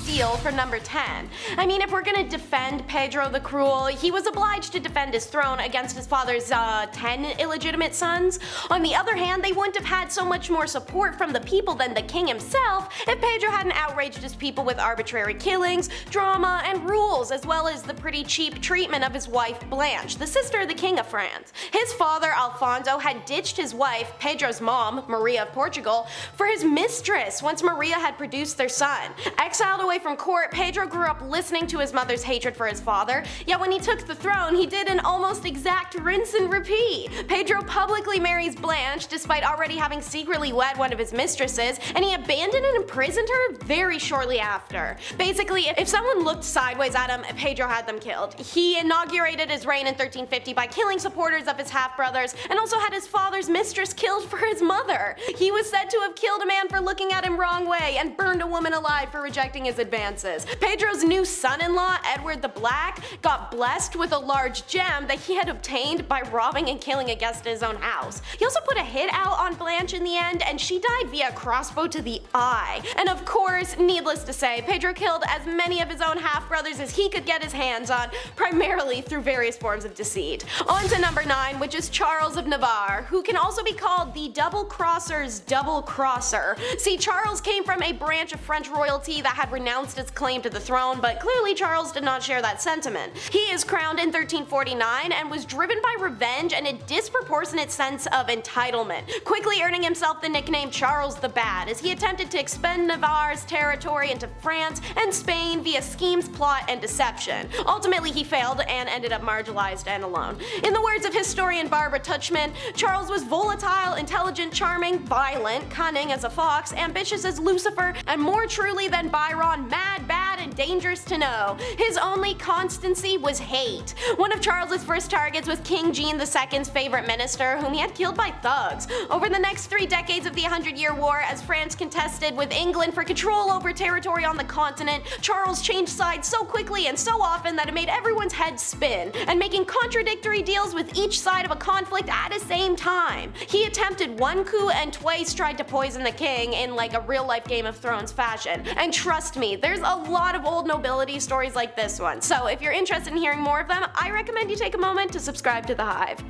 steal for number 10. I mean, if we're gonna defend Pedro the Cruel, he was obliged to defend his throne against his father's 10 illegitimate sons. On the other hand, they wouldn't have had so much more support from the people than the king himself if Pedro hadn't outraged his people with arbitrary killings, drama, and rules, as well as the pretty cheap treatment of his wife Blanche, the sister of the King of France. His father, Alfonso, had ditched his wife, Pedro's mom, Maria of Portugal, for his mistress once Maria had produced their son. Exiled away from court, Pedro grew up listening to his mother's hatred for his father, yet when he took the throne, he did an almost exact rinse and repeat. Pedro publicly marries Blanche, despite already having secretly wed one of his mistresses, and he abandoned and imprisoned her very shortly after. Basically, if someone looked sideways at him, Pedro had them killed. He inaugurated his reign in 1350 by killing supporters of his half-brothers, and also had his father's mistress killed for his mother. He was said to have killed a man for looking at him wrong way, and burned a woman alive for rejecting his advances. Pedro's new son-in-law, Edward the Black, got blessed with a large gem that he had obtained by robbing and killing a guest in his own house. He also put a hit out on Blanche in the end, and she died via crossbow to the eye. And of course, needless to say, Pedro killed as many of his own half-brothers as he could get his hands on, primarily through various forms of deceit. On to number 9, which is Charles of Navarre, who can also be called the double-crosser's double-crosser. See, Charles came from a branch of French royalty that had renounced its claim to the throne, but clearly Charles did not share that sentiment. He is crowned in 1349 and was driven by revenge and a disproportionate sense of entitlement, quickly earning himself the nickname Charles the Bad as he attempted to expend Navarre's territory into France and Spain via schemes, plot, and deception. Ultimately, he failed and ended up marginalized and alone. In the words of historian Barbara Tuchman, Charles was volatile, intelligent, charming, violent, cunning as a fox, ambitious as Lucifer, and more truly than Byron, mad, bad, and dangerous to know. His only constancy was hate. One of Charles's first targets was King Jean II's favorite minister, whom he had killed by thugs. Over the next 3 decades of the 100-Year War, as France contested with England for control over territory on the continent, Charles changed sides so quickly and so often that it made everyone's head spin, and making contradictory deals with each side of a conflict at the same time. He attempted one coup and twice tried to poison the king in like a real-life Game of Thrones fashion. And trust me, there's a lot of old nobility stories like this one, so if you're interested in hearing more of them, I recommend you take a moment to subscribe to The Hive.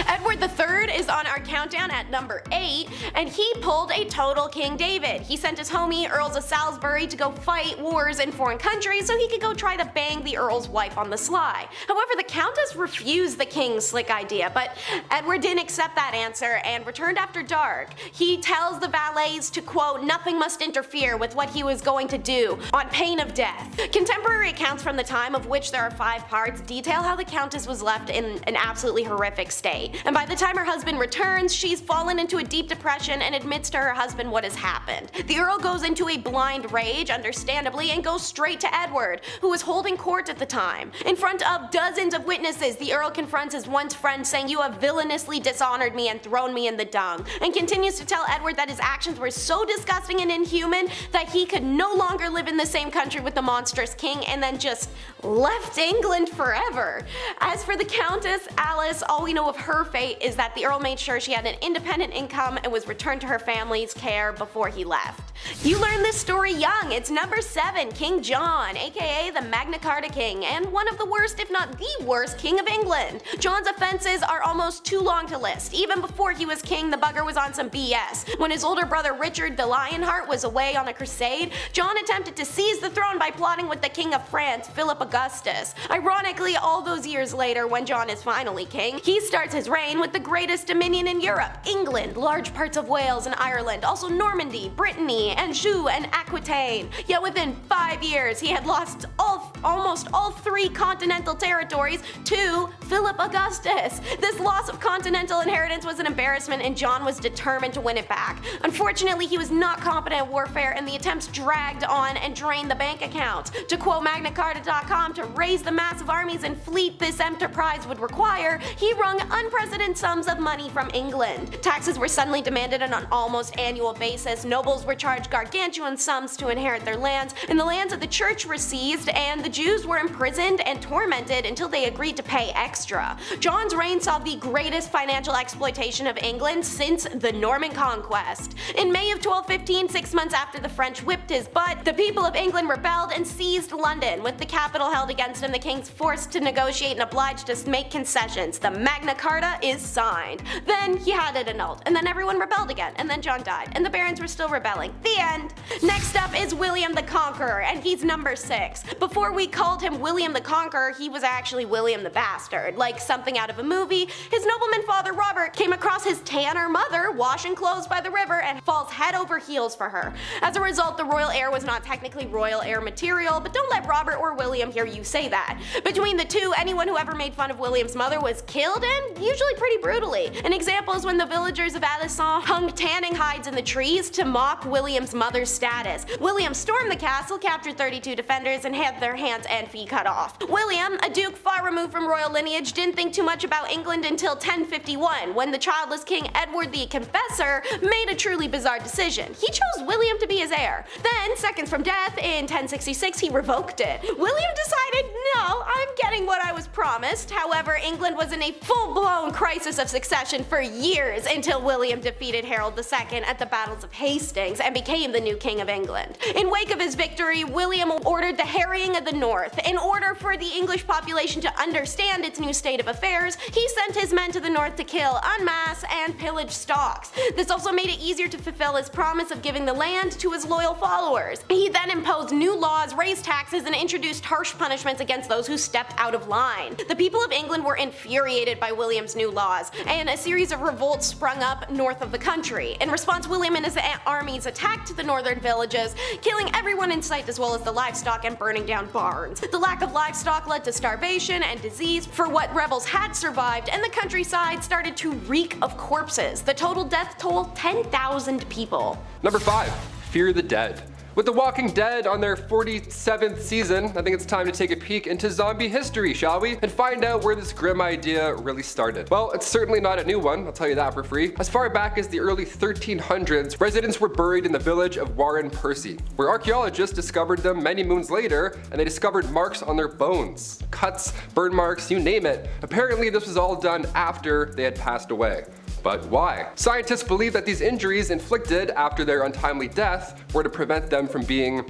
Edward III is on our countdown at number 8, and he pulled a total King David. He sent his homie, Earls of Salisbury, to go fight wars in foreign countries so he could go try to bang the Earl's wife on the sly. However, the Countess refused the king's slick idea, but Edward didn't accept that answer and returned after dark. He tells the valets to, quote, "nothing must interfere with what he was going to do, on pain of death." Contemporary accounts from the time, of which there are 5 parts, detail how the Countess was left in an absolutely horrific state. And by the time her husband returns, she's fallen into a deep depression and admits to her husband what has happened. The Earl goes into a blind rage, understandably, and goes straight to Edward, who was holding court at the time. In front of dozens of witnesses, the Earl confronts his once friend, saying, "You have villainously dishonored me and thrown me in the dung," and continues to tell Edward that his actions were so disgusting and inhuman that he could no longer live in the same country with the monstrous king, and then just left England forever. As for the Countess, Alice, all we know of her fate is that the Earl made sure she had an independent income and was returned to her family's care before he left. You learned this story young. It's number 7, King John, aka the Magna Carta King, and one of the worst, if not the worst, King of England. John's offenses are almost too long to list. Even before he was king, the bugger was on some BS. When his older brother Richard the Lionheart was away on a crusade, John attempted to seize the throne by plotting with the King of France, Philip Augustus. Ironically, all those years later, when John is finally king, he starts his reign with the greatest dominion in Europe, England, large parts of Wales and Ireland, also Normandy, Brittany, Anjou, and Aquitaine. Yet within 5 years, he had lost almost all 3 continental territories to Philip Augustus. This loss of continental inheritance was an embarrassment, and John was determined to win it back. Unfortunately, he was not competent at warfare, and the attempts dragged on and drained the bank account. To quote MagnaCarta.com, to raise the massive armies and fleet this enterprise would require, he wrung unprecedented unprecedented sums of money from England. Taxes were suddenly demanded on an almost annual basis, nobles were charged gargantuan sums to inherit their lands, and the lands of the church were seized, and the Jews were imprisoned and tormented until they agreed to pay extra. John's reign saw the greatest financial exploitation of England since the Norman Conquest. In May of 1215, 6 months after the French whipped his butt, the people of England rebelled and seized London. With the capital held against him, the king's forced to negotiate and obliged to make concessions. The Magna Carta is signed. Then he had it annulled, and then everyone rebelled again, and then John died, and the barons were still rebelling. The end. Next up is William the Conqueror, and he's number 6. Before we called him William the Conqueror, he was actually William the Bastard, like something out of a movie. His nobleman father Robert came across his tanner mother washing clothes by the river and falls head over heels for her. As a result, the royal heir was not technically royal heir material, but don't let Robert or William hear you say that. Between the two, anyone who ever made fun of William's mother was killed, and usually pretty brutally. An example is when the villagers of Alençon hung tanning hides in the trees to mock William's mother's status. William stormed the castle, captured 32 defenders, and had their hands and feet cut off. William, a duke far removed from royal lineage, didn't think too much about England until 1051, when the childless King Edward the Confessor made a truly bizarre decision. He chose William to be his heir. Then, seconds from death, in 1066, he revoked it. William decided, no, I'm getting what I was promised. However, England was in a full-blown crisis of succession for years until William defeated Harold II at the battles of Hastings and became the new King of England. In wake of his victory, William ordered the harrying of the North. In order for the English population to understand its new state of affairs, he sent his men to the north to kill, en masse, and pillage stocks. This also made it easier to fulfill his promise of giving the land to his loyal followers. He then imposed new laws, raised taxes, and introduced harsh punishments against those who stepped out of line. The people of England were infuriated by William's new laws, and a series of revolts sprung up north of the country. In response, William and his armies attacked the northern villages, killing everyone in sight as well as the livestock and burning down barns. The lack of livestock led to starvation and disease for what rebels had survived, and the countryside started to reek of corpses. The total death toll, 10,000 people. Number 5. Fear the Dead. With The Walking Dead on their 47th season, I think it's time to take a peek into zombie history, shall we? And find out where this grim idea really started. Well, it's certainly not a new one, I'll tell you that for free. As far back as the early 1300s, residents were buried in the village of Warren Percy, where archaeologists discovered them many moons later, and they discovered marks on their bones. Cuts, burn marks, you name it. Apparently this was all done after they had passed away. But why? Scientists believe that these injuries inflicted after their untimely death were to prevent them from being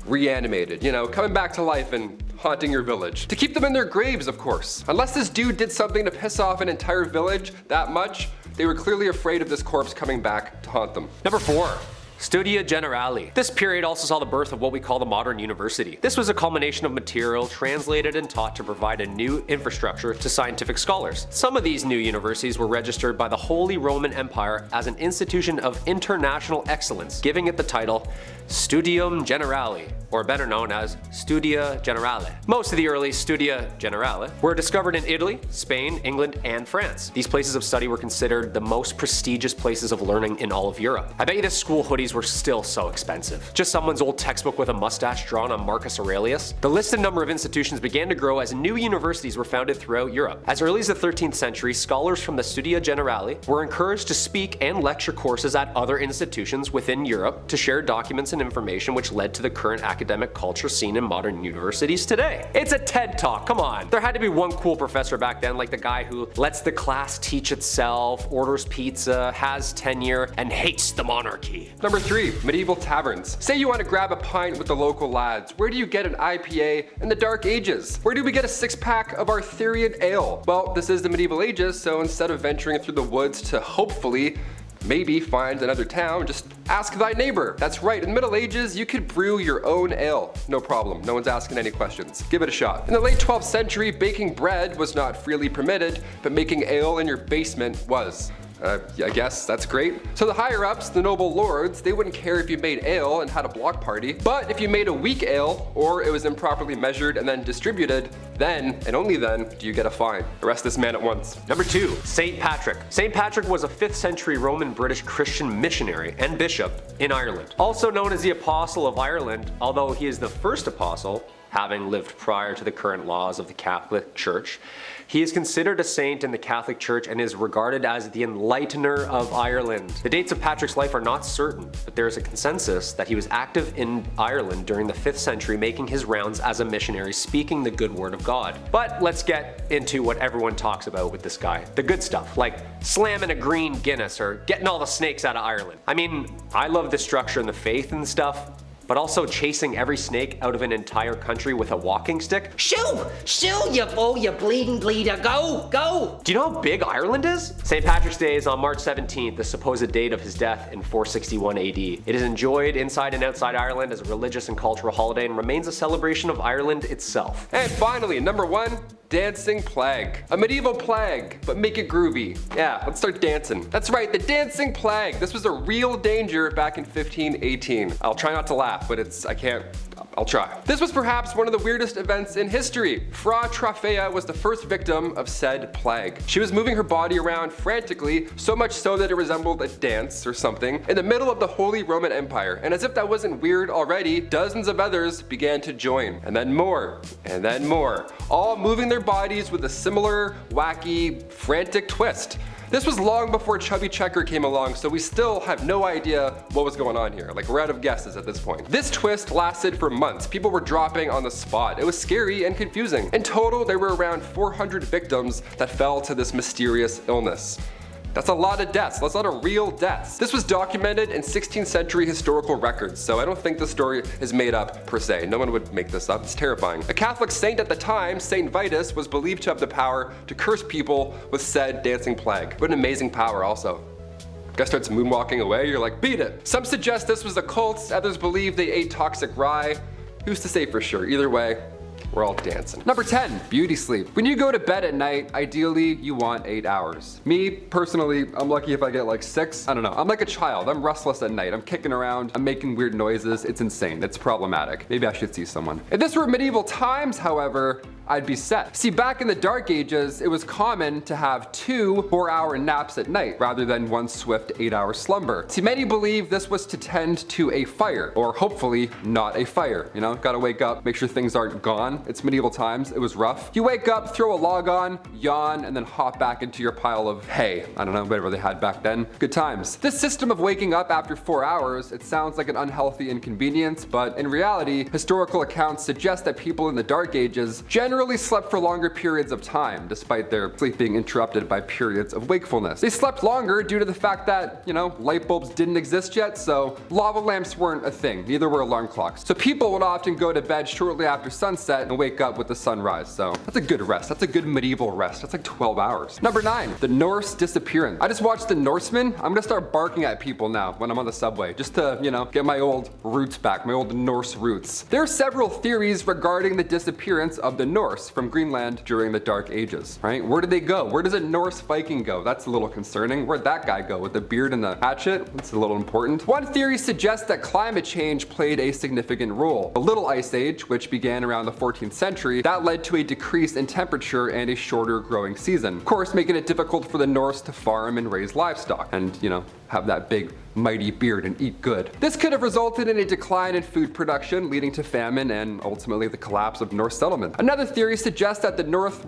reanimated, you know, coming back to life and haunting your village. To keep them in their graves, of course. Unless this dude did something to piss off an entire village that much, they were clearly afraid of this corpse coming back to haunt them. Number 4. Studia Generale. This period also saw the birth of what we call the modern university. This was a culmination of material translated and taught to provide a new infrastructure to scientific scholars. Some of these new universities were registered by the Holy Roman Empire as an institution of international excellence, giving it the title Studium Generale, or better known as Studia Generale. Most of the early Studia Generale were discovered in Italy, Spain, England, and France. These places of study were considered the most prestigious places of learning in all of Europe. I bet you the school hoodies were still so expensive. Just someone's old textbook with a mustache drawn on Marcus Aurelius. The listed number of institutions began to grow as new universities were founded throughout Europe. As early as the 13th century, scholars from the Studia Generale were encouraged to speak and lecture courses at other institutions within Europe to share documents and information, which led to the current academic culture seen in modern universities today. It's a TED Talk, come on. There had to be one cool professor back then, like the guy who lets the class teach itself, orders pizza, has tenure, and hates the monarchy. Number 3. Medieval taverns. Say you want to grab a pint with the local lads. Where do you get an IPA in the Dark Ages? Where do we get a 6-pack of Arthurian ale? Well, this is the medieval ages, so instead of venturing through the woods to hopefully maybe find another town, just ask thy neighbor. That's right, in the Middle Ages, you could brew your own ale. No problem, no one's asking any questions. Give it a shot. In the late 12th century, baking bread was not freely permitted, but making ale in your basement was. I guess that's great. So the higher ups, the noble lords, they wouldn't care if you made ale and had a block party, but if you made a weak ale, or it was improperly measured and then distributed, Then, and only then, do you get a fine. Arrest this man at once. Number 2. St. Patrick. St. Patrick was a 5th century Roman British Christian missionary and bishop in Ireland. Also known as the Apostle of Ireland, although he is the first apostle, having lived prior to the current laws of the Catholic Church. He is considered a saint in the Catholic Church and is regarded as the enlightener of Ireland. The dates of Patrick's life are not certain, but there is a consensus that he was active in Ireland during the 5th century, making his rounds as a missionary, speaking the good word of God. But let's get into what everyone talks about with this guy. The good stuff, like slamming a green Guinness or getting all the snakes out of Ireland. I mean, I love the structure and the faith and stuff, but also chasing every snake out of an entire country with a walking stick? Shoo! Shoo, you bull, you bleeding bleeder. Go! Go! Do you know how big Ireland is? St. Patrick's Day is on March 17th, the supposed date of his death in 461 AD. It is enjoyed inside and outside Ireland as a religious and cultural holiday and remains a celebration of Ireland itself. And finally, number 1, dancing plague. A medieval plague, but make it groovy. Yeah, let's start dancing. That's right, the dancing plague. This was a real danger back in 1518. I'll try not to laugh, but I'll try. This was perhaps one of the weirdest events in history. Fra Trafea was the first victim of said plague. She was moving her body around frantically, so much so that it resembled a dance or something, in the middle of the Holy Roman Empire. And as if that wasn't weird already, dozens of others began to join. And then more, all moving their bodies with a similar, wacky, frantic twist. This was long before Chubby Checker came along, so we still have no idea what was going on here. Like, we're out of guesses at this point. This twist lasted for months. People were dropping on the spot. It was scary and confusing. In total, there were around 400 victims that fell to this mysterious illness. That's a lot of deaths. That's a lot of real deaths. This was documented in 16th century historical records, so I don't think the story is made up per se. No one would make this up. It's terrifying. A Catholic saint at the time, Saint Vitus, was believed to have the power to curse people with said dancing plague. What an amazing power also. Guy starts moonwalking away, you're like, beat it. Some suggest this was a cult, others believe they ate toxic rye. Who's to say for sure? Either way, we're all dancing. Number 10, beauty sleep. When you go to bed at night, ideally you want 8 hours. Me, personally, I'm lucky if I get like 6. I don't know, I'm like a child. I'm restless at night. I'm kicking around, I'm making weird noises. It's insane, it's problematic. Maybe I should see someone. If this were medieval times, however, I'd be set. See, back in the Dark Ages, it was common to have 2 4-hour naps at night rather than one swift 8-hour slumber. See, many believe this was to tend to a fire, or hopefully not a fire. You know, gotta wake up, make sure things aren't gone. It's medieval times, it was rough. You wake up, throw a log on, yawn, and then hop back into your pile of hay. I don't know, whatever they had back then. Good times. This system of waking up after 4 hours, it sounds like an unhealthy inconvenience, but in reality, historical accounts suggest that people in the Dark Ages generally slept for longer periods of time, despite their sleep being interrupted by periods of wakefulness. They slept longer due to the fact that, you know, light bulbs didn't exist yet, so lava lamps weren't a thing, neither were alarm clocks. So people would often go to bed shortly after sunset and wake up with the sunrise, so that's a good rest. That's a good medieval rest. That's like 12 hours. Number 9, the Norse disappearance. I just watched The Norseman. I'm gonna start barking at people now when I'm on the subway, just to, you know, get my old roots back, my old Norse roots. There are several theories regarding the disappearance of the Norse from Greenland during the Dark Ages, right? Where did they go? Where does a Norse Viking go? That's a little concerning. Where'd that guy go with the beard and the hatchet? That's a little important. One theory suggests that climate change played a significant role. The Little Ice Age, which began around the 14th century, that led to a decrease in temperature and a shorter growing season. Of course, making it difficult for the Norse to farm and raise livestock and, you know, have that big mighty beard and eat good. This could have resulted in a decline in food production, leading to famine and ultimately the collapse of Norse settlement. Another theory suggests that the North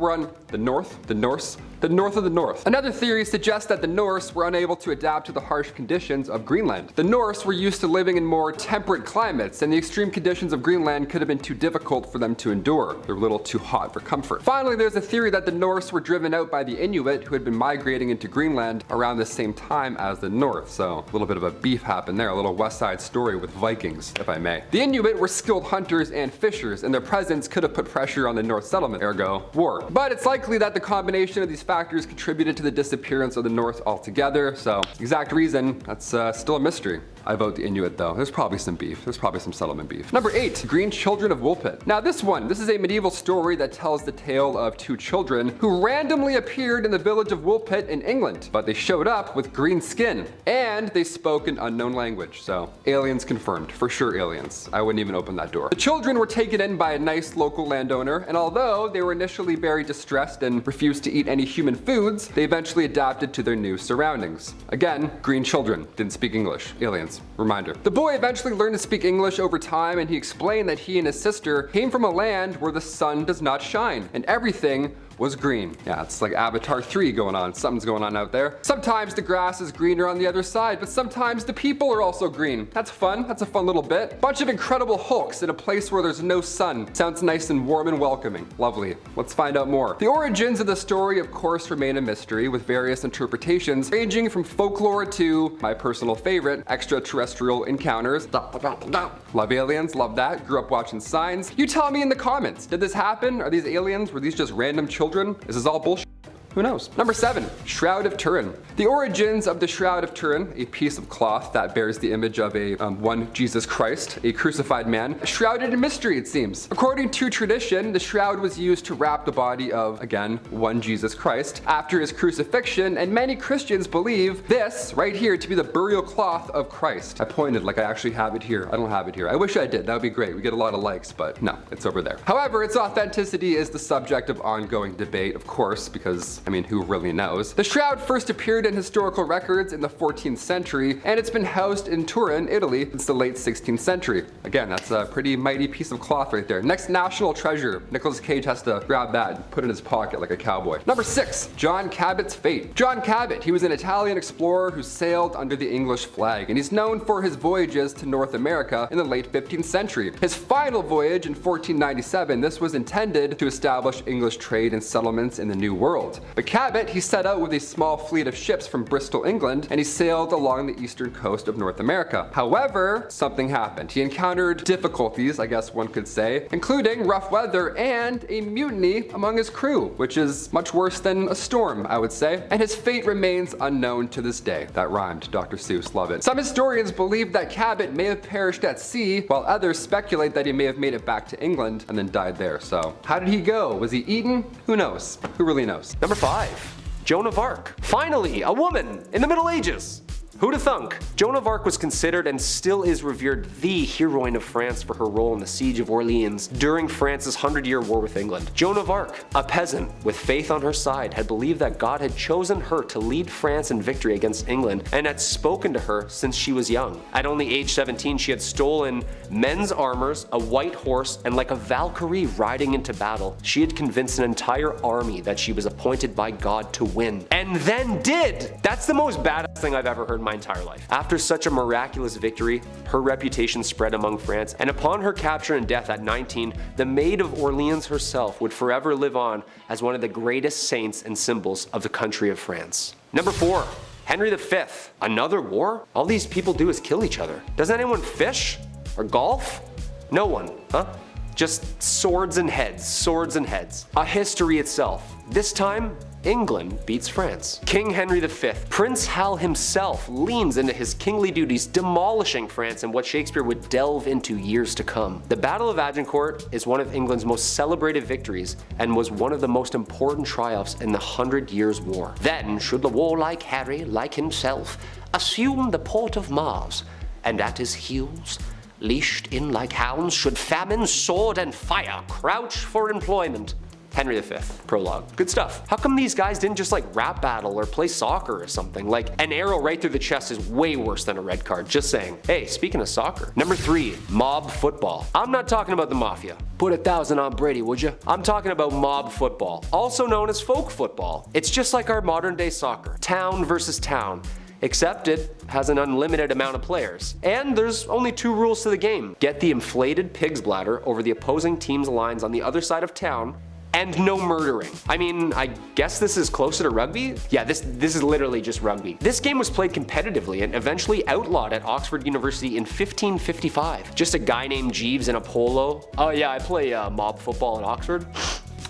Another theory suggests that the Norse were unable to adapt to the harsh conditions of Greenland. The Norse were used to living in more temperate climates, and the extreme conditions of Greenland could have been too difficult for them to endure. They were a little too hot for comfort. Finally, there's a theory that the Norse were driven out by the Inuit, who had been migrating into Greenland around the same time as the North. So a little bit of a beef happened there, a little West Side Story with Vikings, if I may. The Inuit were skilled hunters and fishers, and their presence could have put pressure on the North settlement, ergo war. But it's likely that the combination of these factors contributed to the disappearance of the North altogether, so exact reason, that's still a mystery. I vote the Inuit though. There's probably some beef. There's probably some settlement beef. Number 8, Green Children of Ublyt. Now this is a medieval story that tells the tale of 2 children who randomly appeared in the village of Ublyt in England, but they showed up with green skin and they spoke an unknown language. So aliens confirmed, for sure aliens. I wouldn't even open that door. The children were taken in by a nice local landowner, and although they were initially very distressed and refused to eat any human foods, they eventually adapted to their new surroundings. Again, green children didn't speak English. Aliens. Reminder. The boy eventually learned to speak English over time, and he explained that he and his sister came from a land where the sun does not shine and everything was green. Yeah, it's like Avatar 3 going on. Something's going on out there. Sometimes the grass is greener on the other side, but sometimes the people are also green. That's fun. That's a fun little bit. Bunch of incredible hulks in a place where there's no sun. Sounds nice and warm and welcoming. Lovely. Let's find out more. The origins of the story, of course, remain a mystery, with various interpretations ranging from folklore to my personal favorite, extraterrestrial encounters. Love aliens, love that. Grew up watching Signs. You tell me in the comments, did this happen? Are these aliens? Were these just random children? Is this all bullshit? Who knows? Number 7, Shroud of Turin. The origins of the Shroud of Turin, a piece of cloth that bears the image of a one Jesus Christ, a crucified man, shrouded in mystery it seems. According to tradition, the shroud was used to wrap the body of, again, one Jesus Christ after his crucifixion, and many Christians believe this right here to be the burial cloth of Christ. I pointed like I actually have it here. I don't have it here. I wish I did. That would be great. We get a lot of likes, but no, it's over there. However, its authenticity is the subject of ongoing debate, of course, because I mean, who really knows? The shroud first appeared in historical records in the 14th century, and it's been housed in Turin, Italy, since the late 16th century. Again, that's a pretty mighty piece of cloth right there. Next national treasure. Nicolas Cage has to grab that and put it in his pocket like a cowboy. Number 6, John Cabot's fate. John Cabot, he was an Italian explorer who sailed under the English flag, and he's known for his voyages to North America in the late 15th century. His final voyage in 1497, this was intended to establish English trade and settlements in the New World. But Cabot, he set out with a small fleet of ships from Bristol, England, and he sailed along the eastern coast of North America. However, something happened. He encountered difficulties, I guess one could say, including rough weather and a mutiny among his crew, which is much worse than a storm, I would say. And his fate remains unknown to this day. That rhymed, Dr. Seuss, love it. Some historians believe that Cabot may have perished at sea, while others speculate that he may have made it back to England and then died there. So, how did he go? Was he eaten? Who knows? Who really knows? Number 5, Joan of Arc. Finally, a woman in the Middle Ages. Who'da thunk? Joan of Arc was considered and still is revered the heroine of France for her role in the Siege of Orleans during France's 100-year war with England. Joan of Arc, a peasant with faith on her side, had believed that God had chosen her to lead France in victory against England and had spoken to her since she was young. At only age 17, she had stolen men's armors, a white horse, and like a Valkyrie riding into battle, she had convinced an entire army that she was appointed by God to win. And then did! That's the most badass thing I've ever heard in my entire life. After such a miraculous victory, her reputation spread among France, and upon her capture and death at 19, the Maid of Orleans herself would forever live on as one of the greatest saints and symbols of the country of France. Number 4, Henry V. Another war? All these people do is kill each other. Does anyone fish? Or golf? No one, huh? Just swords and heads, swords and heads. A history itself. This time, England beats France. King Henry V, Prince Hal himself, leans into his kingly duties, demolishing France in what Shakespeare would delve into years to come. The Battle of Agincourt is one of England's most celebrated victories and was one of the most important triumphs in the 100 Years' War. Then should the warlike Harry, like himself, assume the port of Mars, and at his heels, leashed in like hounds, should famine, sword, and fire crouch for employment. Henry V, prologue. Good stuff. How come these guys didn't just like rap battle or play soccer or something? Like an arrow right through the chest is way worse than a red card, just saying. Hey, speaking of soccer. Number 3, mob football. I'm not talking about the mafia. Put 1,000 on Brady, would you? I'm talking about mob football, also known as folk football. It's just like our modern day soccer. Town versus town. Except it has an unlimited amount of players. And there's only 2 rules to the game. Get the inflated pig's bladder over the opposing team's lines on the other side of town, and no murdering. I mean, I guess this is closer to rugby? Yeah, this is literally just rugby. This game was played competitively and eventually outlawed at Oxford University in 1555. Just a guy named Jeeves in a polo. Oh yeah, I play mob football at Oxford.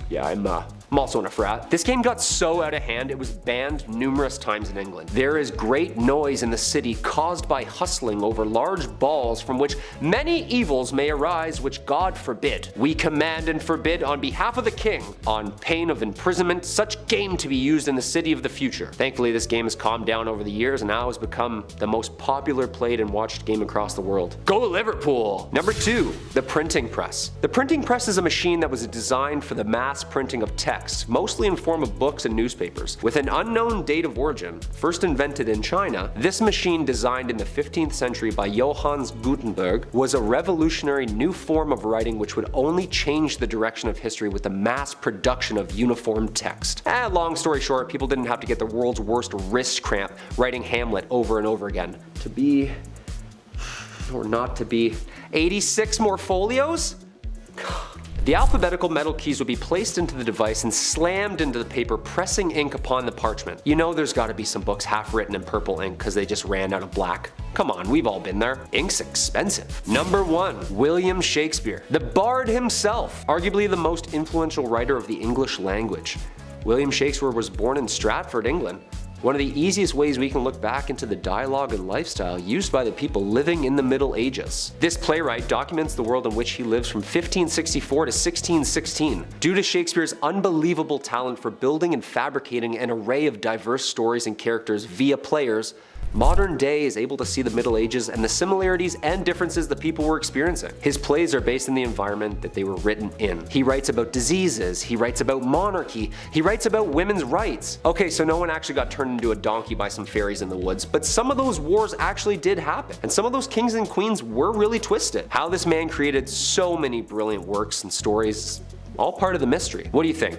Yeah, I'm I'm also in a frat. This game got so out of hand it was banned numerous times in England. There is great noise in the city caused by hustling over large balls from which many evils may arise which God forbid. We command and forbid on behalf of the king, on pain of imprisonment, such game to be used in the city of the future. Thankfully this game has calmed down over the years and now has become the most popular played and watched game across the world. Go Liverpool! Number 2. The printing press. The printing press is a machine that was designed for the mass printing of text, mostly in form of books and newspapers. With an unknown date of origin, first invented in China, this machine designed in the 15th century by Johannes Gutenberg was a revolutionary new form of writing which would only change the direction of history with the mass production of uniform text. Long story short, people didn't have to get the world's worst wrist cramp writing Hamlet over and over again. To be, or not to be, 86 more folios? The alphabetical metal keys would be placed into the device and slammed into the paper, pressing ink upon the parchment. You know there's gotta be some books half written in purple ink because they just ran out of black. Come on, we've all been there. Ink's expensive. Number 1. William Shakespeare. The Bard himself. Arguably the most influential writer of the English language. William Shakespeare was born in Stratford, England. One of the easiest ways we can look back into the dialogue and lifestyle used by the people living in the Middle Ages. This playwright documents the world in which he lives from 1564 to 1616. Due to Shakespeare's unbelievable talent for building and fabricating an array of diverse stories and characters via players, modern day is able to see the Middle Ages and the similarities and differences the people were experiencing. His plays are based in the environment that they were written in. He writes about diseases, he writes about monarchy, he writes about women's rights. Okay, so no one actually got turned into a donkey by some fairies in the woods, but some of those wars actually did happen, and some of those kings and queens were really twisted. How this man created so many brilliant works and stories, all part of the mystery. What do you think?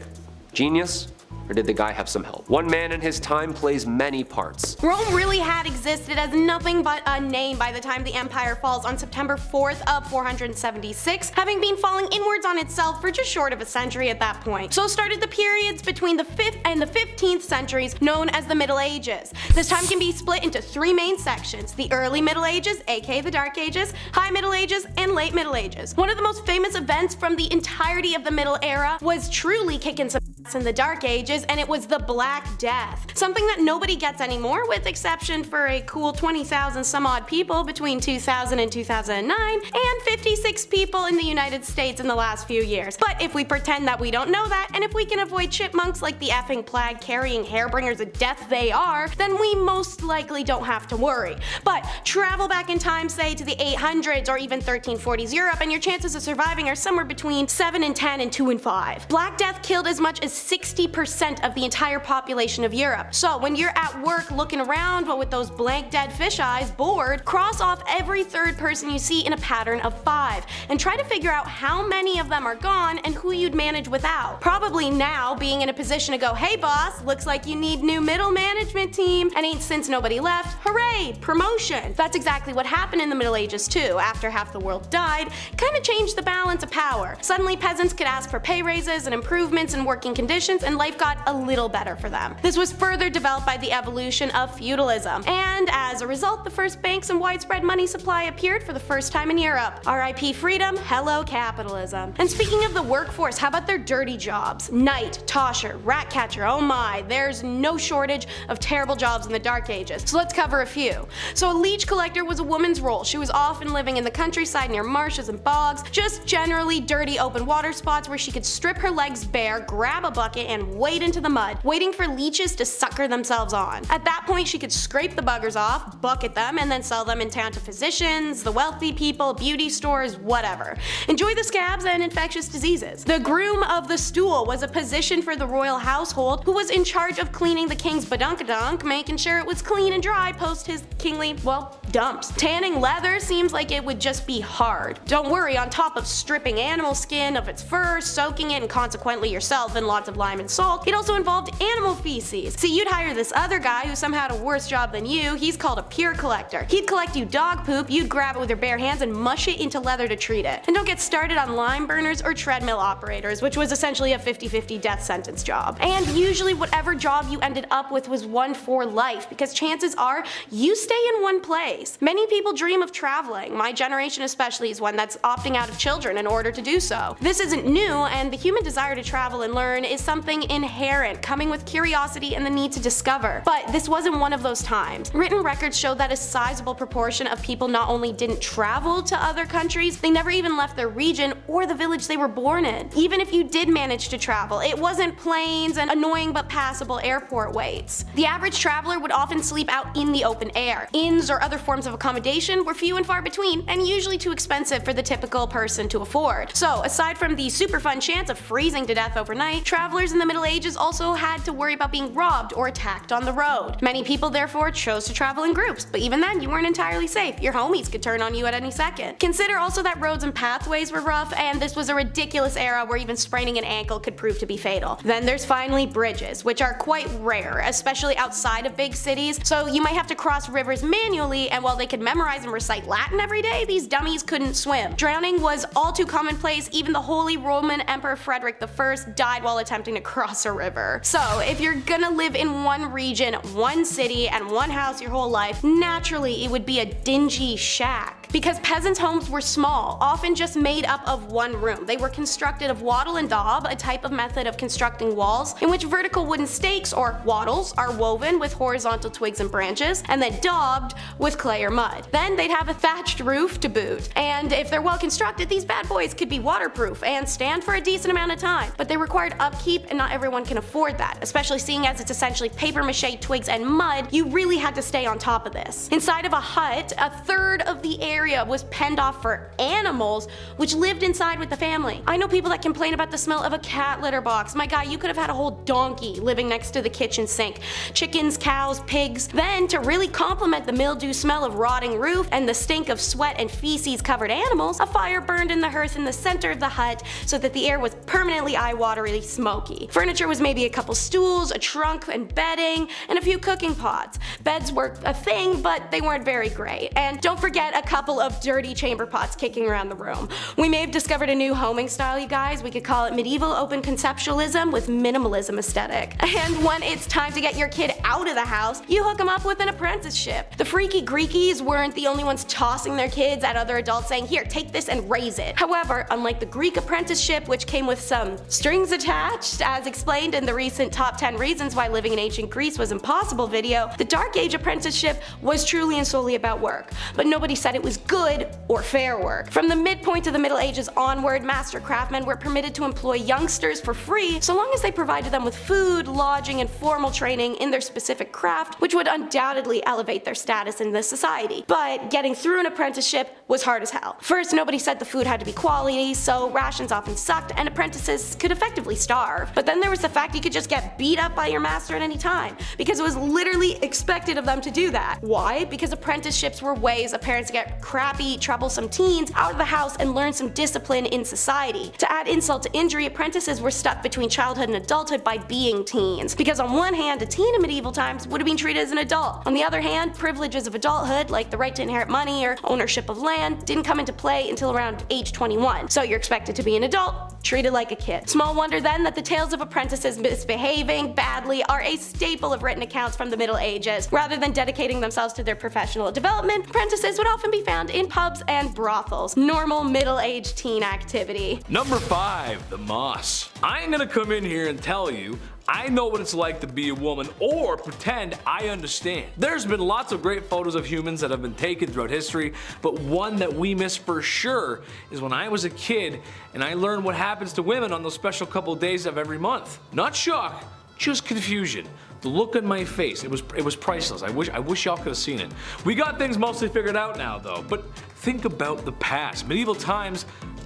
Genius? Or did the guy have some help? One man in his time plays many parts. Rome really had existed as nothing but a name by the time the empire falls on September 4th of 476, having been falling inwards on itself for just short of a century at that point. So started the periods between the 5th and the 15th centuries known as the Middle Ages. This time can be split into 3 main sections: the early Middle Ages, aka the Dark Ages, High Middle Ages, and Late Middle Ages. One of the most famous events from the entirety of the Middle Era was truly kicking some ass in the Dark Ages, and it was the Black Death. Something that nobody gets anymore, with exception for a cool 20,000 some odd people between 2000 and 2009, and 56 people in the United States in the last few years. But if we pretend that we don't know that, and if we can avoid chipmunks like the effing plague carrying hairbringers of death they are, then we most likely don't have to worry. But travel back in time, say to the 800s or even 1340s Europe, and your chances of surviving are somewhere between 7 in 10 and 2 in 5. Black Death killed as much as 60% of the entire population of Europe. So when you're at work looking around but with those blank dead fish eyes, bored, cross off every third person you see in a pattern of 5 and try to figure out how many of them are gone and who you'd manage without. Probably now being in a position to go, hey boss, looks like you need new middle management team, and ain't since nobody left, hooray, promotion. That's exactly what happened in the Middle Ages too. After half the world died, kinda changed the balance of power. Suddenly peasants could ask for pay raises and improvements in working conditions, and life got a little better for them. This was further developed by the evolution of feudalism, and as a result the first banks and widespread money supply appeared for the first time in Europe. RIP freedom, hello capitalism. And speaking of the workforce, how about their dirty jobs? Knight, tosher, rat catcher, oh my, there's no shortage of terrible jobs in the Dark Ages. So let's cover a few. So a leech collector was a woman's role. She was often living in the countryside near marshes and bogs, just generally dirty open water spots where she could strip her legs bare, grab a bucket, and wade into the mud, waiting for leeches to sucker themselves on. At that point she could scrape the buggers off, bucket them, and then sell them in town to physicians, the wealthy people, beauty stores, whatever. Enjoy the scabs and infectious diseases. The groom of the stool was a position for the royal household who was in charge of cleaning the king's badunkadunk, making sure it was clean and dry post his kingly, well, dumps. Tanning leather seems like it would just be hard. Don't worry, on top of stripping animal skin of its fur, soaking it and consequently yourself in lots of lime and salt, it also involved animal feces. See, you'd hire this other guy who somehow had a worse job than you. He's called a pure collector. He'd collect you dog poop, you'd grab it with your bare hands and mush it into leather to treat it. And don't get started on lime burners or treadmill operators, which was essentially a 50-50 death sentence job. And usually whatever job you ended up with was one for life, because chances are you stay in one place. Many people dream of traveling. My generation especially is one that's opting out of children in order to do so. This isn't new, and the human desire to travel and learn is something inherent, coming with curiosity and the need to discover. But this wasn't one of those times. Written records show that a sizable proportion of people not only didn't travel to other countries, they never even left their region or the village they were born in. Even if you did manage to travel, it wasn't planes and annoying but passable airport waits. The average traveler would often sleep out in the open air. Inns or other forms of accommodation were few and far between, and usually too expensive for the typical person to afford. So, aside from the super fun chance of freezing to death overnight, travelers in the Middle Ages also had to worry about being robbed or attacked on the road. Many people therefore chose to travel in groups, but even then you weren't entirely safe. Your homies could turn on you at any second. Consider also that roads and pathways were rough, and this was a ridiculous era where even spraining an ankle could prove to be fatal. Then there's finally bridges, which are quite rare, especially outside of big cities, so you might have to cross rivers manually, and while they could memorize and recite Latin every day, these dummies couldn't swim. Drowning was all too commonplace. Even the Holy Roman Emperor Frederick I died while attempting to cross a river. So if you're gonna live in one region, one city, and one house your whole life, naturally it would be a dingy shack. Because peasants' homes were small, often just made up of one room. They were constructed of wattle and daub, a type of method of constructing walls, in which vertical wooden stakes, or wattles, are woven with horizontal twigs and branches, and then daubed with clay or mud. Then they'd have a thatched roof to boot. And if they're well constructed, these bad boys could be waterproof and stand for a decent amount of time. But they required upkeep, and not everyone can afford that, especially seeing as it's essentially papier-mâché twigs and mud. You really had to stay on top of this. Inside of a hut, a third of the area was penned off for animals, which lived inside with the family. I know people that complain about the smell of a cat litter box. My guy, you could have had a whole donkey living next to the kitchen sink. Chickens, cows, pigs. Then, to really complement the mildew smell of rotting roof and the stink of sweat and feces covered animals, a fire burned in the hearth in the center of the hut so that the air was permanently eye-wateringly smoky. Furniture was maybe a couple stools, a trunk and bedding, and a few cooking pots. Beds were a thing, but they weren't very great. And don't forget a couple of dirty chamber pots kicking around the room. We may have discovered a new homing style, you guys. We could call it medieval open conceptualism with minimalism aesthetic. And when it's time to get your kid out of the house, you hook them up with an apprenticeship. The freaky Greekies weren't the only ones tossing their kids at other adults saying, here, take this and raise it. However, unlike the Greek apprenticeship, which came with some strings attached, as explained in the recent Top 10 Reasons Why Living in Ancient Greece Was Impossible video, the Dark Age apprenticeship was truly and solely about work. But nobody said it was good or fair work. From the midpoint of the Middle Ages onward, master craftsmen were permitted to employ youngsters for free so long as they provided them with food, lodging, and formal training in their specific craft, which would undoubtedly elevate their status in the society. But getting through an apprenticeship was hard as hell. First, nobody said the food had to be quality, so rations often sucked and apprentices could effectively starve. But then there was the fact you could just get beat up by your master at any time, because it was literally expected of them to do that. Why? Because apprenticeships were ways of parents to get crappy, troublesome teens out of the house and learn some discipline in society. To add insult to injury, apprentices were stuck between childhood and adulthood by being teens. Because on one hand, a teen in medieval times would have been treated as an adult. On the other hand, privileges of adulthood, like the right to inherit money or ownership of land, didn't come into play until around age 21. So you're expected to be an adult, treated like a kid. Small wonder then that the tales of apprentices misbehaving badly are a staple of written accounts from the Middle Ages. Rather than dedicating themselves to their professional development, apprentices would often be found in pubs and brothels. Normal middle-aged teen activity. Number 5, the moss. I ain't gonna come in here and tell you I know what it's like to be a woman or pretend I understand. There's been lots of great photos of humans that have been taken throughout history, but one that we miss for sure is when I was a kid and I learned what happens to women on those special couple days of every month. Not shock, just confusion. The look on my face, it was priceless. I wish y'all could have seen it. We got things mostly figured out now though, but think about the past. Medieval times,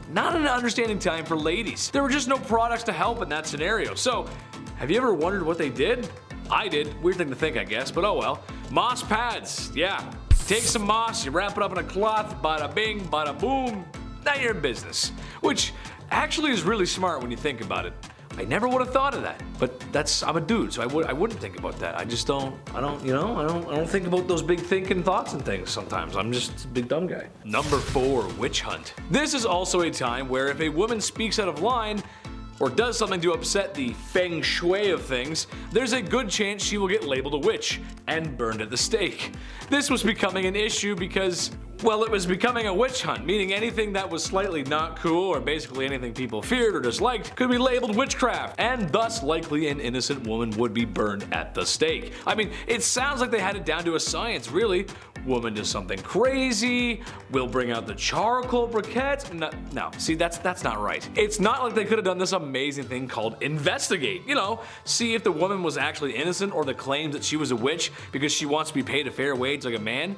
not an understanding time for ladies. There were just no products to help in that scenario. So, have you ever wondered what they did? I did. Weird thing to think, I guess, but oh well. Moss pads, yeah. Take some moss, you wrap it up in a cloth, bada bing, bada boom, now you're in business. Which actually is really smart when you think about it. I never would have thought of that, but I'm a dude, so I wouldn't think about that. I don't think about those big thinking thoughts and things sometimes. I'm just a big dumb guy. Number 4, witch hunt. This is also a time where if a woman speaks out of line, or does something to upset the feng shui of things, there's a good chance she will get labeled a witch and burned at the stake. This was becoming an issue because, Well, it was becoming a witch hunt, meaning anything that was slightly not cool or basically anything people feared or disliked could be labeled witchcraft, and thus likely an innocent woman would be burned at the stake. I mean, it sounds like they had it down to a science, really. Woman does something crazy, we'll bring out the charcoal briquettes. No, see, that's not right. It's not like they could have done this amazing thing called investigate. You know, see if the woman was actually innocent or the claims that she was a witch because she wants to be paid a fair wage like a man.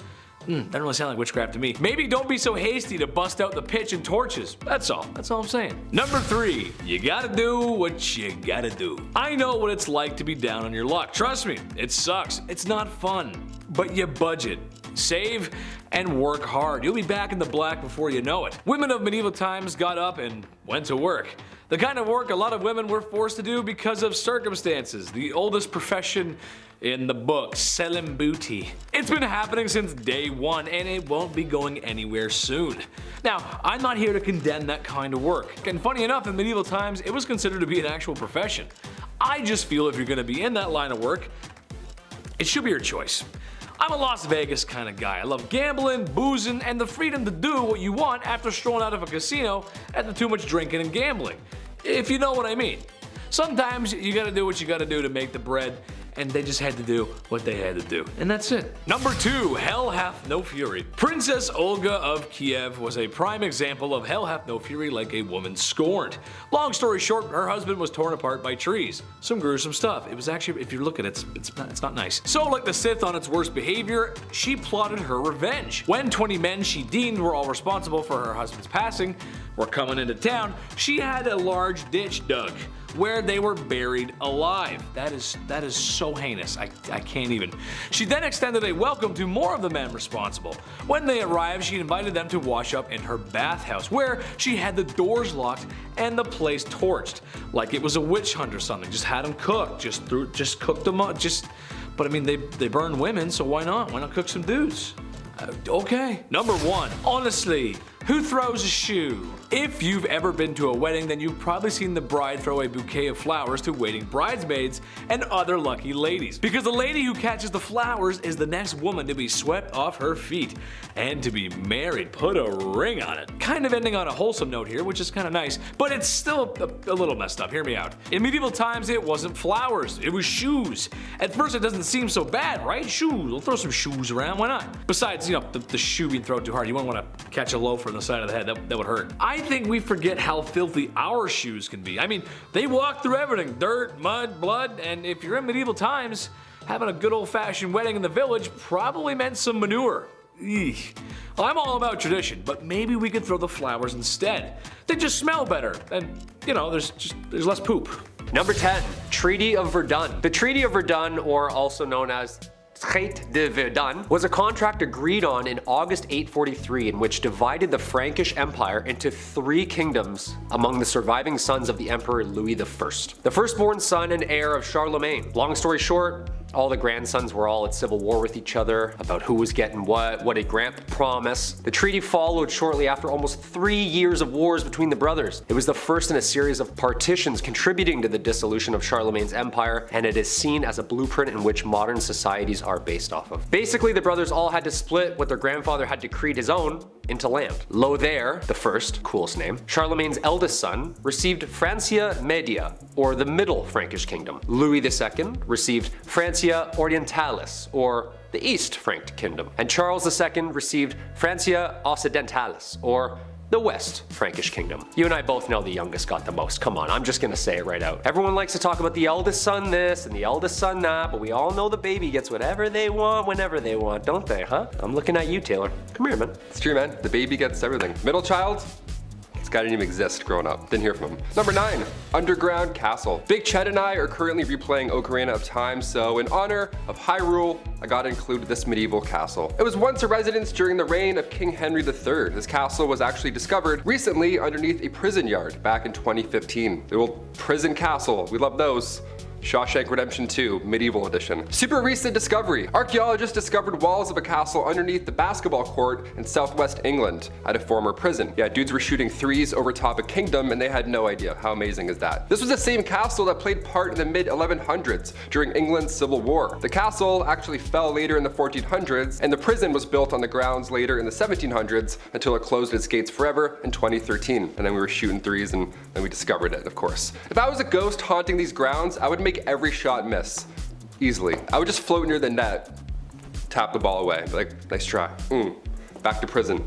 Doesn't really sound like witchcraft to me. Maybe don't be so hasty to bust out the pitch and torches. That's all I'm saying. Number 3, you gotta do what you gotta do. I know what it's like to be down on your luck. Trust me, it sucks. It's not fun. But you budget, save, and work hard. You'll be back in the black before you know it. Women of medieval times got up and went to work. The kind of work a lot of women were forced to do because of circumstances. The oldest profession in the book, selling booty. It's been happening since day one, and it won't be going anywhere soon. Now, I'm not here to condemn that kind of work. And funny enough, in medieval times, it was considered to be an actual profession. I just feel if you're gonna be in that line of work, it should be your choice. I'm a Las Vegas kind of guy. I love gambling, boozing, and the freedom to do what you want after strolling out of a casino after too much drinking and gambling. If you know what I mean. Sometimes you gotta do what you gotta do to make the bread, and they just had to do what they had to do. And that's it. Number 2, Hell Hath No Fury. Princess Olga of Kiev was a prime example of hell hath no fury like a woman scorned. Long story short, her husband was torn apart by trees. Some gruesome stuff. It was actually, if you look at it, it's not nice. So like the Sith on its worst behavior, she plotted her revenge. When 20 men she deemed were all responsible for her husband's passing were coming into town, she had a large ditch dug where they were buried alive. That is so heinous. I can't even. She then extended a welcome to more of the men responsible. When they arrived, she invited them to wash up in her bathhouse, where she had the doors locked and the place torched, like it was a witch hunt or something. Just had them cooked. Just cooked them up. But I mean, they burned women, so why not? Why not cook some dudes? Okay. Number 1. Honestly, who throws a shoe? If you've ever been to a wedding, then you've probably seen the bride throw a bouquet of flowers to waiting bridesmaids and other lucky ladies. Because the lady who catches the flowers is the next woman to be swept off her feet and to be married. Put a ring on it. Kind of ending on a wholesome note here, which is kind of nice, but it's still a little messed up. Hear me out. In medieval times, it wasn't flowers, it was shoes. At first, it doesn't seem so bad, right? Shoes. We'll throw some shoes around. Why not? Besides, you know, the shoe being thrown too hard, you wouldn't want to catch a loafer on the side of the head. That would hurt. I think we forget how filthy our shoes can be. I mean, they walk through everything. Dirt, mud, blood, and if you're in medieval times, having a good old-fashioned wedding in the village probably meant some manure. Eek. Well, I'm all about tradition, but maybe we could throw the flowers instead. They just smell better, and you know, there's less poop. Number 10, Treaty of Verdun. The Treaty of Verdun, or also known as Traité de Verdun, was a contract agreed on in August 843 in which divided the Frankish Empire into 3 kingdoms among the surviving sons of the Emperor Louis I, the firstborn son and heir of Charlemagne. Long story short, all the grandsons were all at civil war with each other about who was getting what did Grant promise. The treaty followed shortly after almost 3 years of wars between the brothers. It was the first in a series of partitions contributing to the dissolution of Charlemagne's empire, and it is seen as a blueprint in which modern societies are based off of. Basically, the brothers all had to split what their grandfather had decreed his own into land. Lothair the First, coolest name, Charlemagne's eldest son, received Francia Media, or the Middle Frankish Kingdom. Louis II received Francia Orientalis, or the East Frank Kingdom. And Charles II received Francia Occidentalis, or the West Frankish Kingdom. You and I both know the youngest got the most. Come on, I'm just gonna say it right out. Everyone likes to talk about the eldest son this and the eldest son that, but we all know the baby gets whatever they want whenever they want, don't they, huh? I'm looking at you, Taylor. Come here, man. It's true, man. The baby gets everything. Middle child? This guy didn't even exist growing up. Didn't hear from him. Number 9, Underground Castle. Big Chet and I are currently replaying Ocarina of Time, so in honor of Hyrule, I gotta include this medieval castle. It was once a residence during the reign of King Henry III. This castle was actually discovered recently underneath a prison yard back in 2015. The old prison castle, we love those. Shawshank Redemption 2, Medieval Edition. Super recent discovery. Archaeologists discovered walls of a castle underneath the basketball court in southwest England at a former prison. Yeah, dudes were shooting threes over top a kingdom and they had no idea. How amazing is that? This was the same castle that played part in the mid-1100s during England's Civil War. The castle actually fell later in the 1400s, and the prison was built on the grounds later in the 1700s until it closed its gates forever in 2013. And then we were shooting threes and then we discovered it, of course. If I was a ghost haunting these grounds, I would make every shot miss. Easily. I would just float near the net, tap the ball away, like, nice try. Back to prison.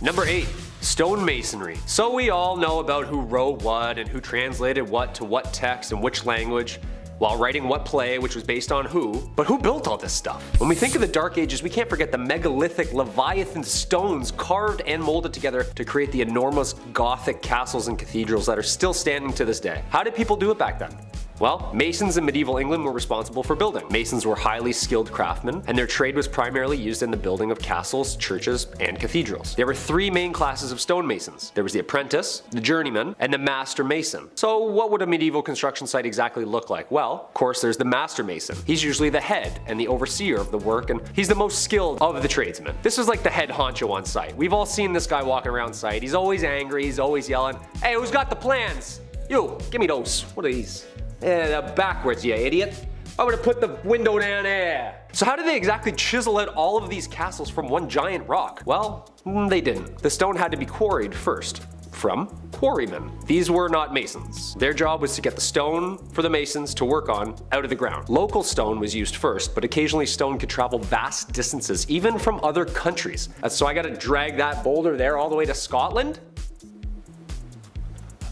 Number 8. Stonemasonry. So we all know about who wrote what and who translated what to what text and which language, while writing what play, which was based on who. But who built all this stuff? When we think of the Dark Ages, we can't forget the megalithic Leviathan stones carved and molded together to create the enormous Gothic castles and cathedrals that are still standing to this day. How did people do it back then? Well, masons in medieval England were responsible for building. Masons were highly skilled craftsmen, and their trade was primarily used in the building of castles, churches, and cathedrals. There were 3 main classes of stonemasons. There was the apprentice, the journeyman, and the master mason. So what would a medieval construction site exactly look like? Well, of course, there's the master mason. He's usually the head and the overseer of the work, and he's the most skilled of the tradesmen. This is like the head honcho on site. We've all seen this guy walking around site. He's always angry, he's always yelling, "Hey, who's got the plans? You, give me those. What are these? Backwards, you idiot. I would have put the window down there." So how did they exactly chisel out all of these castles from one giant rock? Well, they didn't. The stone had to be quarried first. From quarrymen. These were not masons. Their job was to get the stone for the masons to work on out of the ground. Local stone was used first, but occasionally stone could travel vast distances, even from other countries. So I gotta drag that boulder there all the way to Scotland?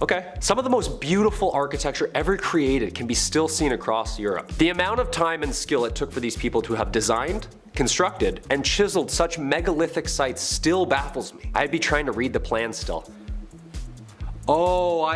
Okay. Some of the most beautiful architecture ever created can be still seen across Europe. The amount of time and skill it took for these people to have designed, constructed, and chiseled such megalithic sites still baffles me. I'd be trying to read the plans still. Oh,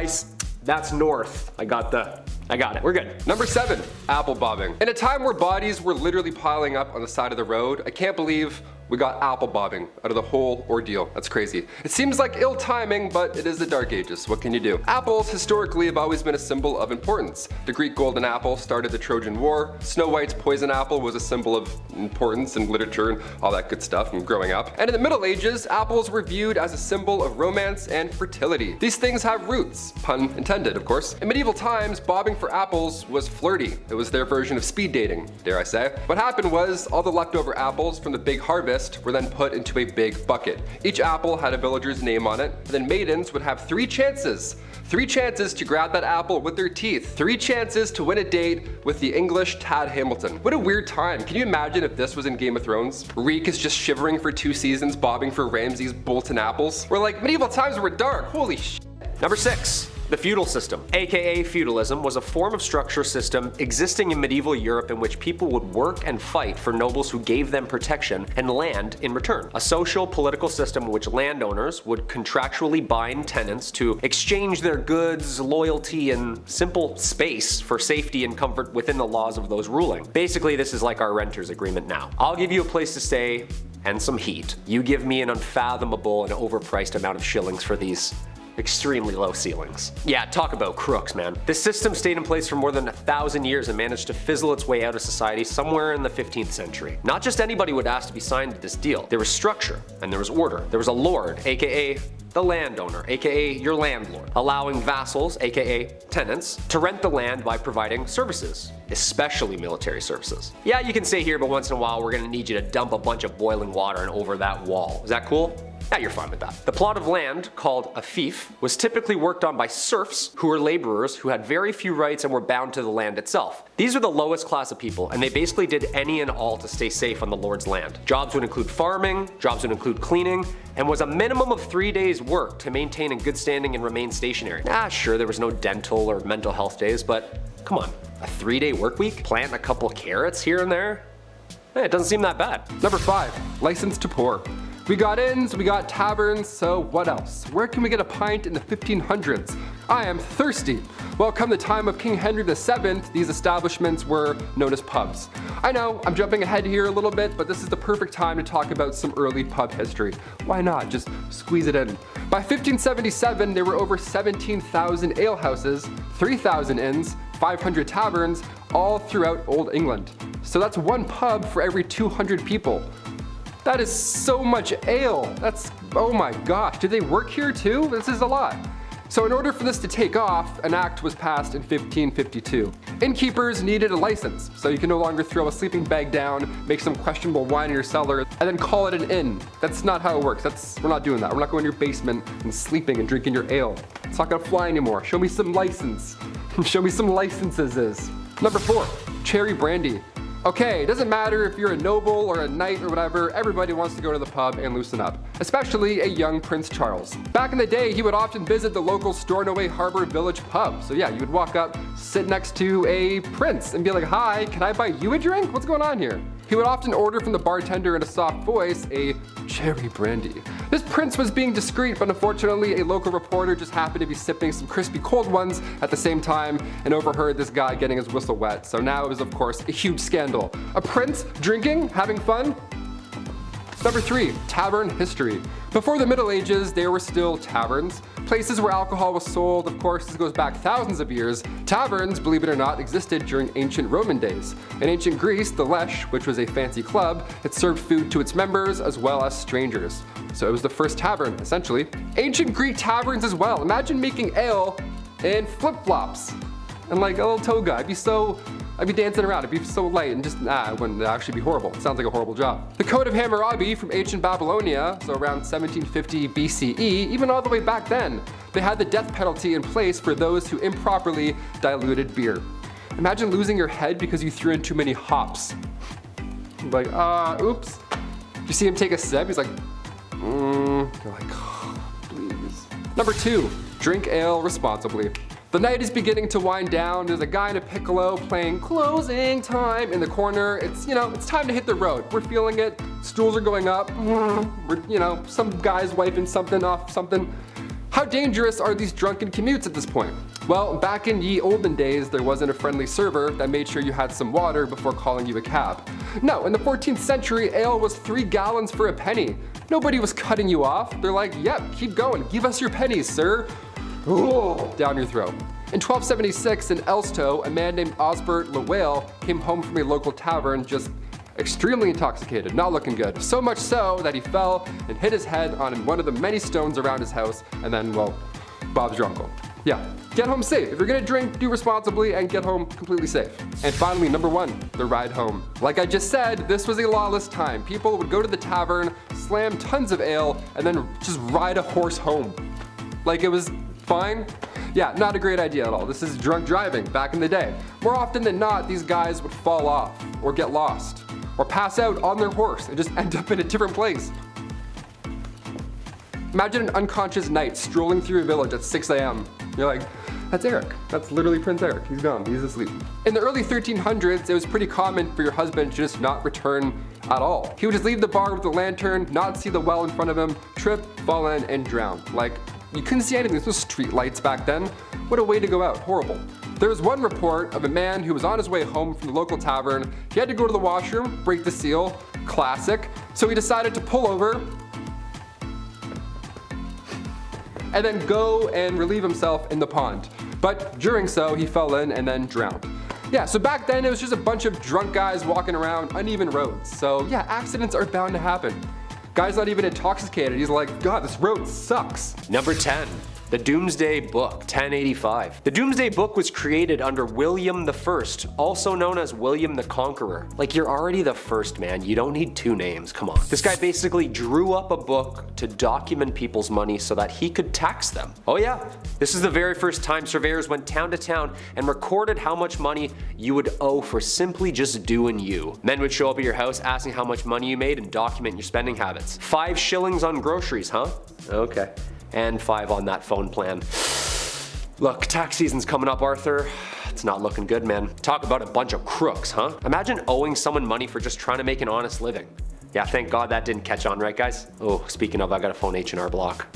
that's north. I got it. We're good. Number 7, apple bobbing. In a time where bodies were literally piling up on the side of the road, I can't believe we got apple bobbing out of the whole ordeal. That's crazy. It seems like ill timing, but it is the Dark Ages. What can you do? Apples historically have always been a symbol of importance. The Greek golden apple started the Trojan War. Snow White's poison apple was a symbol of importance in literature and all that good stuff from growing up. And in the Middle Ages, apples were viewed as a symbol of romance and fertility. These things have roots, pun intended, of course. In medieval times, bobbing for apples was flirty. It was their version of speed dating, dare I say. What happened was all the leftover apples from the big harvest were then put into a big bucket. Each apple had a villager's name on it, and then maidens would have 3 chances. 3 chances to grab that apple with their teeth. 3 chances to win a date with the English Tad Hamilton. What a weird time. Can you imagine if this was in Game of Thrones? Reek is just shivering for 2 seasons, bobbing for Ramsay's Bolton apples. We're like, medieval times were dark. Holy shit. Number 6. The feudal system, aka feudalism, was a form of structure system existing in medieval Europe in which people would work and fight for nobles who gave them protection and land in return. A social political system in which landowners would contractually bind tenants to exchange their goods, loyalty, and simple space for safety and comfort within the laws of those ruling. Basically, this is like our renter's agreement now. I'll give you a place to stay and some heat. You give me an unfathomable and overpriced amount of shillings for these extremely low ceilings. Yeah, talk about crooks, man. This system stayed in place for more than 1,000 years and managed to fizzle its way out of society somewhere in the 15th century. Not just anybody would ask to be signed to this deal. There was structure and there was order. There was a lord, aka the landowner, aka your landlord, allowing vassals, aka tenants, to rent the land by providing services, especially military services. Yeah, you can stay here, but once in a while we're gonna need you to dump a bunch of boiling water and over that wall. Is that cool? Yeah, you're fine with that. The plot of land, called a fief, was typically worked on by serfs who were laborers who had very few rights and were bound to the land itself. These were the lowest class of people, and they basically did any and all to stay safe on the lord's land. Jobs would include farming, jobs would include cleaning, and was a minimum of 3 days' work to maintain in good standing and remain stationary. Sure, there was no dental or mental health days, but come on, a 3-day work week? Planting a couple carrots here and there? It doesn't seem that bad. Number 5, license to pour. We got inns, we got taverns, so what else? Where can we get a pint in the 1500s? I am thirsty. Well, come the time of King Henry VII, these establishments were known as pubs. I know, I'm jumping ahead here a little bit, but this is the perfect time to talk about some early pub history. Why not? Just squeeze it in. By 1577, there were over 17,000 alehouses, 3,000 inns, 500 taverns all throughout Old England. So that's one pub for every 200 people. That is so much ale. That's, oh my gosh, did they work here too? This is a lot. So in order for this to take off, an act was passed in 1552. Innkeepers needed a license, so you can no longer throw a sleeping bag down, make some questionable wine in your cellar, and then call it an inn. That's not how it works. We're not doing that. We're not going to your basement and sleeping and drinking your ale. It's not gonna fly anymore. Show me some license. Show me some licenses. Number 4, cherry brandy. Okay, it doesn't matter if you're a noble or a knight or whatever, everybody wants to go to the pub and loosen up, especially a young Prince Charles. Back in the day, he would often visit the local Stornoway Harbor Village pub. So yeah, you would walk up, sit next to a prince and be like, hi, can I buy you a drink? What's going on here? He would often order from the bartender in a soft voice a cherry brandy. This prince was being discreet, but unfortunately a local reporter just happened to be sipping some crispy cold ones at the same time and overheard this guy getting his whistle wet. So now it was of course a huge scandal. A prince drinking, having fun? Number 3, Tavern History. Before the Middle Ages, there were still taverns, places where alcohol was sold. Of course, this goes back thousands of years. Taverns, believe it or not, existed during ancient Roman days. In ancient Greece, the Lesh, which was a fancy club, it served food to its members as well as strangers. So it was the first tavern, essentially. Ancient Greek taverns as well. Imagine making ale in flip-flops and like a little toga. I'd be dancing around, it'd be so light and just, it wouldn't actually be horrible. It sounds like a horrible job. The Code of Hammurabi from ancient Babylonia, so around 1750 BCE, even all the way back then, they had the death penalty in place for those who improperly diluted beer. Imagine losing your head because you threw in too many hops. Like, oops. You see him take a sip, he's like, you're like, oh, please. Number 2, drink ale responsibly. The night is beginning to wind down. There's a guy in a piccolo playing closing time in the corner. It's time to hit the road. We're feeling it. Stools are going up. Some guy's wiping something off something. How dangerous are these drunken commutes at this point? Well, back in ye olden days, there wasn't a friendly server that made sure you had some water before calling you a cab. No, in the 14th century, ale was 3 gallons for a penny. Nobody was cutting you off. They're like, yep, keep going. Give us your pennies, sir. Down your throat. In 1276 in Elstow, a man named Osbert Le Whale came home from a local tavern just extremely intoxicated, not looking good. So much so that he fell and hit his head on one of the many stones around his house, and then, well, Bob's your uncle. Yeah, get home safe. If you're gonna drink, do responsibly and get home completely safe. And finally, number 1, the ride home. Like I just said, this was a lawless time. People would go to the tavern, slam tons of ale, and then just ride a horse home. Like it was fine? Yeah, not a great idea at all. This is drunk driving back in the day. More often than not, these guys would fall off, or get lost, or pass out on their horse and just end up in a different place. Imagine an unconscious knight strolling through a village at 6 a.m. You're like, that's Eric. That's literally Prince Eric. He's gone. He's asleep. In the early 1300s, it was pretty common for your husband to just not return at all. He would just leave the bar with the lantern, not see the well in front of him, trip, fall in, and drown. Like, you couldn't see anything. There was no street lights back then. What a way to go out. Horrible. There was one report of a man who was on his way home from the local tavern. He had to go to the washroom, break the seal. Classic. So he decided to pull over and then go and relieve himself in the pond. But during so, he fell in and then drowned. Yeah, so back then it was just a bunch of drunk guys walking around uneven roads. So yeah, accidents are bound to happen. Guy's not even intoxicated. He's like, God, this road sucks. Number 10. The Doomsday Book, 1085. The Doomsday Book was created under William I, also known as William the Conqueror. Like, you're already the first, man. You don't need 2 names, come on. This guy basically drew up a book to document people's money so that he could tax them. Oh yeah, this is the very first time surveyors went town to town and recorded how much money you would owe for simply just doing you. Men would show up at your house asking how much money you made and document your spending habits. 5 shillings on groceries, huh? Okay. And 5 on that phone plan. Look, tax season's coming up, Arthur. It's not looking good, man. Talk about a bunch of crooks, huh? Imagine owing someone money for just trying to make an honest living. Yeah, thank God that didn't catch on, right guys? Oh, speaking of, I gotta phone H&R Block.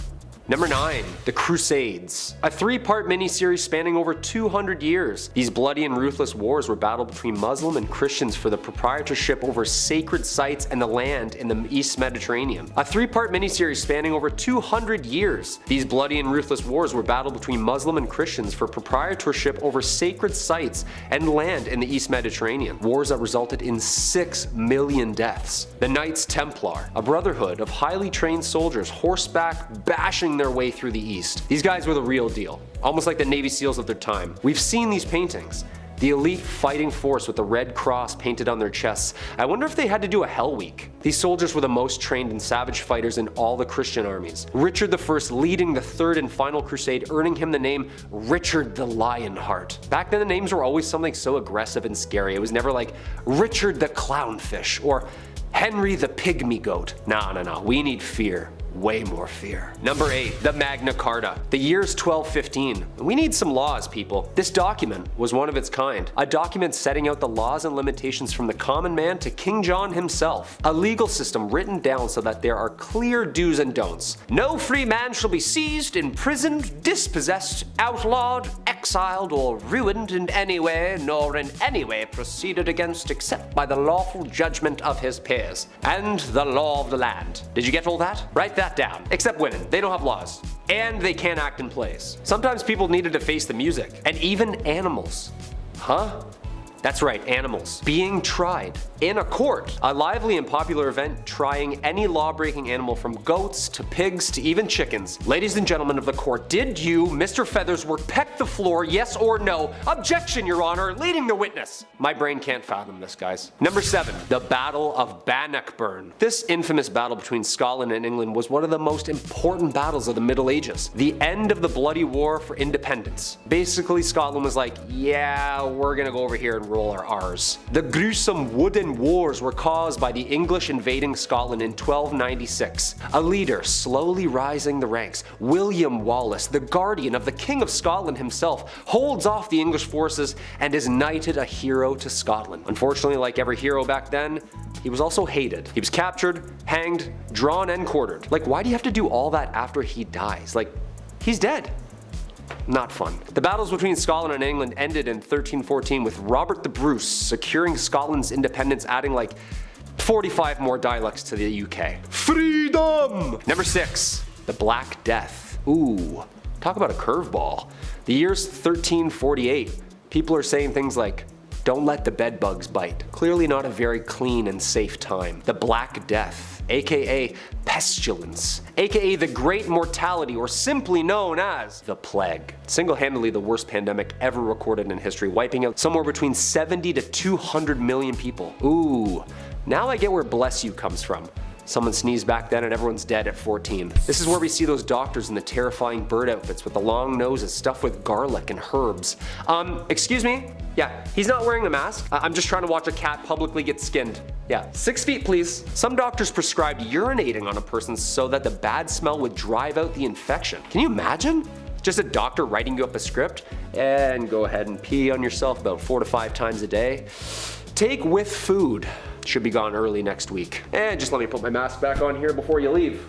Number 9. The Crusades. A 3-part miniseries spanning over 200 years. These bloody and ruthless wars were battled between Muslim and Christians for the proprietorship over sacred sites and the land in the East Mediterranean. A 3-part miniseries spanning over 200 years. These bloody and ruthless wars were battled between Muslim and Christians for proprietorship over sacred sites and land in the East Mediterranean. Wars that resulted in 6 million deaths. The Knights Templar, a brotherhood of highly trained soldiers horseback bashing their way through the East. These guys were the real deal, almost like the Navy SEALs of their time. We've seen these paintings. The elite fighting force with the red cross painted on their chests. I wonder if they had to do a Hell Week. These soldiers were the most trained and savage fighters in all the Christian armies. Richard I leading the third and final crusade, earning him the name Richard the Lionheart. Back then the names were always something so aggressive and scary. It was never like Richard the Clownfish or Henry the Pygmy Goat. No, we need fear. Way more fear. Number 8. The Magna Carta. The year's 1215. We need some laws, people. This document was one of its kind. A document setting out the laws and limitations from the common man to King John himself. A legal system written down so that there are clear do's and don'ts. No free man shall be seized, imprisoned, dispossessed, outlawed, exiled, or ruined in any way, nor in any way proceeded against except by the lawful judgment of his peers, and the law of the land. Did you get all that? Write that down. Except women. They don't have laws. And they can't act in plays. Sometimes people needed to face the music. And even animals. Huh? That's right, animals. Being tried in a court. A lively and popular event trying any law-breaking animal from goats to pigs to even chickens. Ladies and gentlemen of the court, did you, Mr. Feathersworth, peck the floor, yes or no? Objection, Your Honor, leading the witness. My brain can't fathom this, guys. Number 7. The Battle of Bannockburn. This infamous battle between Scotland and England was one of the most important battles of the Middle Ages. The end of the bloody war for independence. Basically, Scotland was like, yeah, we're gonna go over here and roll our R's. The gruesome wooden wars were caused by the English invading Scotland in 1296. A leader slowly rising the ranks, William Wallace, the guardian of the King of Scotland himself, holds off the English forces and is knighted a hero to Scotland. Unfortunately, like every hero back then, he was also hated. He was captured, hanged, drawn, and quartered. Like, why do you have to do all that after he dies? Like, he's dead. Not fun. The battles between Scotland and England ended in 1314 with Robert the Bruce securing Scotland's independence, adding like 45 more dialects to the UK. Freedom! Number 6. The Black Death. Ooh, talk about a curveball. The year's 1348. People are saying things like, don't let the bed bugs bite. Clearly not a very clean and safe time. The Black Death, aka pestilence, aka the Great Mortality, or simply known as the Plague. Single-handedly the worst pandemic ever recorded in history, wiping out somewhere between 70 to 200 million people. Ooh, now I get where bless you comes from. Someone sneezed back then and everyone's dead at 14. This is where we see those doctors in the terrifying bird outfits with the long noses stuffed with garlic and herbs. Excuse me? Yeah, he's not wearing a mask. I'm just trying to watch a cat publicly get skinned. Yeah, 6 feet please. Some doctors prescribed urinating on a person so that the bad smell would drive out the infection. Can you imagine? Just a doctor writing you up a script and go ahead and pee on yourself about 4 to 5 times a day. Take with food. Should be gone early next week. And just let me put my mask back on here before you leave.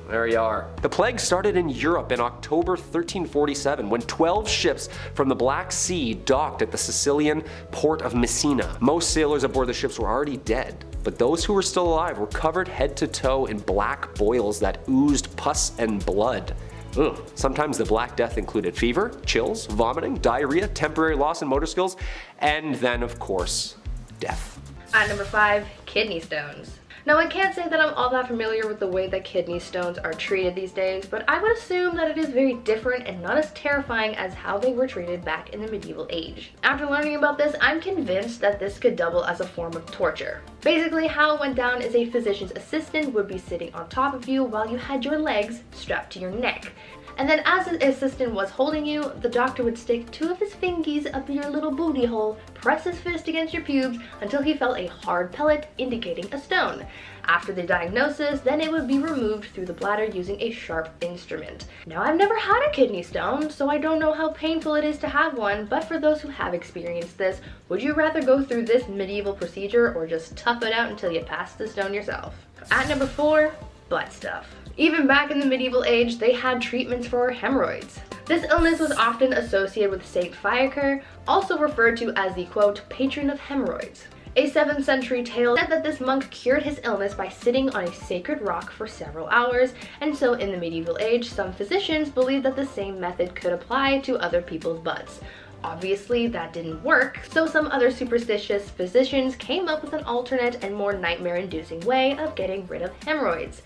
There you are. The plague started in Europe in October 1347 when 12 ships from the Black Sea docked at the Sicilian port of Messina. Most sailors aboard the ships were already dead, but those who were still alive were covered head to toe in black boils that oozed pus and blood. Ugh. Sometimes the Black Death included fever, chills, vomiting, diarrhea, temporary loss in motor skills, and then, of course, death. At number 5, kidney stones. Now, I can't say that I'm all that familiar with the way that kidney stones are treated these days, but I would assume that it is very different and not as terrifying as how they were treated back in the medieval age. After learning about this, I'm convinced that this could double as a form of torture. Basically, how it went down is a physician's assistant would be sitting on top of you while you had your legs strapped to your neck. And then as the assistant was holding you, the doctor would stick 2 of his fingies up your little booty hole, press his fist against your pubes until he felt a hard pellet indicating a stone. After the diagnosis, then it would be removed through the bladder using a sharp instrument. Now, I've never had a kidney stone, so I don't know how painful it is to have one, but for those who have experienced this, would you rather go through this medieval procedure or just tough it out until you pass the stone yourself? At number 4, butt stuff. Even back in the medieval age, they had treatments for hemorrhoids. This illness was often associated with Saint Fiacre, also referred to as the quote, patron of hemorrhoids. A 7th century tale said that this monk cured his illness by sitting on a sacred rock for several hours, and so in the medieval age, some physicians believed that the same method could apply to other people's butts. Obviously, that didn't work, so some other superstitious physicians came up with an alternate and more nightmare-inducing way of getting rid of hemorrhoids.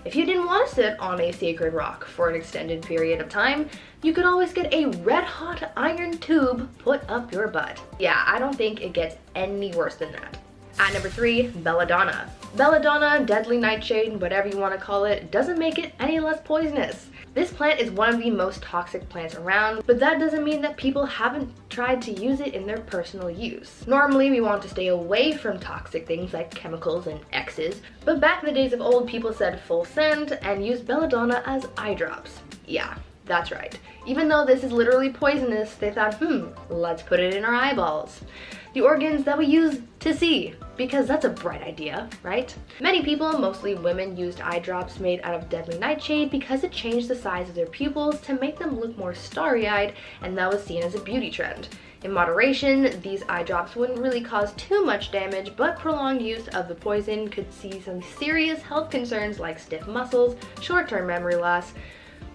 If you didn't want to sit on a sacred rock for an extended period of time, you could always get a red-hot iron tube put up your butt. Yeah, I don't think it gets any worse than that. At number 3, Belladonna. Belladonna, deadly nightshade, whatever you want to call it, doesn't make it any less poisonous. This plant is one of the most toxic plants around, but that doesn't mean that people haven't tried to use it in their personal use. Normally, we want to stay away from toxic things like chemicals and X's, but back in the days of old, people said full send and used belladonna as eye drops. Yeah, that's right. Even though this is literally poisonous, they thought, let's put it in our eyeballs. The organs that we use to see, because that's a bright idea, right? Many people, mostly women, used eye drops made out of deadly nightshade because it changed the size of their pupils to make them look more starry-eyed, and that was seen as a beauty trend. In moderation, these eye drops wouldn't really cause too much damage, but prolonged use of the poison could see some serious health concerns like stiff muscles, short-term memory loss,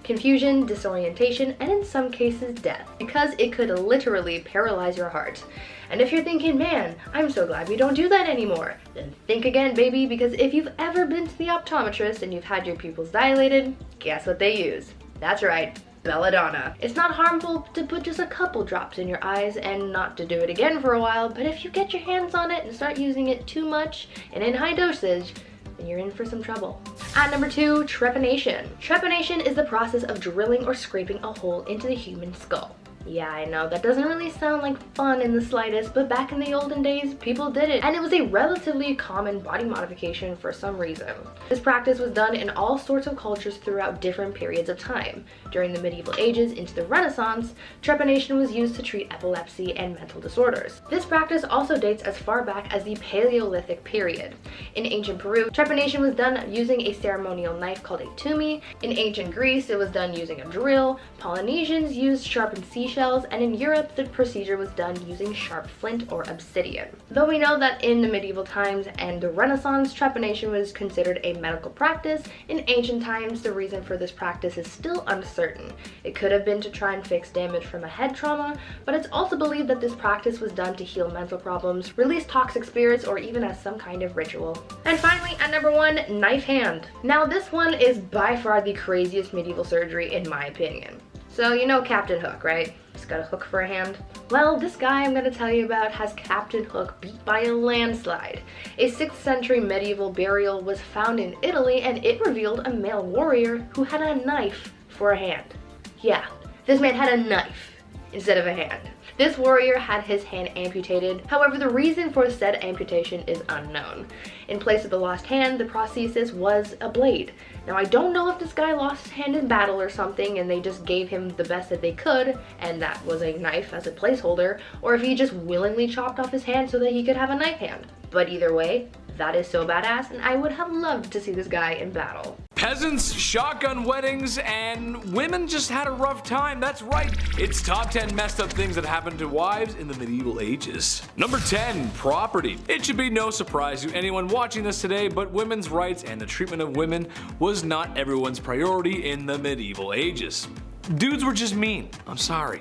confusion, disorientation, and in some cases death, because it could literally paralyze your heart. And if you're thinking, man, I'm so glad we don't do that anymore, then think again, baby, because if you've ever been to the optometrist and you've had your pupils dilated, guess what they use? That's right, belladonna. It's not harmful to put just a couple drops in your eyes and not to do it again for a while, but if you get your hands on it and start using it too much and in high dosage, then you're in for some trouble. At number 2, trepanation. Trepanation is the process of drilling or scraping a hole into the human skull. Yeah, I know, that doesn't really sound like fun in the slightest, but back in the olden days, people did it, and it was a relatively common body modification for some reason. This practice was done in all sorts of cultures throughout different periods of time. During the medieval ages into the Renaissance, trepanation was used to treat epilepsy and mental disorders. This practice also dates as far back as the Paleolithic period. In ancient Peru, trepanation was done using a ceremonial knife called a tumi. In ancient Greece, it was done using a drill. Polynesians used sharpened seashells, and in Europe, the procedure was done using sharp flint or obsidian. Though we know that in the medieval times and the Renaissance, trepanation was considered a medical practice, in ancient times, the reason for this practice is still uncertain. It could have been to try and fix damage from a head trauma, but it's also believed that this practice was done to heal mental problems, release toxic spirits, or even as some kind of ritual. And finally, at number 1, knife hand. Now this one is by far the craziest medieval surgery in my opinion. So you know Captain Hook, right? He's got a hook for a hand. Well, this guy I'm going to tell you about has Captain Hook beat by a landslide. A 6th century medieval burial was found in Italy, and it revealed a male warrior who had a knife for a hand. Yeah, this man had a knife instead of a hand. This warrior had his hand amputated. However, the reason for said amputation is unknown. In place of the lost hand, the prosthesis was a blade. Now, I don't know if this guy lost his hand in battle or something and they just gave him the best that they could, and that was a knife as a placeholder, or if he just willingly chopped off his hand so that he could have a knife hand. But either way, that is so badass, and I would have loved to see this guy in battle. Peasants, shotgun weddings, and women just had a rough time. That's right, it's top 10 messed up things that happened to wives in the medieval ages. Number 10, property. It should be no surprise to anyone watching this today, but women's rights and the treatment of women was not everyone's priority in the medieval ages. Dudes were just mean. I'm sorry.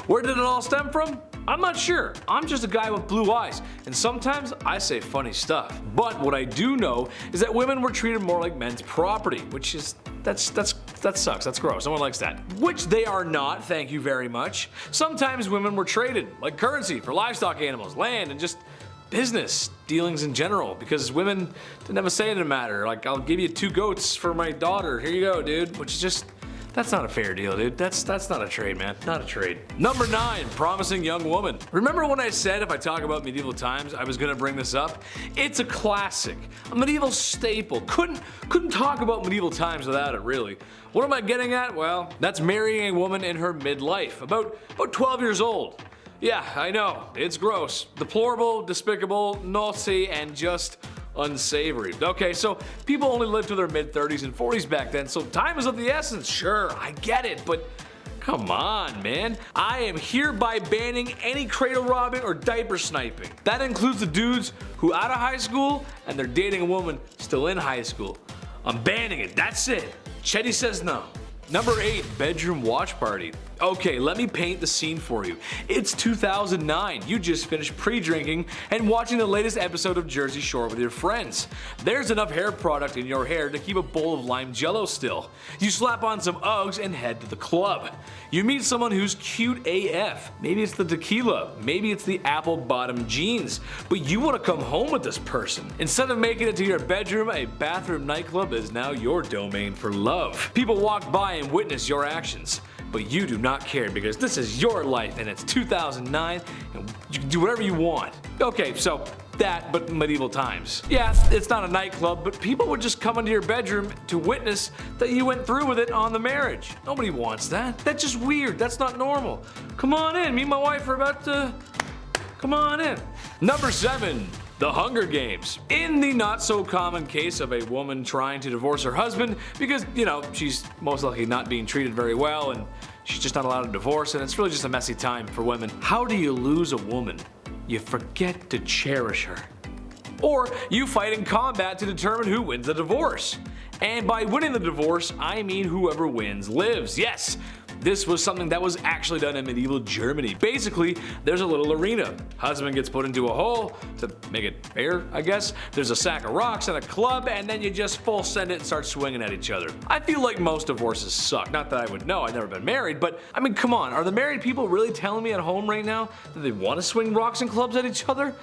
Where did it all stem from? I'm not sure. I'm just a guy with blue eyes, and sometimes I say funny stuff. But what I do know is that women were treated more like men's property, which is that sucks. That's gross. No one likes that. Which they are not, thank you very much. Sometimes women were traded like currency for livestock animals, land, and just business dealings in general, because women didn't have a say in the matter. Like, I'll give you 2 goats for my daughter. Here you go, dude. Which is just, that's not a fair deal, dude. That's not a trade, man. Not a trade. Number 9, promising young woman. Remember when I said if I talk about medieval times, I was gonna bring this up? It's a classic, a medieval staple. Couldn't talk about medieval times without it, really. What am I getting at? Well, that's marrying a woman in her midlife, about 12 years old. Yeah, I know, it's gross, deplorable, despicable, naughty, and just unsavory. Okay, so people only lived to their mid-30s and 40s back then, so time is of the essence. Sure, I get it, but come on, man. I am hereby banning any cradle robbing or diaper sniping. That includes the dudes who out of high school and they're dating a woman still in high school. I'm banning it, that's it. Chetty says no. Number 8, bedroom watch party. Okay, let me paint the scene for you. It's 2009. You just finished pre-drinking and watching the latest episode of Jersey Shore with your friends. There's enough hair product in your hair to keep a bowl of lime jello still. You slap on some Uggs and head to the club. You meet someone who's cute AF. Maybe it's the tequila, maybe it's the apple bottom jeans, but you want to come home with this person. Instead of making it to your bedroom, a bathroom nightclub is now your domain for love. People walk by and witness your actions. But you do not care because this is your life and it's 2009 and you can do whatever you want. Okay, so that, but medieval times. Yeah, it's not a nightclub, but people would just come into your bedroom to witness that you went through with it on the marriage. Nobody wants that. That's just weird. That's not normal. Come on in. Me and my wife are about to... Come on in. Number 7. The Hunger Games. In the not so common case of a woman trying to divorce her husband because, you know, she's most likely not being treated very well and she's just not allowed to divorce and it's really just a messy time for women. How do you lose a woman? You forget to cherish her. Or you fight in combat to determine who wins the divorce. And by winning the divorce, I mean whoever wins lives. Yes, this was something that was actually done in medieval Germany. Basically, there's a little arena. Husband gets put into a hole to make it fair, I guess. There's a sack of rocks and a club, and then you just full send it and start swinging at each other. I feel like most divorces suck. Not that I would know, I've never been married, but I mean, come on, are the married people really telling me at home right now that they want to swing rocks and clubs at each other?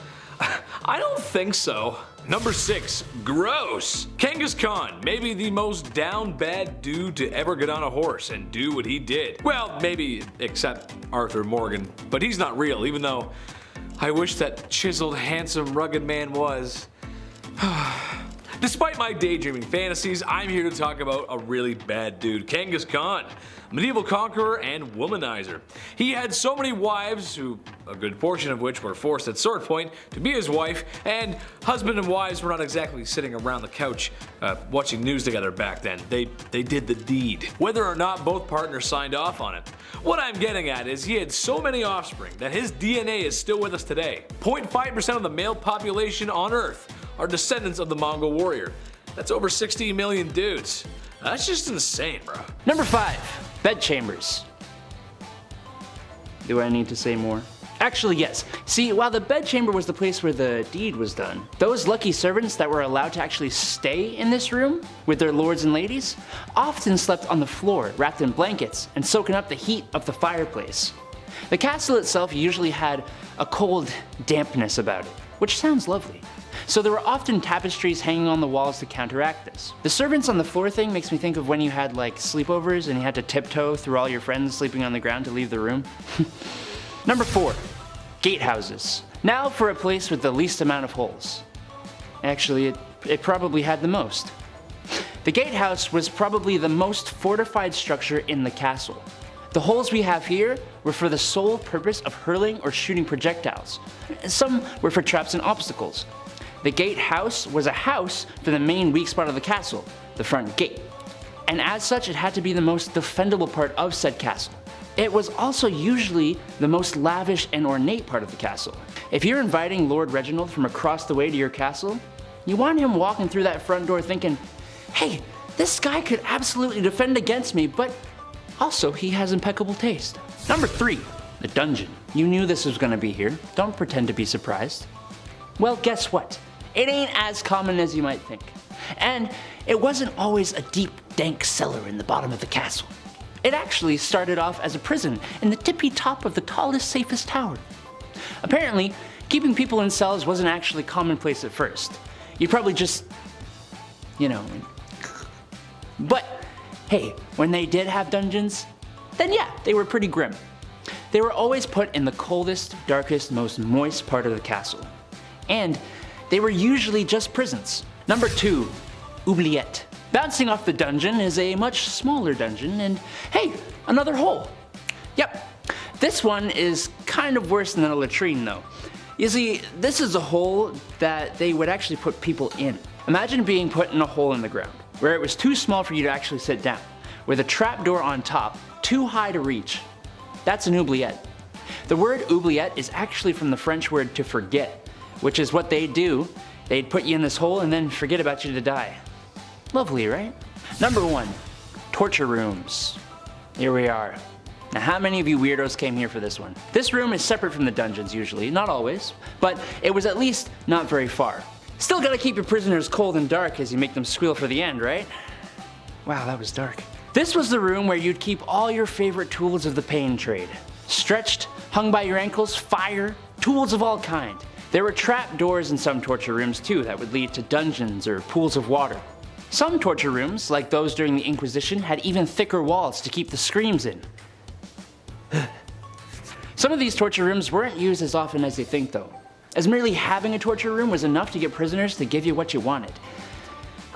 I don't think so. Number 6, gross. Kangaskhan, maybe the most down bad dude to ever get on a horse and do what he did. Well, maybe except Arthur Morgan, but he's not real, even though I wish that chiseled, handsome, rugged man was. Despite my daydreaming fantasies, I'm here to talk about a really bad dude, Kangaskhan, medieval conqueror and womanizer. He had so many wives, who a good portion of which were forced at sword point to be his wife, and husband and wives were not exactly sitting around the couch watching news together back then. They did the deed, whether or not both partners signed off on it. What I'm getting at is he had so many offspring that his DNA is still with us today. 0.5% of the male population on Earth are descendants of the Mongol warrior. That's over 60 million dudes. That's just insane, bro. Number 5, bedchambers. Do I need to say more? Actually, yes. See, while the bedchamber was the place where the deed was done, those lucky servants that were allowed to actually stay in this room with their lords and ladies often slept on the floor, wrapped in blankets and soaking up the heat of the fireplace. The castle itself usually had a cold dampness about it, which sounds lovely. So there were often tapestries hanging on the walls to counteract this. The servants on the floor thing makes me think of when you had like sleepovers and you had to tiptoe through all your friends sleeping on the ground to leave the room. Number 4, gatehouses. Now for a place with the least amount of holes. Actually, it probably had the most. The gatehouse was probably the most fortified structure in the castle. The holes we have here were for the sole purpose of hurling or shooting projectiles. Some were for traps and obstacles. The gatehouse was a house for the main weak spot of the castle, the front gate. And as such, it had to be the most defendable part of said castle. It was also usually the most lavish and ornate part of the castle. If you're inviting Lord Reginald from across the way to your castle, you want him walking through that front door thinking, hey, this guy could absolutely defend against me, but also he has impeccable taste. Number 3, the dungeon. You knew this was gonna be here. Don't pretend to be surprised. Well, guess what? It ain't as common as you might think. And it wasn't always a deep, dank cellar in the bottom of the castle. It actually started off as a prison in the tippy top of the tallest, safest tower. Apparently, keeping people in cells wasn't actually commonplace at first. You probably just, you know. But hey, when they did have dungeons, then yeah, they were pretty grim. They were always put in the coldest, darkest, most moist part of the castle. And they were usually just prisons. Number 2, Ublyt. Bouncing off the dungeon is a much smaller dungeon, and hey, another hole. Yep, this one is kind of worse than a latrine though. You see, this is a hole that they would actually put people in. Imagine being put in a hole in the ground, where it was too small for you to actually sit down, with a trapdoor on top, too high to reach. That's an oubliette. The word oubliette is actually from the French word to forget, which is what they'd do. They'd put you in this hole and then forget about you to die. Lovely, right? Number 1, torture rooms. Here we are. Now, how many of you weirdos came here for this one? This room is separate from the dungeons usually, not always, but it was at least not very far. Still gotta keep your prisoners cold and dark as you make them squeal for the end, right? Wow, that was dark. This was the room where you'd keep all your favorite tools of the pain trade. Stretched, hung by your ankles, fire, tools of all kind. There were trap doors in some torture rooms too that would lead to dungeons or pools of water. Some torture rooms, like those during the Inquisition, had even thicker walls to keep the screams in. Some of these torture rooms weren't used as often as you think though, as merely having a torture room was enough to get prisoners to give you what you wanted.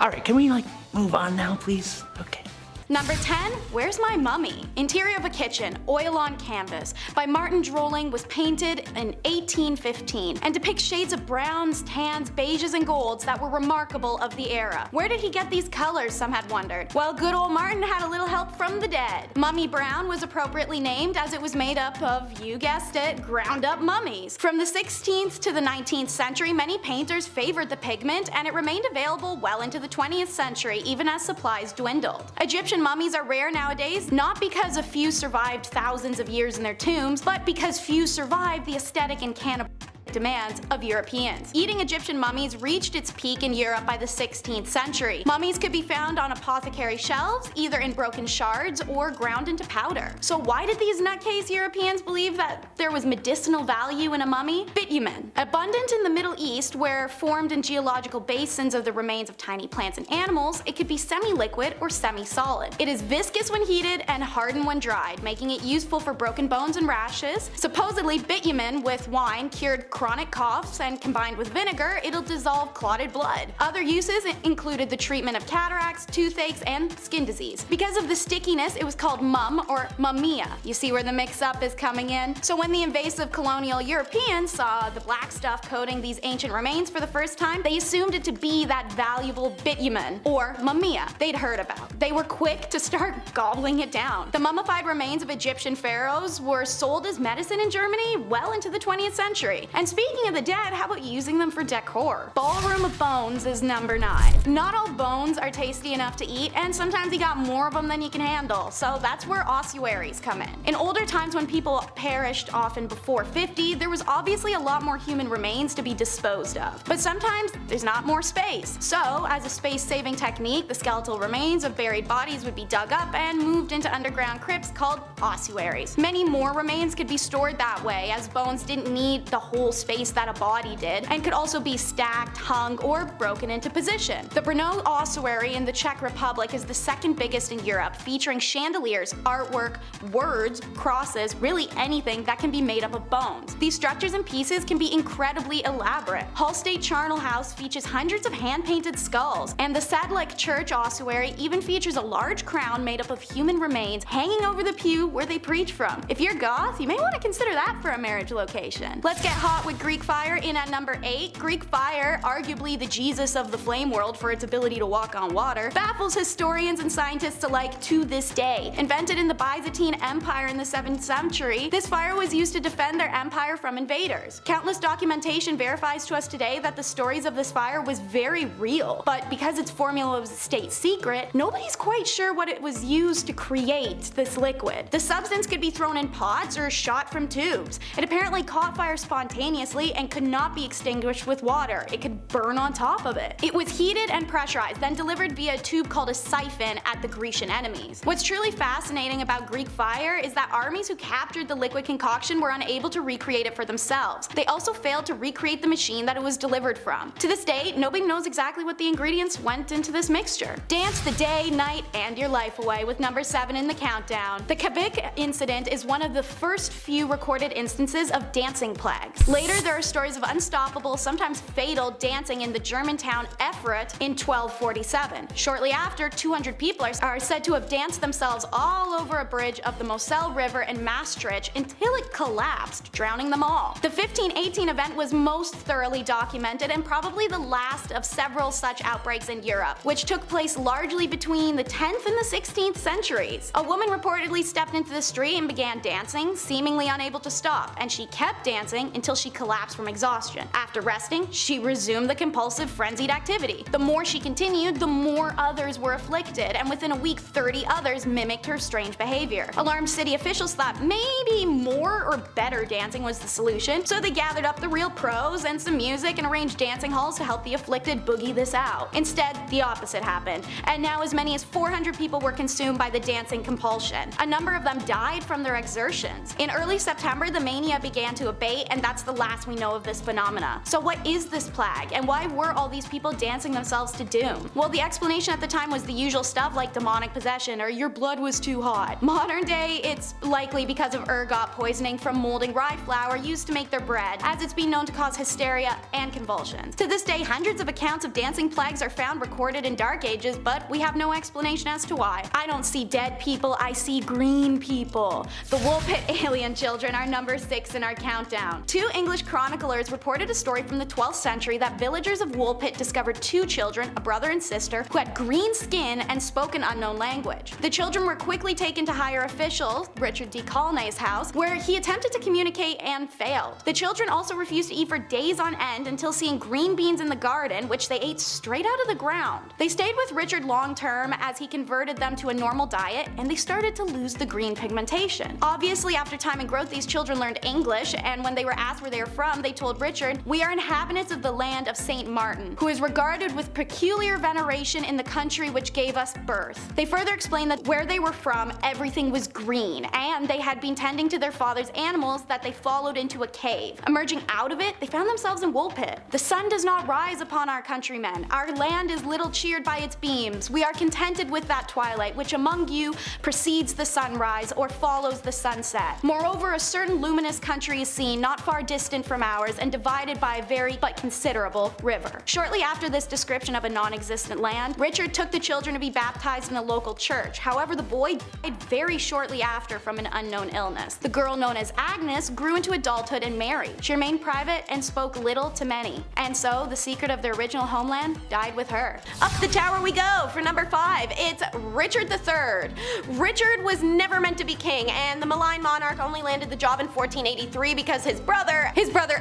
Alright, can we move on now please? Okay. Number 10, Where's My Mummy? Interior of a Kitchen, Oil on Canvas, by Martin Drolling, was painted in 1815 and depicts shades of browns, tans, beiges, and golds that were remarkable of the era. Where did he get these colors, some had wondered? Well, good old Martin had a little help from the dead. Mummy Brown was appropriately named as it was made up of, you guessed it, ground up mummies. From the 16th to the 19th century, many painters favored the pigment and it remained available well into the 20th century, even as supplies dwindled. Egyptian mummies are rare nowadays, not because a few survived thousands of years in their tombs, but because few survived the aesthetic and cannibal demands of Europeans. Eating Egyptian mummies reached its peak in Europe by the 16th century. Mummies could be found on apothecary shelves, either in broken shards or ground into powder. So why did these nutcase Europeans believe that there was medicinal value in a mummy? Bitumen, abundant in the Middle East where formed in geological basins of the remains of tiny plants and animals, it could be semi-liquid or semi-solid. It is viscous when heated and hardened when dried, making it useful for broken bones and rashes. Supposedly, bitumen with wine cured chronic coughs, and combined with vinegar, it'll dissolve clotted blood. Other uses included the treatment of cataracts, toothaches, and skin disease. Because of the stickiness, it was called mum or mummia. You see where the mix-up is coming in? So when the invasive colonial Europeans saw the black stuff coating these ancient remains for the first time, they assumed it to be that valuable bitumen, or mummia, they'd heard about. They were quick to start gobbling it down. The mummified remains of Egyptian pharaohs were sold as medicine in Germany well into the 20th century. And speaking of the dead, how about using them for decor? Ballroom of Bones is number 9. Not all bones are tasty enough to eat, and sometimes you got more of them than you can handle, so that's where ossuaries come in. In older times when people perished often before 50, there was obviously a lot more human remains to be disposed of. But sometimes there's not more space. So, as a space-saving technique, the skeletal remains of buried bodies would be dug up and moved into underground crypts called ossuaries. Many more remains could be stored that way, as bones didn't need the whole space that a body did, and could also be stacked, hung, or broken into position. The Brno ossuary in the Czech Republic is the second biggest in Europe, featuring chandeliers, artwork, words, crosses, really anything that can be made up of bones. These structures and pieces can be incredibly elaborate. Hull State Charnel House features hundreds of hand-painted skulls, and the Sadlec Church ossuary even features a large crown made up of human remains hanging over the pew where they preach from. If you're goth, you may want to consider that for a marriage location. Let's get hot with Greek fire in at number 8. Greek fire, arguably the Jesus of the flame world for its ability to walk on water, baffles historians and scientists alike to this day. Invented in the Byzantine Empire in the 7th century, this fire was used to defend their empire from invaders. Countless documentation verifies to us today that the stories of this fire was very real, but because its formula was a state secret, nobody's quite sure what it was used to create this liquid. The substance could be thrown in pots or shot from tubes. It apparently caught fire spontaneously and could not be extinguished with water. It could burn on top of it. It was heated and pressurized, then delivered via a tube called a siphon at the Grecian enemies. What's truly fascinating about Greek fire is that armies who captured the liquid concoction were unable to recreate it for themselves. They also failed to recreate the machine that it was delivered from. To this day, nobody knows exactly what the ingredients went into this mixture. Dance the day, night, and your life away with number 7 in the countdown. The Kavik incident is one of the first few recorded instances of dancing plagues. Later, there are stories of unstoppable, sometimes fatal, dancing in the German town Erfurt in 1247. Shortly after, 200 people are said to have danced themselves all over a bridge of the Moselle River in Maastricht until it collapsed, drowning them all. The 1518 event was most thoroughly documented and probably the last of several such outbreaks in Europe, which took place largely between the 10th and the 16th centuries. A woman reportedly stepped into the street and began dancing, seemingly unable to stop, and she kept dancing until she collapsed from exhaustion. After resting, she resumed the compulsive, frenzied activity. The more she continued, the more others were afflicted, and within a week 30 others mimicked her strange behavior. Alarmed city officials thought maybe more or better dancing was the solution, so they gathered up the real pros and some music and arranged dancing halls to help the afflicted boogie this out. Instead, the opposite happened, and now as many as 400 people were consumed by the dancing compulsion. A number of them died from their exertions. In early September, the mania began to abate, and that's the last we know of this phenomena. So what is this plague, and why were all these people dancing themselves to doom? Well, the explanation at the time was the usual stuff like demonic possession or your blood was too hot. Modern day, it's likely because of ergot poisoning from molding rye flour used to make their bread, as it's been known to cause hysteria and convulsions. To this day, hundreds of accounts of dancing plagues are found recorded in Dark Ages, but we have no explanation as to why. I don't see dead people, I see green people. The Woolpit alien children are number 6 in our countdown. Two English chroniclers reported a story from the 12th century that villagers of Woolpit discovered 2 children, a brother and sister, who had green skin and spoke an unknown language. The children were quickly taken to higher officials, Richard D. Colnay's house, where he attempted to communicate and failed. The children also refused to eat for days on end until seeing green beans in the garden, which they ate straight out of the ground. They stayed with Richard long term as he converted them to a normal diet, and they started to lose the green pigmentation. Obviously, after time and growth, these children learned English, and when they were asked where they were from, they told Richard, "We are inhabitants of the land of Saint Martin, who is regarded with peculiar veneration in the country which gave us birth." They further explained that where they were from, everything was green, and they had been tending to their father's animals that they followed into a cave. Emerging out of it, they found themselves in Woolpit. "The sun does not rise upon our countrymen. Our land is little cheered by its beams. We are contented with that twilight which among you precedes the sunrise or follows the sunset. Moreover, a certain luminous country is seen not far distant from ours and divided by a very but considerable river." Shortly after this description of a non-existent land, Richard took the children to be baptized in a local church. However, the boy died very shortly after from an unknown illness. The girl, known as Agnes, grew into adulthood and married. She remained private and spoke little to many, and so the secret of their original homeland died with her. Up the tower we go for number 5. It's Richard III. Richard was never meant to be king, and the malign monarch only landed the job in 1483 because his brother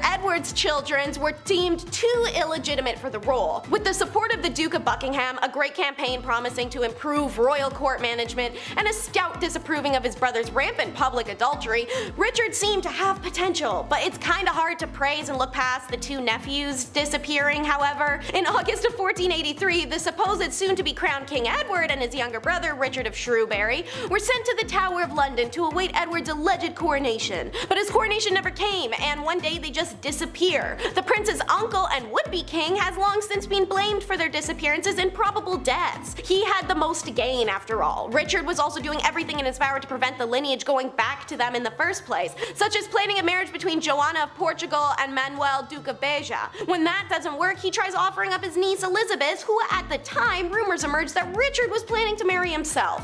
Edward's children were deemed too illegitimate for the role. With the support of the Duke of Buckingham, a great campaign promising to improve royal court management, and a stout disapproving of his brother's rampant public adultery, Richard seemed to have potential, but it's kinda hard to praise and look past the 2 nephews disappearing. However, in August of 1483, the supposed soon-to-be crowned King Edward and his younger brother, Richard of Shrewsbury, were sent to the Tower of London to await Edward's alleged coronation. But his coronation never came, and one day they just disappear. The prince's uncle and would-be king has long since been blamed for their disappearances and probable deaths. He had the most to gain, after all. Richard was also doing everything in his power to prevent the lineage going back to them in the first place, such as planning a marriage between Joanna of Portugal and Manuel, Duke of Beja. When that doesn't work, he tries offering up his niece Elizabeth, who at the time rumors emerged that Richard was planning to marry himself.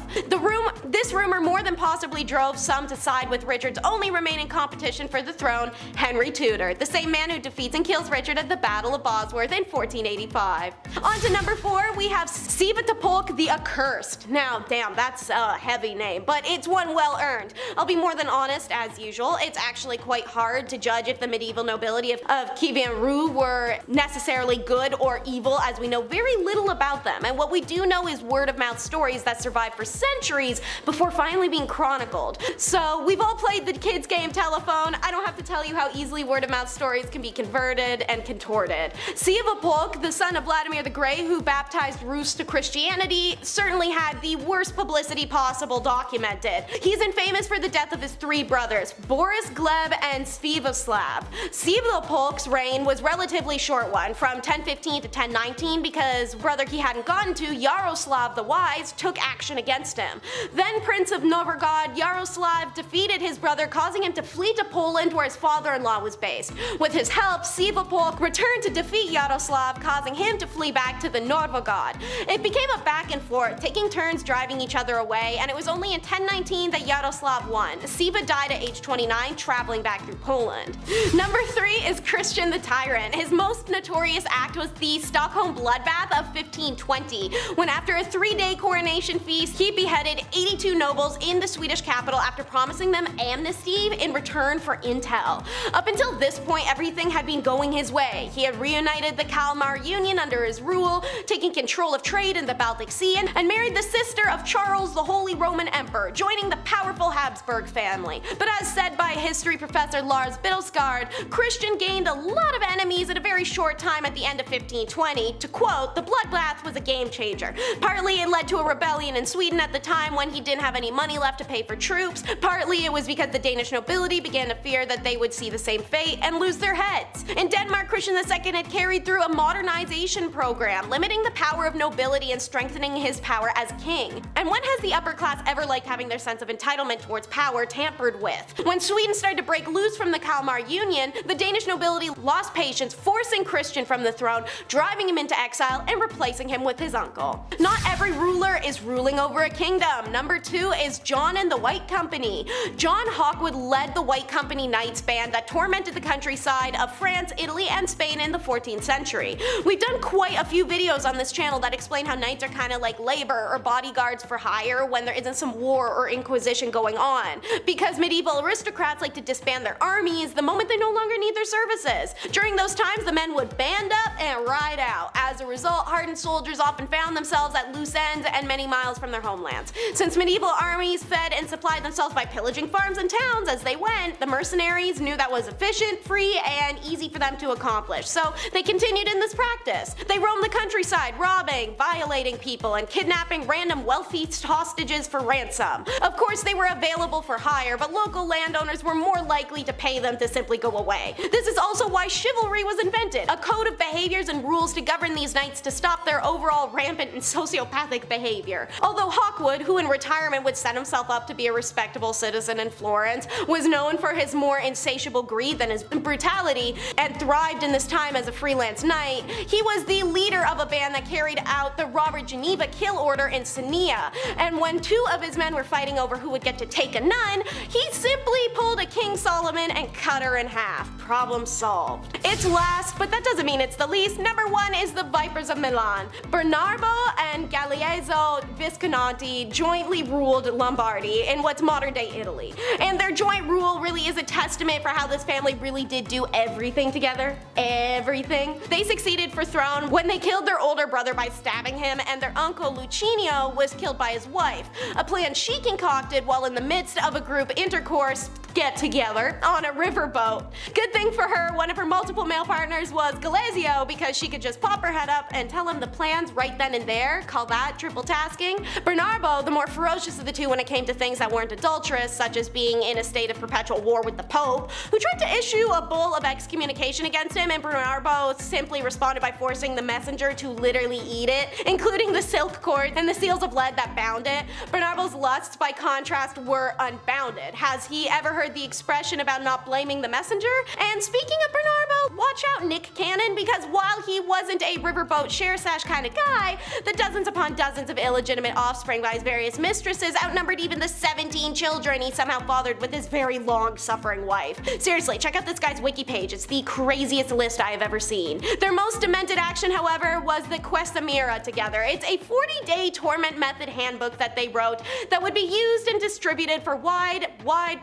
This rumor more than possibly drove some to side with Richard's only remaining competition for the throne, Henry Tudor, the same man who defeats and kills Richard at the Battle of Bosworth in 1485. On to number 4, we have Sviatopolk the Accursed. Now, damn, that's a heavy name, but it's one well earned. I'll be more than honest, as usual, it's actually quite hard to judge if the medieval nobility of Kievan-Rus were necessarily good or evil, as we know very little about them, and what we do know is word-of-mouth stories that survived for centuries before finally being chronicled. So we've all played the kids game telephone. I don't have to tell you how easily word-of-mouth stories can be converted and contorted. Sviatopolk, the son of Vladimir the Grey, who baptized Rus to Christianity, certainly had the worst publicity possible documented. He's infamous for the death of his 3 brothers, Boris, Gleb, and Sviatoslav. Sviatopolk's reign was relatively short one, from 1015 to 1019, because brother he hadn't gotten to, Yaroslav the Wise, took action against him. Then Prince of Novgorod, Yaroslav defeated his brother, causing him to flee to Poland, where his father-in-law was based. With his help, Sivopolk returned to defeat Yaroslav, causing him to flee back to the Novgorod. It became a back and forth, taking turns driving each other away, and it was only in 1019 that Yaroslav won. Siva died at age 29, traveling back through Poland. Number 3 is Christian the Tyrant. His most notorious act was the Stockholm bloodbath of 1520, when after a 3-day coronation feast, he beheaded 82 nobles in the Swedish capital after promising them amnesty in return for intel. Up until this point, everything had been going his way. He had reunited the Kalmar Union under his rule, taking control of trade in the Baltic Sea, and married the sister of Charles the Holy Roman Emperor, joining the powerful Habsburg family. But as said by history professor Lars Biddelsgaard, Christian gained a lot of enemies in a very short time at the end of 1520. To quote, "The bloodbath was a game changer. Partly it led to a rebellion in Sweden at the time when he didn't have any money left to pay for troops. Partly it was because the Danish nobility began to fear that they would see the same fate and lose their heads. In Denmark, Christian II had carried through a modernization program, limiting the power of nobility and strengthening his power as king. And when has the upper class ever liked having their sense of entitlement towards power tampered with? When Sweden started to break loose from the Kalmar Union, the Danish nobility lost patience, forcing Christian from the throne, driving him into exile, and replacing him with his uncle. Not every ruler is ruling over a kingdom. Number 2 is John and the White Company. John Hawkwood led the White Company Knights band that tormented the countryside of France, Italy, and Spain in the 14th century. We've done quite a few videos on this channel that explain how knights are kind of like labor or bodyguards for hire when there isn't some war or inquisition going on. Because medieval aristocrats like to disband their armies the moment they no longer need their services. During those times, the men would band up and ride out. As a result, hardened soldiers often found themselves at loose ends and many miles from their homelands. Since medieval armies fed and supplied themselves by pillaging farms and towns as they went, the mercenaries knew that was efficient, free, and easy for them to accomplish, so they continued in this practice. They roamed the countryside, robbing, violating people, and kidnapping random wealthy hostages for ransom. Of course, they were available for hire, but local landowners were more likely to pay them to simply go away. This is also why chivalry was invented, a code of behaviors and rules to govern these knights to stop their overall rampant and sociopathic behavior. Although Hawkwood, who in retirement would set himself up to be a respectable citizen in Florence, was known for his more insatiable greed than his brutality, and thrived in this time as a freelance knight, he was the leader of a band that carried out the Robert Geneva kill order in Senia, and when 2 of his men were fighting over who would get to take a nun, he simply pulled a King Solomon and cut her in half. Problem solved. It's last, but that doesn't mean it's the least. Number 1 is the Vipers of Milan. Bernardo and Galeazzo Visconti jointly ruled Lombardy in what's modern day Italy. And their joint rule really is a testament for how this family really did do everything together. Everything. They succeeded for throne when they killed their older brother by stabbing him, and their uncle Lucinio was killed by his wife. A plan she concocted while in the midst of a group intercourse get together on a riverboat. Good thing for her, one of her multiple male partners was Galeazzo, because she could just pop her head up and tell him the plans right then and there. Call that triple tasking. Bernardo, the more ferocious of the two when it came to things that weren't adulterous, such as being in a state of perpetual war with the Pope, who tried to issue a bull of excommunication against him, and Bernardo simply responded by forcing the messenger to literally eat it, including the silk cord and the seals of lead that bound it. Bernardo's lusts, by contrast, were unbounded. Has he ever heard the expression about not blaming the messenger? And speaking of Bernardo, watch out Nick Cannon, because while he wasn't a riverboat share sash kind of guy, the dozens upon dozens of illegitimate offspring by his various mistresses outnumbered even the 17 children he somehow fathered with his very long-suffering wife. Seriously, check out this guy's wiki page. It's the craziest list I have ever seen. Their most demented action, however, was the Questamira together. It's a 40-day torment method handbook that they wrote that would be used and distributed for wide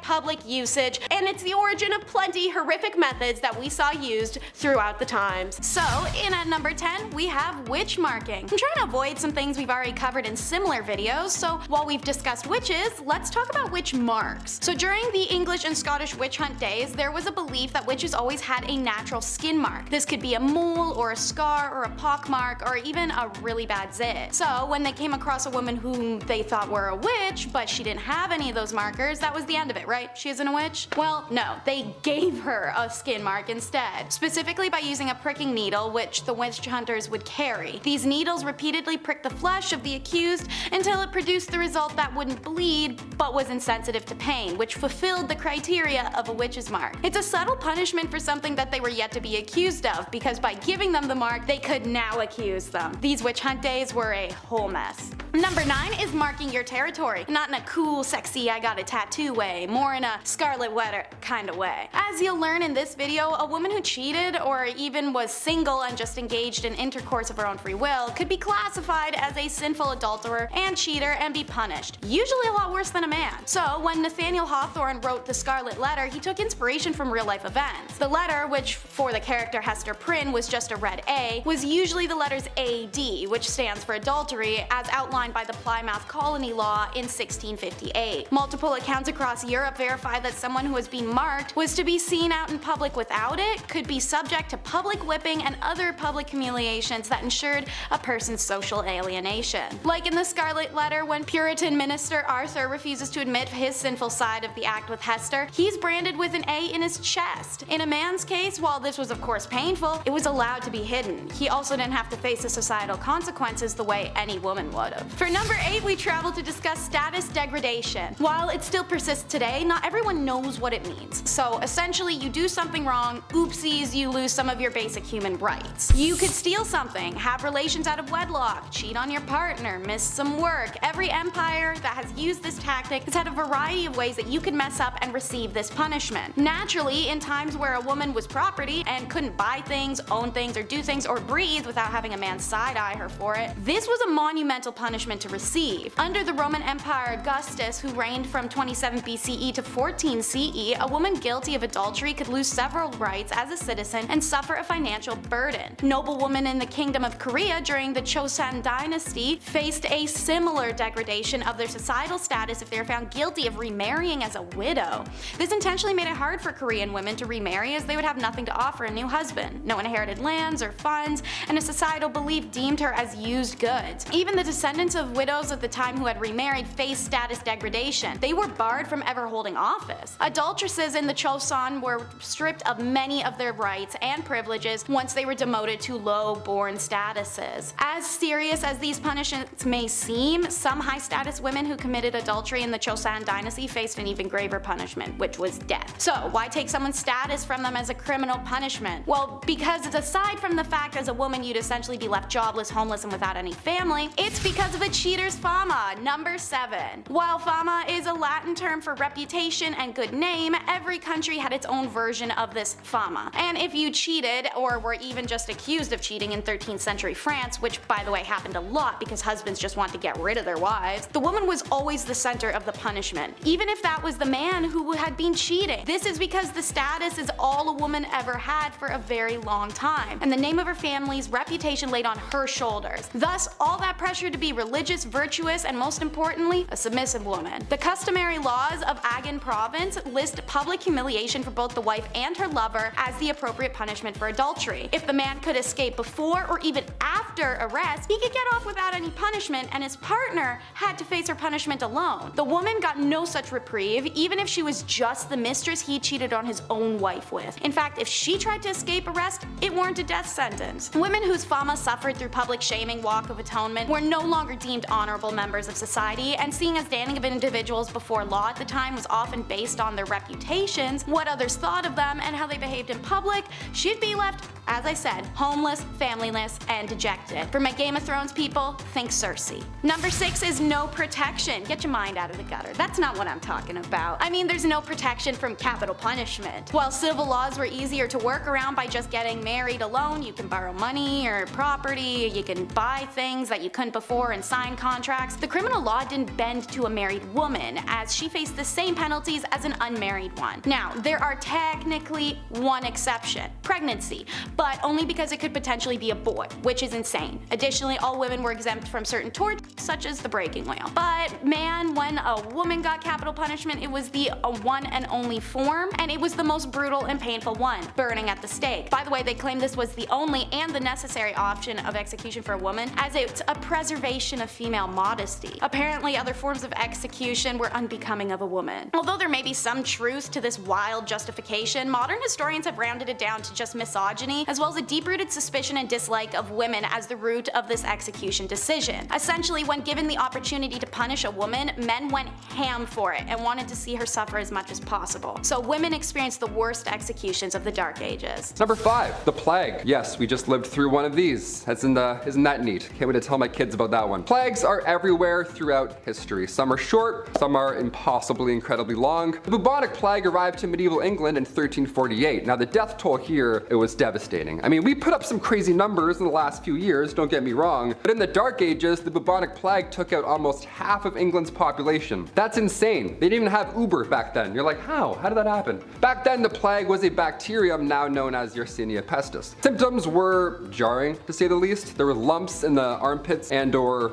public usage, and it's the origin of plenty horrific methods that we saw used throughout the times. So, in at number 10, we have witch marking. I'm trying to avoid some things we've already covered in similar videos, so while we've discussed witches, let's talk about witch marks. So during the English and Scottish witch hunt days, there was a belief that witches always had a natural skin mark. This could be a mole or a scar or a pock mark or even a really bad zit. So when they came across a woman whom they thought were a witch, but she didn't have any of those markers, that was the end of it, right? She isn't a witch? Well, no, they gave her a skin mark instead. specifically by using a pricking needle which the witch hunters would carry. These needles repeatedly pricked the flesh of the accused until it produced the result that wouldn't bleed but was insensitive to pain, which fulfilled the criteria of a witch's mark. It's a subtle punishment for something that they were yet to be accused of, because by giving them the mark, they could now accuse them. These witch hunt days were a whole mess. Number 9 is marking your territory. Not in a cool, sexy, I got a tattoo way, more in a Scarlet Letter kind of way. As you'll learn in this video, a woman who cheated or even was single and just engaged in intercourse of her own free will could be classified as a sinful adulterer and cheater and be punished, usually a lot worse than a man. So when Nathaniel Hawthorne wrote The Scarlet Letter, he took inspiration from real life events. The letter, which for the character Hester Prynne was just a red A, was usually the letters AD, which stands for adultery, as outlined by the Plymouth Colony Law in 1658. Multiple accounts across Europe verify that someone who was being marked was to be seen out in public without it, could be subject to public whipping and other public humiliations that ensured a person's social alienation. Like in The Scarlet Letter, when Puritan minister Arthur refuses to admit his sinful side of the act with Hester, he's branded with an A in his chest. In a man's case, while this was of course painful, it was allowed to be hidden. He also didn't have to face the societal consequences the way any woman would have. For number 8, we travel to discuss status degradation. While it still persists today, not everyone knows what it means. So essentially, you do something wrong, oopsies, you lose some of your basic human rights. You could steal something, have relations out of wedlock, cheat on your partner, miss some work. Every empire that has used this tactic has had a variety of ways that you could mess up and receive this punishment. Naturally, in times where a woman was property and couldn't buy things, own things, or do things, or breathe without having a man side-eye her for it, this was a monumental punishment to receive. Under the Roman Empire Augustus, who reigned from 27 BCE to 14 CE, a woman guilty of adultery could lose several rights as a citizen and suffer a financial burden. Noblewomen in the Kingdom of Korea during the Joseon dynasty faced a similar degradation of their societal status if they were found guilty of remarrying as a widow. This intentionally made it hard for Korean women to remarry, as they would have nothing to offer a new husband, no inherited lands or funds, and a societal belief deemed her as used goods. Even the descendants of widows at the time who had remarried faced status degradation. They were barred from ever holding office. Adulteresses in the Joseon were stripped of many of their rights and privileges once they were demoted to low-born statuses. As serious as these punishments may seem, some high-status women who committed adultery in the Joseon dynasty faced an even graver punishment, which was death. So why take someone's status from them as a criminal punishment? Well, because aside from the fact as a woman you'd essentially be left jobless, homeless, and without any family, it's because of a cheater's fama. Number 7. While fama is a Latin term for reputation and good name, every country had its own version of this fama. And if you cheated, or were even just accused of cheating in 13th century France, which by the way happened a lot because husbands just want to get rid of their wives, the woman was always the center of the punishment, even if that was the man who had been cheating. This is because the status is all a woman ever had for a very long time, and the name of her family's reputation laid on her shoulders. Thus, all that pressure to be religious, virtuous, and most importantly, a submissive woman. The customary laws of Agan province list public humiliation for both the wife and her lover as the appropriate punishment for adultery. If the man could escape before or even after arrest, he could get off without any punishment, and his partner had to face her punishment alone. The woman got no such reprieve, even if she was just the mistress he cheated on his own wife with. In fact, if she tried to escape arrest, it warranted a death sentence. Women whose fama suffered through public shaming, walk of atonement, were no longer deemed honorable members of society, and seeing as standing of individuals before law at the time was often based on their reputations, what others thought of them, and how they behaved in public, she'd be left, as I said, homeless, familyless, and dejected. For my Game of Thrones people, think Cersei. Number 6 is no protection. Get your mind out of the gutter. That's not what I'm talking about. I mean, there's no protection from capital punishment. While civil laws were easier to work around by just getting married alone, you can borrow money or property, you can buy things that you couldn't before and sign contracts, the criminal law didn't bend to a married woman, as she faced the same penalties as an unmarried one. Now, there are technically one exception: pregnancy, but only because it could potentially be a boy, which is insane. Additionally, all women were exempt from certain torts, such as the breaking wheel. But man, when a woman got capital punishment, it was the one and only form, and it was the most brutal and painful one: burning at the stake. By the way, they claim this was the only and the necessary option of execution for a woman, as it's a preservation of female modesty. Apparently, other forms of execution were unbecoming of a woman. Although there may be some truth to this wild justification, modern historians have rounded rounded it down to just misogyny, as well as a deep-rooted suspicion and dislike of women as the root of this execution decision. Essentially, when given the opportunity to punish a woman, men went ham for it and wanted to see her suffer as much as possible. So women experienced the worst executions of the Dark Ages. Number 5, the plague. Yes, we just lived through one of these. Isn't that neat? Can't wait to tell my kids about that one. Plagues are everywhere throughout history. Some are short, some are impossibly incredibly long. The bubonic plague arrived to medieval England in 1348. Now the death toll here, it was devastating. I mean, we put up some crazy numbers in the last few years, don't get me wrong, but in the Dark Ages, the bubonic plague took out almost half of England's population. That's insane. They didn't even have Uber back then. You're like, how? How did that happen? Back then, the plague was a bacterium now known as Yersinia pestis. Symptoms were jarring, to say the least. There were lumps in the armpits and or,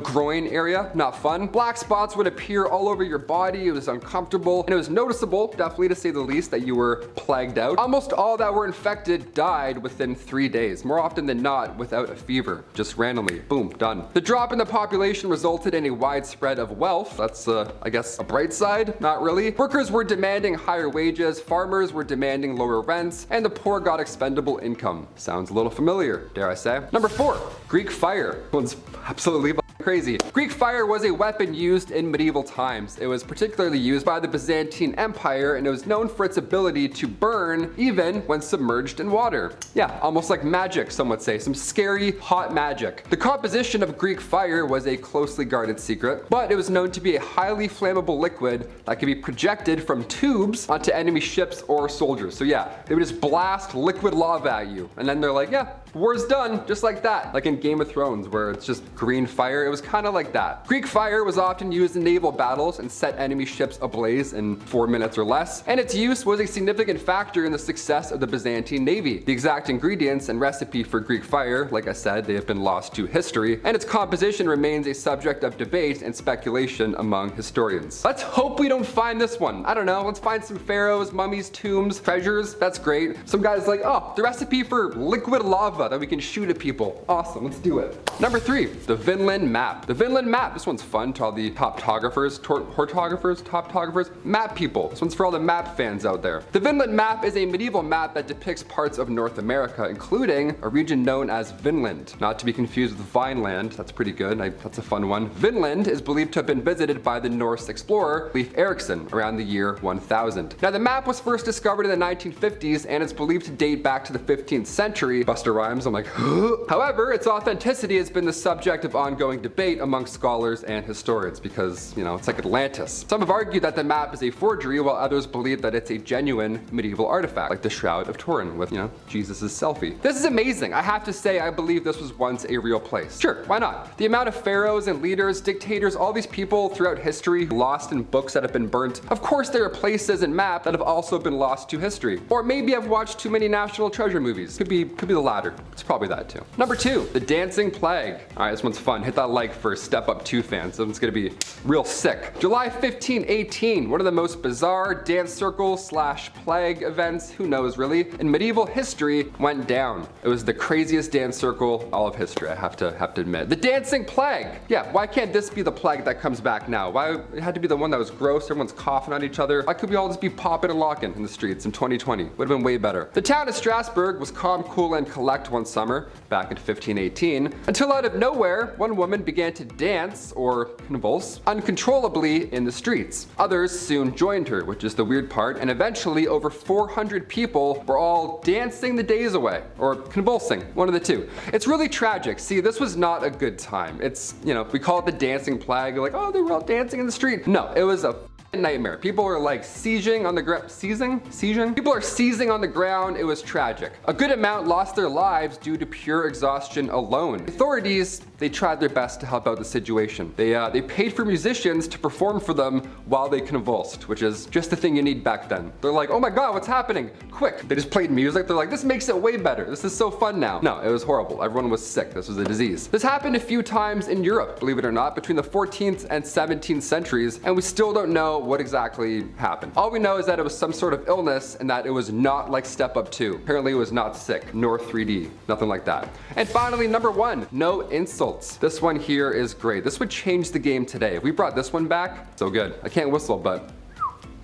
groin area. Not fun. Black spots would appear all over your body. It was uncomfortable, and it was noticeable, definitely to say the least, that you were plagued out. Almost all that were infected died within 3 days, more often than not without a fever. Just randomly, boom, done. The drop in the population resulted in a widespread of wealth. That's, I guess, a bright side? Not really. Workers were demanding higher wages, farmers were demanding lower rents, and the poor got expendable income. Sounds a little familiar, dare I say. Number 4, Greek fire. This one's absolutely crazy. Greek fire was a weapon used in medieval times. It was particularly used by the Byzantine Empire, and it was known for its ability to burn even when submerged in water. Yeah, almost like magic, some would say. Some scary, hot magic. The composition of Greek fire was a closely guarded secret, but it was known to be a highly flammable liquid that could be projected from tubes onto enemy ships or soldiers. So yeah, they would just blast liquid lava at you, and then they're like, yeah, war's done, just like that. Like in Game of Thrones, where it's just green fire. It was kind of like that. Greek fire was often used in naval battles and set enemy ships ablaze in 4 minutes or less, and its use was a significant factor in the success of the Byzantine navy. The exact ingredients and recipe for Greek fire, like I said, they have been lost to history, and its composition remains a subject of debate and speculation among historians. Let's hope we don't find this one. I don't know, let's find some pharaohs, mummies, tombs, treasures. That's great. Some guy's like, oh, the recipe for liquid lava that we can shoot at people. Awesome, let's do it. Number 3, the Vinland map. The Vinland map, this one's fun to all the toptographers, map people. This one's for all the map fans out there. The Vinland map is a medieval map that depicts parts of North America, including a region known as Vinland. Not to be confused with Vineland, that's pretty good, that's a fun one. Vinland is believed to have been visited by the Norse explorer Leif Erikson around the year 1000. Now the map was first discovered in the 1950s, and it's believed to date back to the 15th century. Buster Rhymes, I'm like, however, its authenticity has been the subject of ongoing debate among scholars and historians because, it's like Atlantis. Some have argued that the map is a forgery, while others believe that it's a genuine medieval artifact, like the Shroud of Turin with, Jesus' selfie. This is amazing. I have to say, I believe this was once a real place. Sure, why not? The amount of pharaohs and leaders, dictators, all these people throughout history lost in books that have been burnt. Of course, there are places and maps that have also been lost to history. Or maybe I've watched too many National Treasure movies. Could be the latter. It's probably that too. Number 2, the Dancing Plague. All right, this one's fun. Hit that like for Step Up 2 fans. This one's gonna be real sick. July 1518, one of the most bizarre dance circle / plague events, who knows really, in medieval history went down. It was the craziest dance circle all of history, I have to admit. The Dancing Plague. Yeah, why can't this be the plague that comes back now? Why it had to be the one that was gross, everyone's coughing on each other? Why could we all just be popping and locking in the streets in 2020? Would have been way better. The town of Strasbourg was calm, cool, and collect one summer, back in 1518, until out of nowhere, one woman began to dance, or convulse, uncontrollably in the streets. Others soon joined her, which is the weird part, and eventually over 400 people were all dancing the days away, or convulsing, one of the two. It's really tragic. See, this was not a good time. It's, we call it the Dancing Plague, like, oh, they were all dancing in the street. No, it was a nightmare. People were like seizing on the ground. Seizing? People are seizing on the ground. It was tragic. A good amount lost their lives due to pure exhaustion alone. Authorities, they tried their best to help out the situation. They paid for musicians to perform for them while they convulsed, which is just the thing you need back then. They're like, oh my god, what's happening? Quick. They just played music. They're like, this makes it way better. This is so fun now. No, it was horrible. Everyone was sick. This was a disease. This happened a few times in Europe, believe it or not, between the 14th and 17th centuries, and we still don't know what exactly happened. All we know is that it was some sort of illness and that it was not like Step Up 2. Apparently it was not sick, nor 3D, nothing like that. And finally, number 1, no insults. This one here is great. This would change the game today. If we brought this one back, so good. I can't whistle, but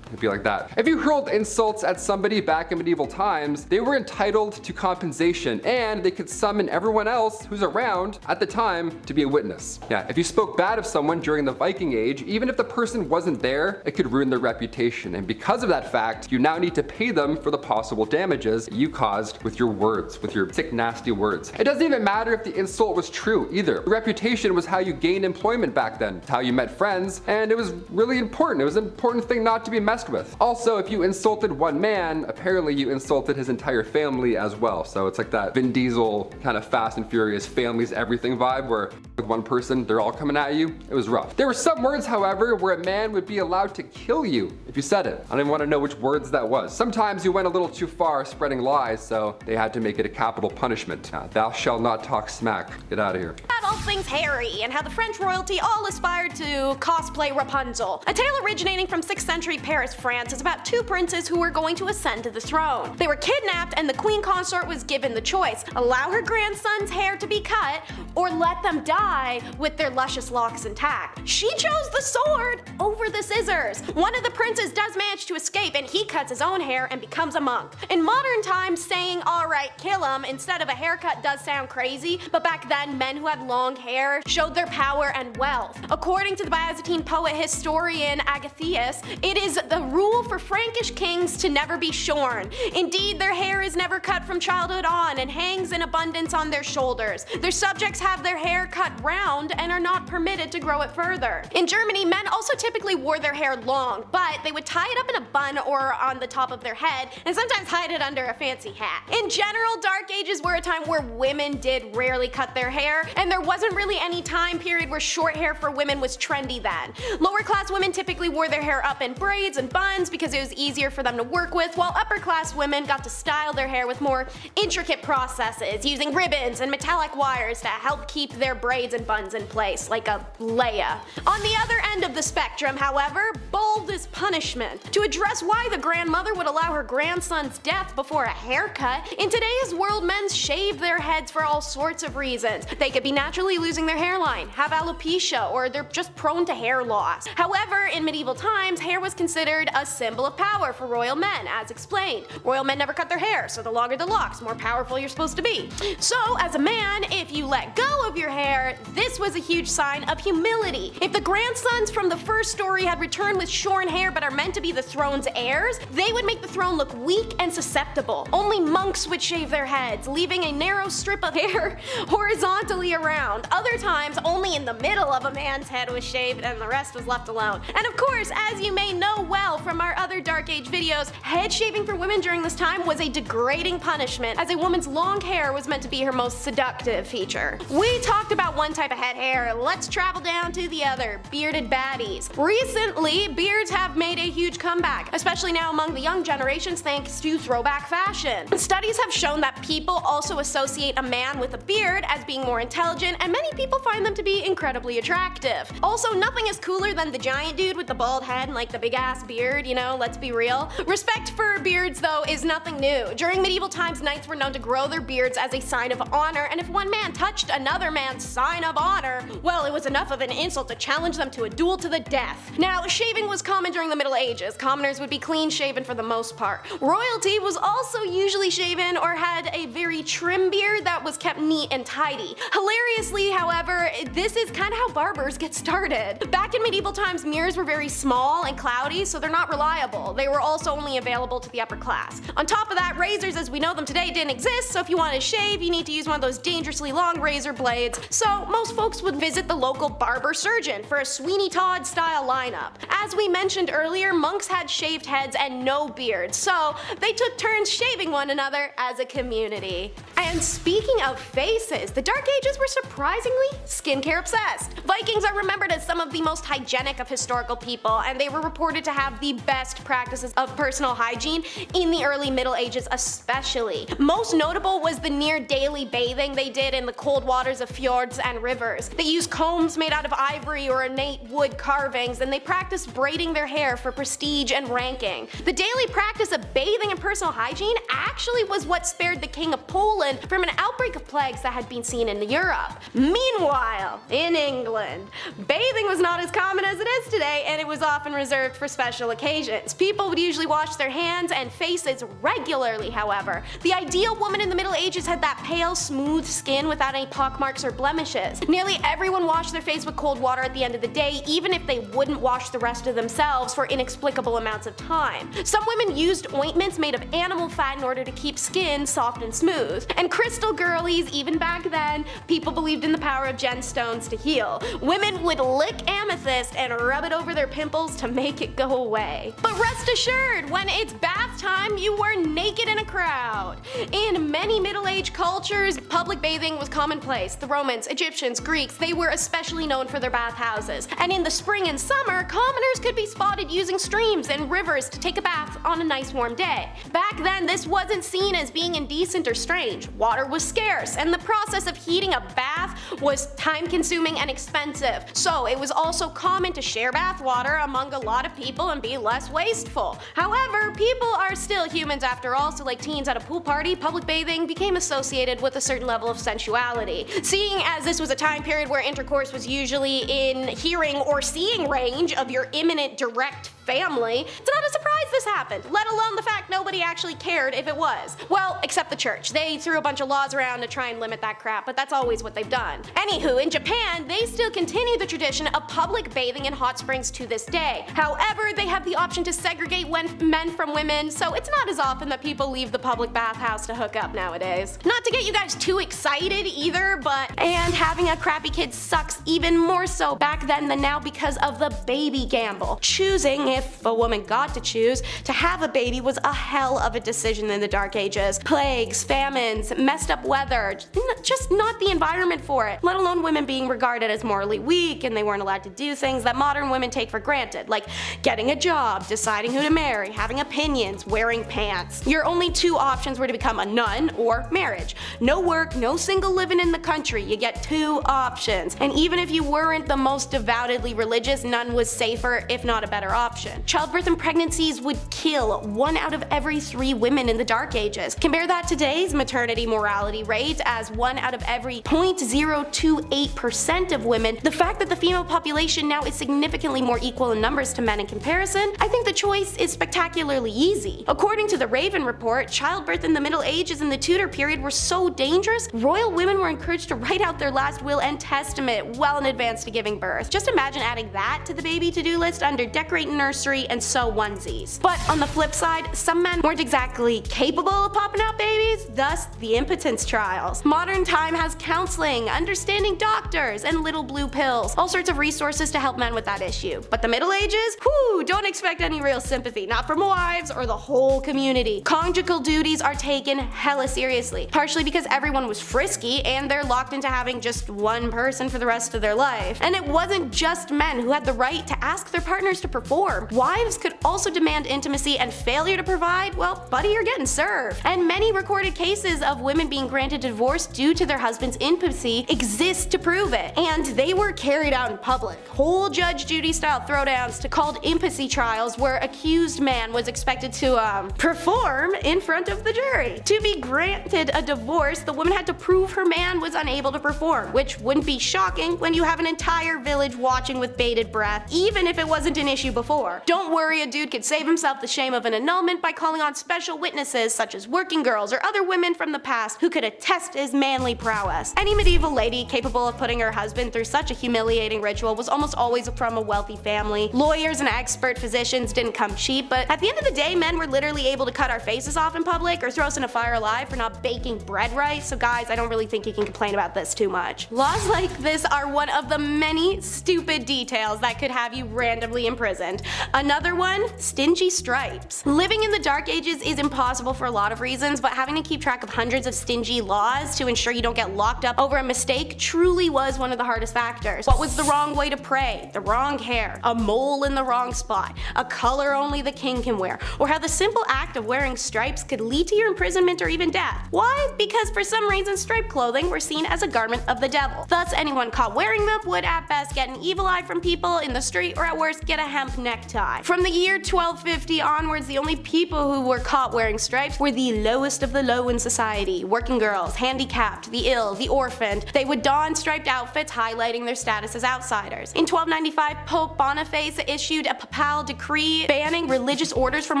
It'd be like that. If you hurled insults at somebody back in medieval times, they were entitled to compensation, and they could summon everyone else who's around at the time to be a witness. Yeah, if you spoke bad of someone during the Viking Age, even if the person wasn't there, it could ruin their reputation. And because of that fact, you now need to pay them for the possible damages you caused with your words, with your sick, nasty words. It doesn't even matter if the insult was true either. Reputation was how you gained employment back then. It's how you met friends, and it was really important. It was an important thing not to be messed with. Also, if you insulted one man, apparently you insulted his entire family as well. So it's like that Vin Diesel kind of Fast and Furious family's everything vibe, where with one person, they're all coming at you. It was rough. There were some words, however, where a man would be allowed to kill you if you said it. I don't even want to know which words that was. Sometimes you went a little too far spreading lies, so they had to make it a capital punishment. Thou shalt not talk smack. Get out of here. About all things hairy and how the French royalty all aspired to cosplay Rapunzel. A tale originating from 6th century Paris, France is about two princes who were going to ascend to the throne. They were kidnapped and the queen consort was given the choice: allow her grandson's hair to be cut or let them die with their luscious locks intact. She chose the sword over the scissors. One of the princes does manage to escape and he cuts his own hair and becomes a monk. In modern times, saying alright, kill him instead of a haircut does sound crazy, but back then men who had long hair showed their power and wealth. According to the Byzantine poet historian Agathias, it is the rule for Frankish kings to never be shorn. Indeed, their hair is never cut from childhood on and hangs in abundance on their shoulders. Their subjects have their hair cut round and are not permitted to grow it further. In Germany, men also typically wore their hair long, but they would tie it up in a bun or on the top of their head and sometimes hide it under a fancy hat. In general, Dark Ages were a time where women did rarely cut their hair, and there wasn't really any time period where short hair for women was trendy then. Lower class women typically wore their hair up in braids and buns because it was easier for them to work with, while upper class women got to style their hair with more intricate processes, using ribbons and metallic wires to help keep their braids and buns in place, like a Leia. On the other end of the spectrum, however, bold is punishment. To address why the grandmother would allow her grandson's death before a haircut, in today's world men shave their heads for all sorts of reasons. They could be naturally losing their hairline, have alopecia, or they're just prone to hair loss. However, in medieval times, hair was considered a symbol of power for royal men, as explained. Royal men never cut their hair, so the longer the locks, more powerful you're supposed to be. So, as a man, if you let go of your hair, this was a huge sign of humility. If the grandsons from the first story had returned with shorn hair but are meant to be the throne's heirs, they would make the throne look weak and susceptible. Only monks would shave their heads, leaving a narrow strip of hair horizontally around. Other times, only in the middle of a man's head was shaved and the rest was left alone. And of course, as you may know well from our other Dark Age videos, head shaving for women during this time was a degrading punishment, as a woman's long hair was meant to be her most seductive feature. We talked about one type of head hair, let's travel down to the other, bearded baddies. Recently, beards have made a huge comeback, especially now among the young generations thanks to throwback fashion. Studies have shown that people also associate a man with a beard as being more intelligent, and many people find them to be incredibly attractive. Also, nothing is cooler than the giant dude with the bald head and like the big ass beard, you know, let's be real. Respect for beards though is nothing new. During medieval times, knights were known to grow their beards as a sign of honor, and if one man touched another man's sign of honor, well, it was enough of an insult to challenge them to a duel to the death. Now, shaving was common during the Middle Ages. Commoners would be clean shaven for the most part. Royalty was also usually shaven or had a very trim beard that was kept neat and tidy. Hilariously, however, this is kind of how barbers get started. Back in medieval times, mirrors were very small and cloudy, so they're not reliable. They were also only available to the upper class. On top of that, razors as we know them today didn't exist, so if you wanted to shave, you need to use one of those dangerously long razor blades. So most folks would visit the local barber surgeon for a Sweeney Todd style lineup. As we mentioned earlier, monks had shaved heads and no beards, so they took turns shaving one another as a community. And speaking of faces, the Dark Ages were surprisingly skincare obsessed. Vikings are remembered as some of the most hygienic of historical people, and they were reported to have the best practices of personal hygiene in the early Middle Ages especially. Most notable was the near daily bathing they did in the cold waters of fjords and rivers. They used combs made out of ivory or ornate wood carvings, and they practiced braiding their hair for prestige and ranking. The daily practice of bathing and personal hygiene actually was what spared the King of Poland England from an outbreak of plagues that had been seen in Europe. Meanwhile, in England, bathing was not as common as it is today, and it was often reserved for special occasions. People would usually wash their hands and faces regularly, however. The ideal woman in the Middle Ages had that pale, smooth skin without any pockmarks or blemishes. Nearly everyone washed their face with cold water at the end of the day, even if they wouldn't wash the rest of themselves for inexplicable amounts of time. Some women used ointments made of animal fat in order to keep skin soft and smooth. And crystal girlies, even back then, people believed in the power of gemstones to heal. Women would lick amethyst and rub it over their pimples to make it go away. But rest assured, when it's bath time, you were naked in a crowd. In many Middle Age cultures, public bathing was commonplace. The Romans, Egyptians, Greeks, they were especially known for their bathhouses. And in the spring and summer, commoners could be spotted using streams and rivers to take a bath on a nice warm day. Back then, this wasn't seen as being indecent or strange. Water was scarce, and the process of heating a bath was time-consuming and expensive. So it was also common to share bath water among a lot of people and be less wasteful. However, people are still humans after all, so like teens at a pool party, public bathing became associated with a certain level of sensuality. Seeing as this was a time period where intercourse was usually in hearing or seeing range of your imminent direct family, it's not a surprise this happened, let alone the fact nobody actually cared if it was. Well, except the church. They threw a bunch of laws around to try and limit that crap, but that's always what they've done. Anywho, in Japan, they still continue the tradition of public bathing in hot springs to this day. However, they have the option to segregate men from women, so it's not as often that people leave the public bathhouse to hook up nowadays. Not to get you guys too excited either, and having a crappy kid sucks even more so back then than now because of the baby gamble. Choosing, if a woman got to choose, to have a baby was a hell of a decision in the Dark Ages. Plagues, famines, messed up weather, just not the environment for it, let alone women being regarded as morally weak and they weren't allowed to do things that modern women take for granted, like getting a job, deciding who to marry, having opinions, wearing pants. Your only two options were to become a nun or marriage. No work, no single living in the country, you get two options. And even if you weren't the most devoutedly religious, none was safer, if not a better option. Childbirth and pregnancies would kill 1 out of every 3 women in the Dark Ages. Compare that to today's maternity mortality rate as 1 out of every 0.028% of women. The fact that the female population now is significantly more equal in numbers to men in comparison, I think the choice is spectacularly easy. According to the Raven Report, childbirth in the Middle Ages and the Tudor period were so dangerous, royal women were encouraged to write out their last will and testament well in advance to giving birth. Just imagine adding that to the baby to-do list under decorate nursery and sew onesies. But on the flip side, some men weren't exactly capable of popping out babies, thus the impotence trials. Modern time has counseling, understanding doctors, and little blue pills, all sorts of resources to help men with that issue. But the Middle Ages? Whew, don't expect any real sympathy, not from wives or the whole community. Conjugal duties are taken hella seriously, partially because everyone was frisky and they're locked into having just one person for the rest of their life. And it wasn't just men who had the right to ask their partners to perform. Wives could also demand intimacy, and failure to provide, well, buddy, you're getting served. And many recorded cases of women being granted divorce due to their husband's intimacy exist to prove it. And they were carried out in public. Whole Judge Judy style throwdowns to called intimacy trials where accused man was expected to perform in front of the jury. To be granted a divorce, the woman had to prove her man was unable to perform, which wouldn't be shocking when you have an entire village watching with bated breath, even if it wasn't an issue before. Don't worry, a dude could save himself the shame of an annulment by calling on special witnesses such as working girls or other women from the past who could attest his manly prowess. Any medieval lady capable of putting her husband through such a humiliating ritual was almost always from a wealthy family. Lawyers and expert physicians didn't come cheap, but at the end of the day, men were literally able to cut our faces off in public or throw us in a fire alive for not baking bread right, so guys, I don't really think you can complain about this too much. Laws like this are one of the many stupid details that could have you randomly imprisoned. Another one, stingy stripes. Living in the Dark Ages is impossible for a lot of reasons, but having to keep track of hundreds of stingy laws to ensure you don't get locked up over a mistake truly was one of the hardest factors. What was the wrong way to pray, the wrong hair, a mole in the wrong spot, a color only the king can wear, or how the simple act of wearing stripes could lead to your imprisonment or even death. Why? Because for some reason striped clothing were seen as a garment of the devil. Thus anyone caught wearing them would at best get an evil eye from people in the street, or at worst get a hemp necktie. From the year 1250 onwards, the only people who were caught wearing stripes were the lowest of the low in society. society, working girls, handicapped, the ill, the orphaned. They would don striped outfits highlighting their status as outsiders. In 1295, Pope Boniface issued a papal decree banning religious orders from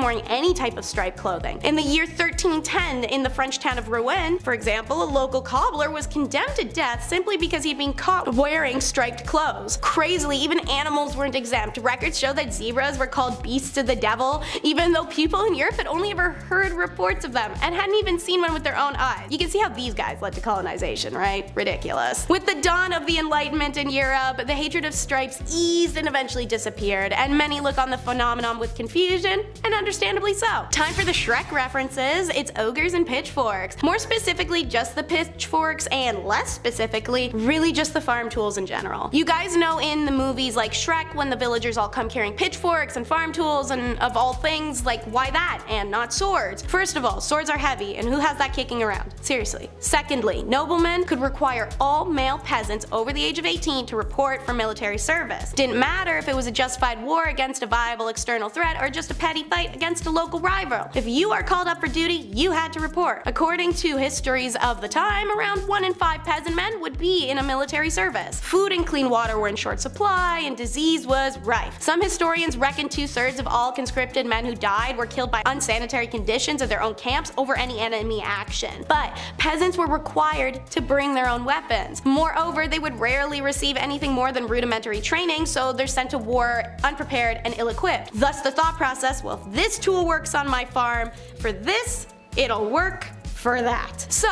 wearing any type of striped clothing. In the year 1310, in the French town of Rouen, for example, a local cobbler was condemned to death simply because he'd been caught wearing striped clothes. Crazily, even animals weren't exempt. Records show that zebras were called beasts of the devil, even though people in Europe had only ever heard reports of them and hadn't even seen one with their own eyes. You can see how these guys led to colonization, right? Ridiculous. With the dawn of the Enlightenment in Europe, the hatred of stripes eased and eventually disappeared, and many look on the phenomenon with confusion, and understandably so. Time for the Shrek references. It's ogres and pitchforks. More specifically, just the pitchforks, and less specifically, really just the farm tools in general. You guys know in the movies like Shrek when the villagers all come carrying pitchforks and farm tools, and of all things, like, why that and not swords? First of all, swords are heavy, and who has that kicking around? Seriously. Secondly, noblemen could require all male peasants over the age of 18 to report for military service. Didn't matter if it was a justified war against a viable external threat or just a petty fight against a local rival. If you are called up for duty, you had to report. According to histories of the time, around 1 in 5 peasant men would be in a military service. Food and clean water were in short supply, and disease was rife. Some historians reckon 2/3 of all conscripted men who died were killed by unsanitary conditions of their own camps over any enemy action. But peasants were required to bring their own weapons. Moreover, they would rarely receive anything more than rudimentary training, so they're sent to war unprepared and ill-equipped. Thus the thought process, well, if this tool works on my farm, for this, it'll work for that. So,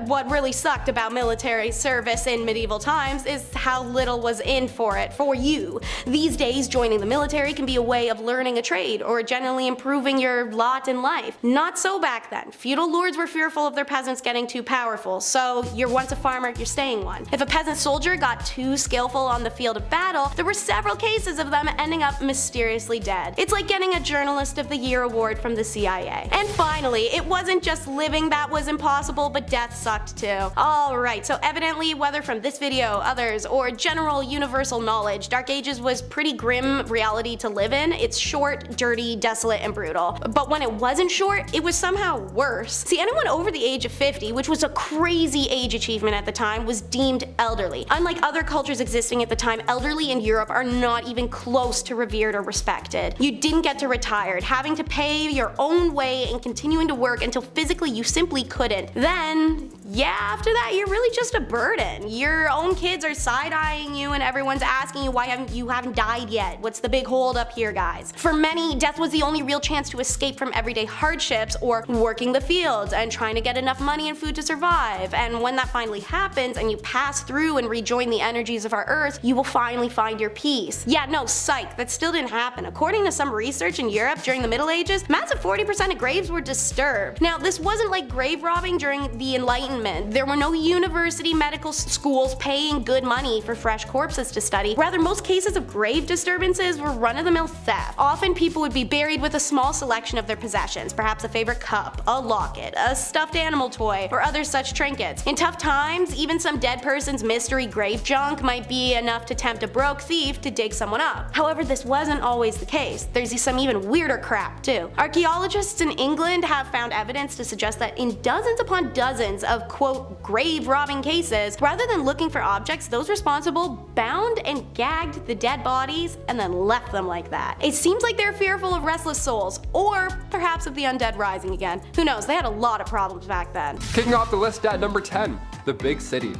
what really sucked about military service in medieval times is how little was in for it for you. These days, joining the military can be a way of learning a trade or generally improving your lot in life. Not so back then. Feudal lords were fearful of their peasants getting too powerful, so you're once a farmer, you're staying one. If a peasant soldier got too skillful on the field of battle, there were several cases of them ending up mysteriously dead. It's like getting a Journalist of the Year award from the CIA. And finally, it wasn't just living that was impossible, but death sucked too. Alright, so evidently, whether from this video, others, or general universal knowledge, Dark Ages was pretty grim reality to live in. It's short, dirty, desolate, and brutal. But when it wasn't short, it was somehow worse. See, anyone over the age of 50, which was a crazy age achievement at the time, was deemed elderly. Unlike other cultures existing at the time, elderly in Europe are not even close to revered or respected. You didn't get to retire, having to pay your own way and continuing to work until physically you simply couldn't. Then, yeah, after that, you're really just a burden. Your own kids are side-eyeing you and everyone's asking you why you haven't died yet. What's the big hold up here, guys? For many, death was the only real chance to escape from everyday hardships or working the fields and trying to get enough money and food to survive. And when that finally happens and you pass through and rejoin the energies of our earth, you will finally find your peace. Yeah, no, psych, that still didn't happen. According to some research in Europe during the Middle Ages, massive 40% of graves were disturbed. Now, this wasn't like grave robbing during the Enlightenment. There were no university medical schools paying good money for fresh corpses to study. Rather, most cases of grave disturbances were run-of-the-mill theft. Often people would be buried with a small selection of their possessions, perhaps a favorite cup, a locket, a stuffed animal toy, or other such trinkets. In tough times, even some dead person's mystery grave junk might be enough to tempt a broke thief to dig someone up. However, this wasn't always the case. There's some even weirder crap too. Archaeologists in England have found evidence to suggest that in dozens upon dozens of quote grave robbing cases, rather than looking for objects, those responsible bound and gagged the dead bodies and then left them like that. It seems like they're fearful of restless souls, or perhaps of the undead rising again. Who knows, they had a lot of problems back then. Kicking off the list at number 10, the big city.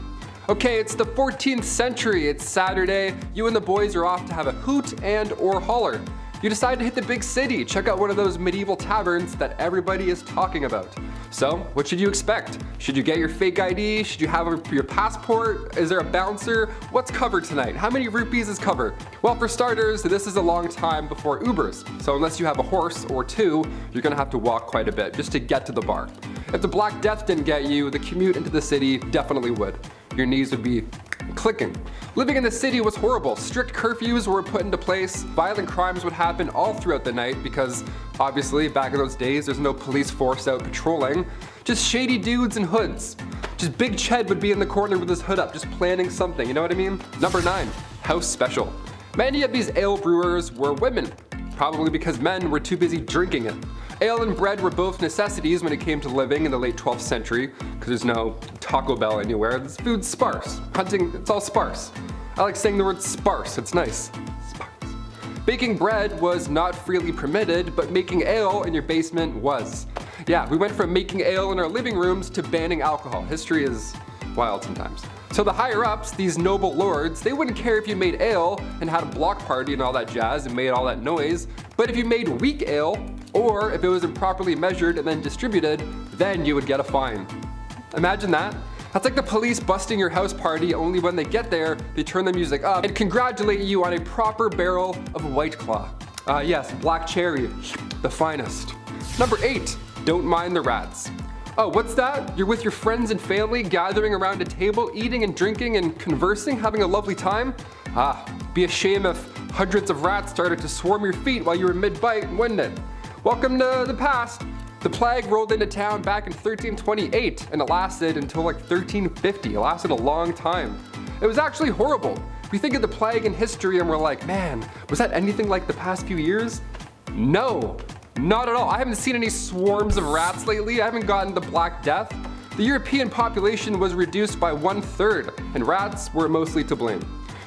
Okay, it's the 14th century, it's Saturday, you and the boys are off to have a hoot and or holler. You decide to hit the big city, check out one of those medieval taverns that everybody is talking about. So, what should you expect? Should you get your fake ID? Should you have your passport? Is there a bouncer? What's covered tonight? How many rupees is covered? Well, for starters, this is a long time before Ubers, so unless you have a horse or two, you're gonna have to walk quite a bit just to get to the bar. If the Black Death didn't get you, the commute into the city definitely would. Your knees would be clicking. Living in the city was horrible. Strict curfews were put into place. Violent crimes would happen all throughout the night because obviously back in those days there's no police force out patrolling. Just shady dudes in hoods. Just Big Ched would be in the corner with his hood up just planning something, you know what I mean? Number 9, house special. Many of these ale brewers were women, probably because men were too busy drinking it. Ale and bread were both necessities when it came to living in the late 12th century, because there's no Taco Bell anywhere. This food's sparse. Hunting, it's all sparse. I like saying the word sparse, it's nice. Sparse. Baking bread was not freely permitted, but making ale in your basement was. Yeah, we went from making ale in our living rooms to banning alcohol. History is wild sometimes. So the higher ups, these noble lords, they wouldn't care if you made ale and had a block party and all that jazz and made all that noise, but if you made weak ale, or if it was improperly measured and then distributed, then you would get a fine. Imagine that. That's like the police busting your house party, only when they get there, they turn the music up and congratulate you on a proper barrel of White Claw. Yes, black cherry, the finest. Number 8, don't mind the rats. Oh, what's that? You're with your friends and family, gathering around a table, eating and drinking and conversing, having a lovely time? Be a shame if hundreds of rats started to swarm your feet while you were mid-bite, wouldn't it? Welcome to the past. The plague rolled into town back in 1328, and it lasted until like 1350. It lasted a long time. It was actually horrible. We think of the plague in history and we're like, man, was that anything like the past few years? No, not at all. I haven't seen any swarms of rats lately. I haven't gotten the Black Death. The European population was reduced by 1/3, and rats were mostly to blame.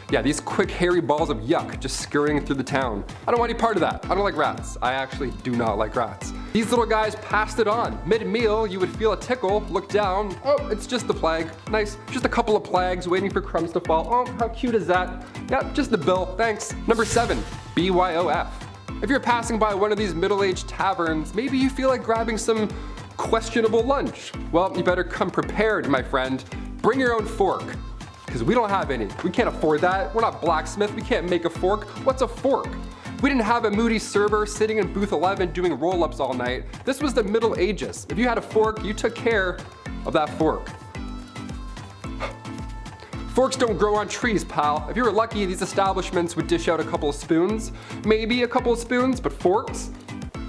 Yeah, these quick hairy balls of yuck just scurrying through the town. I don't want any part of that. I don't like rats. I actually do not like rats. These little guys passed it on. Mid-meal, you would feel a tickle, look down. Oh, it's just the plague. Nice. Just a couple of plagues waiting for crumbs to fall. Oh, how cute is that? Yeah, just the bill. Thanks. Number 7, BYOF. If you're passing by one of these middle-aged taverns, maybe you feel like grabbing some questionable lunch. Well, you better come prepared, my friend. Bring your own fork. Because we don't have any. We can't afford that. We're not blacksmith. We can't make a fork. What's a fork? We didn't have a moody server sitting in booth 11 doing roll-ups all night. This was the Middle Ages. If you had a fork, you took care of that fork. Forks don't grow on trees, pal. If you were lucky, these establishments would dish out a couple of spoons. Maybe a couple of spoons, but forks?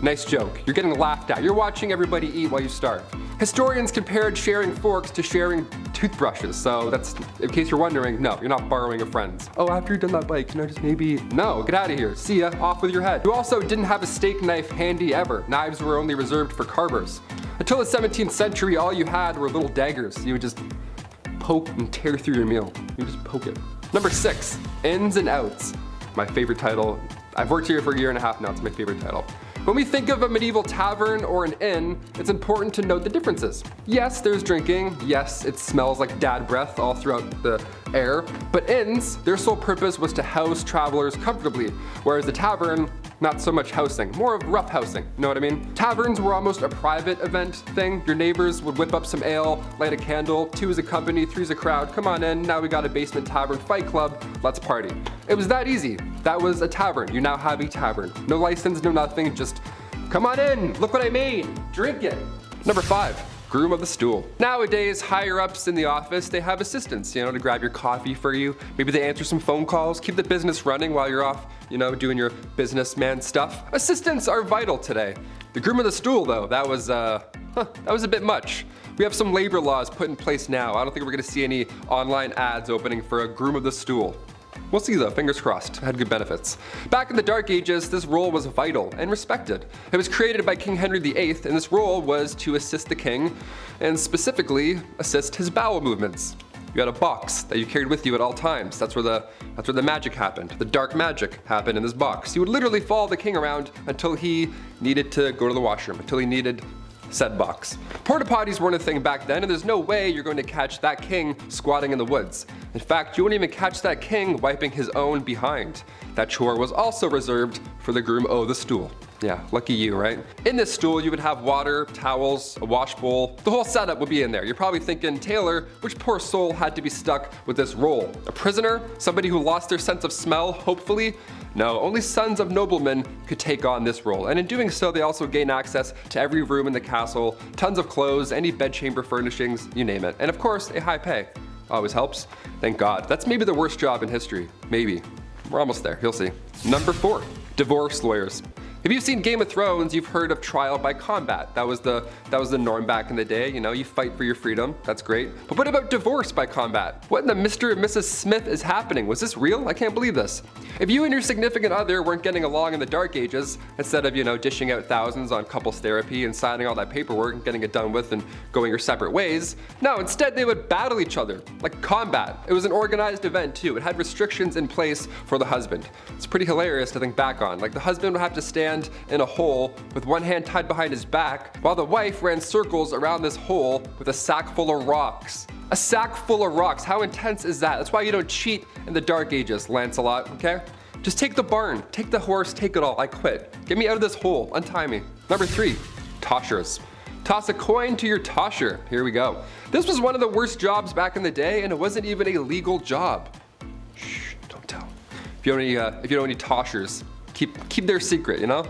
Nice joke. You're getting laughed at. You're watching everybody eat while you starve. Historians compared sharing forks to sharing toothbrushes, so that's, in case you're wondering, no, you're not borrowing a friend's. Oh, after you're done that bite, can I just maybe? No, get out of here. See ya, off with your head. You also didn't have a steak knife handy ever. Knives were only reserved for carvers. Until the 17th century, all you had were little daggers. You would just poke and tear through your meal. You just poke it. Number 6, ins and outs. My favorite title. I've worked here for a year and a half now, it's my favorite title. When we think of a medieval tavern or an inn, it's important to note the differences. Yes, there's drinking. Yes, it smells like dad breath all throughout the air. But inns, their sole purpose was to house travelers comfortably, whereas the tavern, not so much housing, more of rough housing, you know what I mean? Taverns were almost a private event thing. Your neighbors would whip up some ale, light a candle, 2 is a company, 3 is a crowd, come on in, now we got a basement tavern fight club, let's party. It was that easy. That was a tavern. You now have a tavern. No license, no nothing, just come on in, look what I made, drink it. Number 5, groom of the stool. Nowadays, higher ups in the office, they have assistants, to grab your coffee for you. Maybe they answer some phone calls, keep the business running while you're off, doing your businessman stuff. Assistants are vital today. The groom of the stool, though, that was a bit much. We have some labor laws put in place now. I don't think we're gonna see any online ads opening for a groom of the stool. We'll see though, fingers crossed, it had good benefits. Back in the Dark Ages, this role was vital and respected. It was created by King Henry VIII, and this role was to assist the king, and specifically, assist his bowel movements. You had a box that you carried with you at all times. That's where the magic happened. The dark magic happened in this box. You would literally follow the king around until he needed to go to the washroom, until he needed said box. Porta potties weren't a thing back then, and there's no way you're going to catch that king squatting in the woods. In fact, you wouldn't even catch that king wiping his own behind. That chore was also reserved for the groom of the stool. Yeah, lucky you, right? In this stool, you would have water, towels, a wash bowl. The whole setup would be in there. You're probably thinking, Taylor, which poor soul had to be stuck with this role? A prisoner? Somebody who lost their sense of smell, hopefully? No, only sons of noblemen could take on this role, and in doing so, they also gain access to every room in the castle, tons of clothes, any bedchamber furnishings, you name it. And of course, a high pay. Always helps. Thank God. That's maybe the worst job in history. Maybe. We're almost there, you'll see. Number 4, divorce lawyers. If you've seen Game of Thrones, you've heard of trial by combat. That was the norm back in the day, you know, you fight for your freedom, that's great. But what about divorce by combat? What in the Mr. and Mrs. Smith is happening? Was this real? I can't believe this. If you and your significant other weren't getting along in the Dark Ages, instead of, you know, dishing out thousands on couples therapy and signing all that paperwork and getting it done with and going your separate ways, no, instead they would battle each other, like combat. It was an organized event too. It had restrictions in place for the husband. It's pretty hilarious to think back on. Like the husband would have to stand in a hole with one hand tied behind his back, while the wife ran circles around this hole with a sack full of rocks. A sack full of rocks, how intense is that? That's why you don't cheat in the Dark Ages, Lancelot, okay? Just take the barn, take the horse, take it all, I quit. Get me out of this hole, untie me. Number 3, toshers. Toss a coin to your tosher. Here we go. This was one of the worst jobs back in the day, and it wasn't even a legal job. Shh, don't tell. If you don't any toshers, keep their secret, you know?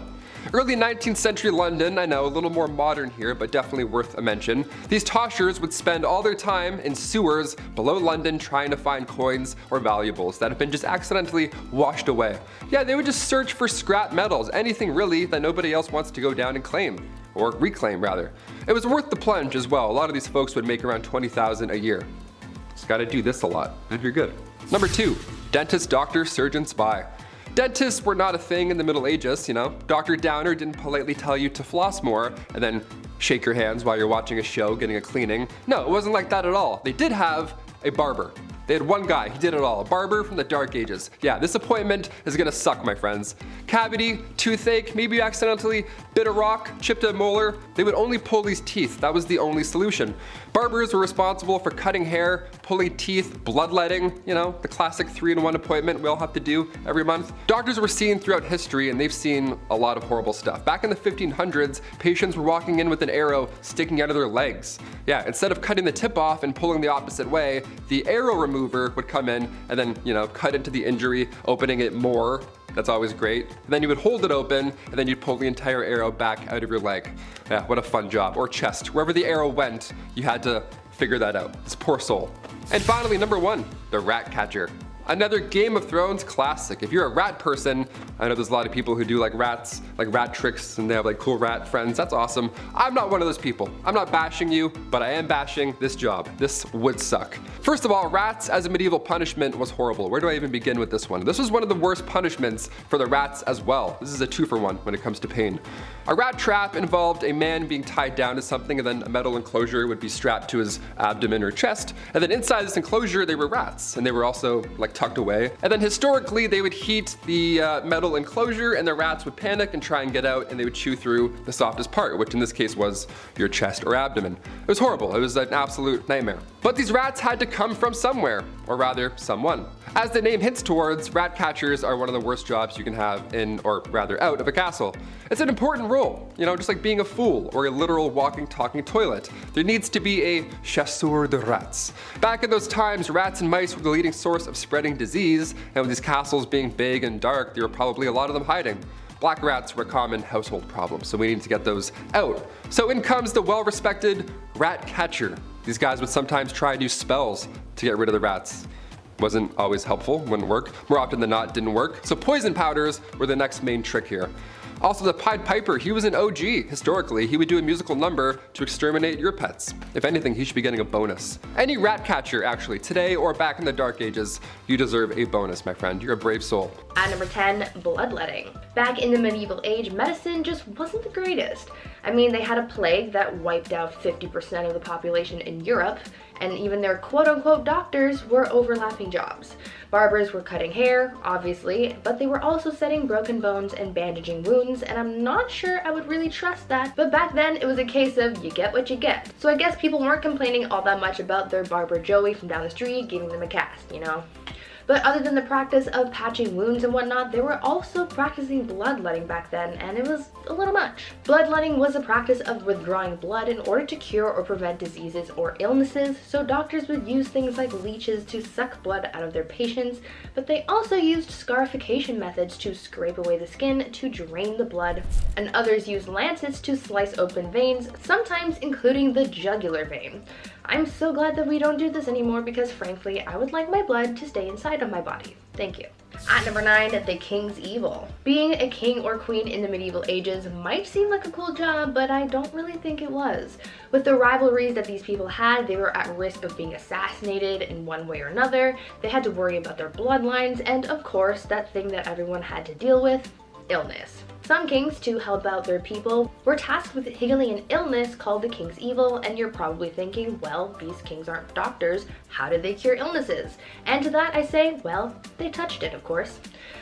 Early 19th century London, I know, a little more modern here, but definitely worth a mention. These toshers would spend all their time in sewers below London trying to find coins or valuables that have been just accidentally washed away. Yeah, they would just search for scrap metals, anything really that nobody else wants to go down and claim. Or reclaim, rather. It was worth the plunge as well. A lot of these folks would make around $20,000 a year. Just gotta do this a lot, and you're good. Number 2, dentist, doctor, surgeon, spy. Dentists were not a thing in the Middle Ages, you know. Dr. Downer didn't politely tell you to floss more and then shake your hands while you're watching a show, getting a cleaning. No, it wasn't like that at all. They did have a barber. They had one guy, he did it all, a barber from the Dark Ages. Yeah, this appointment is gonna suck, my friends. Cavity, toothache, maybe you accidentally bit a rock, chipped a molar. They would only pull these teeth, that was the only solution. Barbers were responsible for cutting hair, pulling teeth, bloodletting, you know, the classic 3-in-1 appointment we all have to do every month. Doctors were seen throughout history and they've seen a lot of horrible stuff. Back in the 1500s, patients were walking in with an arrow sticking out of their legs. Yeah, instead of cutting the tip off and pulling the opposite way, the arrow remover would come in and then, you know, cut into the injury, opening it more. That's always great. And then you would hold it open and then you'd pull the entire arrow back out of your leg. Yeah, what a fun job. Or chest. Wherever the arrow went, you had to figure that out. This poor soul. And finally, number 1, the rat catcher. Another Game of Thrones classic. If you're a rat person, I know there's a lot of people who do like rats, like rat tricks, and they have like cool rat friends. That's awesome. I'm not one of those people. I'm not bashing you, but I am bashing this job. This would suck. First of all, rats as a medieval punishment was horrible. Where do I even begin with this one? This was one of the worst punishments for the rats as well. This is a 2-for-1 when it comes to pain. A rat trap involved a man being tied down to something and then a metal enclosure would be strapped to his abdomen or chest. And then inside this enclosure, they were rats. And they were also like tucked away. And then historically, they would heat the metal enclosure and the rats would panic and try and get out and they would chew through the softest part, which in this case was your chest or abdomen. It was horrible. It was an absolute nightmare. But these rats had to come from somewhere, or rather, someone. As the name hints towards, rat catchers are one of the worst jobs you can have in, or rather out of a castle. It's an important role, you know, just like being a fool or a literal walking, talking toilet. There needs to be a chasseur de rats. Back in those times, rats and mice were the leading source of spreading disease, and with these castles being big and dark, there were probably a lot of them hiding. Black rats were a common household problem, so we need to get those out. So in comes the well-respected rat catcher. These guys would sometimes try new spells to get rid of the rats. Wasn't always helpful, wouldn't work. More often than not, didn't work. So poison powders were the next main trick here. Also, the Pied Piper, he was an OG. Historically, he would do a musical number to exterminate your pets. If anything, he should be getting a bonus. Any rat catcher, actually, today or back in the Dark Ages, you deserve a bonus, my friend. You're a brave soul. At number 10, bloodletting. Back in the medieval age, medicine just wasn't the greatest. I mean, they had a plague that wiped out 50% of the population in Europe, and even their quote-unquote doctors were overlapping jobs. Barbers were cutting hair, obviously, but they were also setting broken bones and bandaging wounds, and I'm not sure I would really trust that. But back then, it was a case of you get what you get. So I guess people weren't complaining all that much about their barber Joey from down the street giving them a cast, you know? But other than the practice of patching wounds and whatnot, they were also practicing bloodletting back then, and it was a little much. Bloodletting was a practice of withdrawing blood in order to cure or prevent diseases or illnesses, so doctors would use things like leeches to suck blood out of their patients, but they also used scarification methods to scrape away the skin to drain the blood, and others used lancets to slice open veins, sometimes including the jugular vein. I'm so glad that we don't do this anymore because frankly, I would like my blood to stay inside of my body. Thank you. At number 9, the King's Evil. Being a king or queen in the medieval ages might seem like a cool job, but I don't really think it was. With the rivalries that these people had, they were at risk of being assassinated in one way or another, they had to worry about their bloodlines, and of course, that thing that everyone had to deal with, illness. Some kings, to help out their people, were tasked with healing an illness called the King's Evil, and you're probably thinking, well, these kings aren't doctors, how did they cure illnesses? And to that I say, well, they touched it, of course.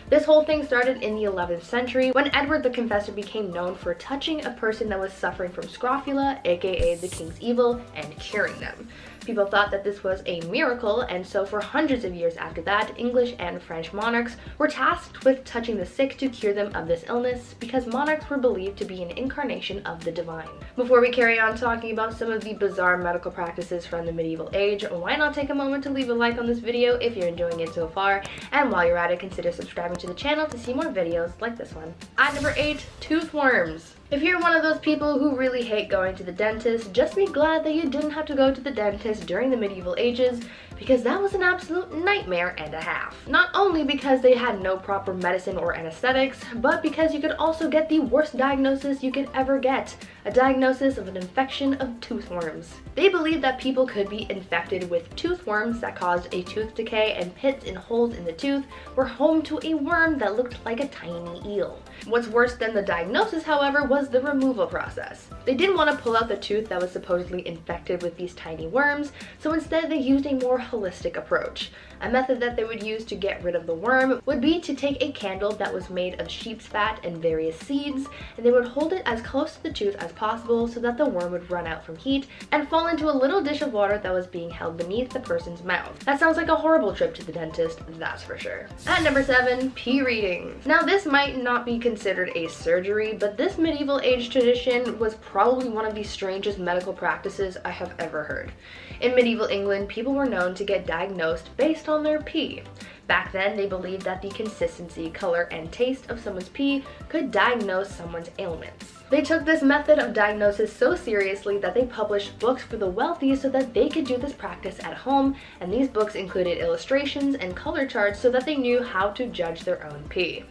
This whole thing started in the 11th century when Edward the Confessor became known for touching a person that was suffering from scrofula, aka the King's Evil, and curing them. People thought that this was a miracle, and so for hundreds of years after that, English and French monarchs were tasked with touching the sick to cure them of this illness because monarchs were believed to be an incarnation of the divine. Before we carry on talking about some of the bizarre medical practices from the medieval age, why not take a moment to leave a like on this video if you're enjoying it so far, and while you're at it, consider subscribing to the channel to see more videos like this one. At number 8, tooth worms. If you're one of those people who really hate going to the dentist, just be glad that you didn't have to go to the dentist during the medieval ages, because that was an absolute nightmare and a half. Not only because they had no proper medicine or anesthetics, but because you could also get the worst diagnosis you could ever get, a diagnosis of an infection of tooth worms. They believed that people could be infected with tooth worms that caused a tooth decay, and pits and holes in the tooth were home to a worm that looked like a tiny eel. What's worse than the diagnosis, however, was the removal process. They didn't want to pull out the tooth that was supposedly infected with these tiny worms, so instead they used a more holistic approach. A method that they would use to get rid of the worm would be to take a candle that was made of sheep's fat and various seeds, and they would hold it as close to the tooth as possible so that the worm would run out from heat and fall into a little dish of water that was being held beneath the person's mouth. That sounds like a horrible trip to the dentist, that's for sure. At number 7, pee readings. Now this might not be considered a surgery, but this medieval age tradition was probably one of the strangest medical practices I have ever heard. In medieval England, people were known to get diagnosed based on their pee. Back then, they believed that the consistency, color, and taste of someone's pee could diagnose someone's ailments. They took this method of diagnosis so seriously that they published books for the wealthy so that they could do this practice at home, and these books included illustrations and color charts so that they knew how to judge their own pee.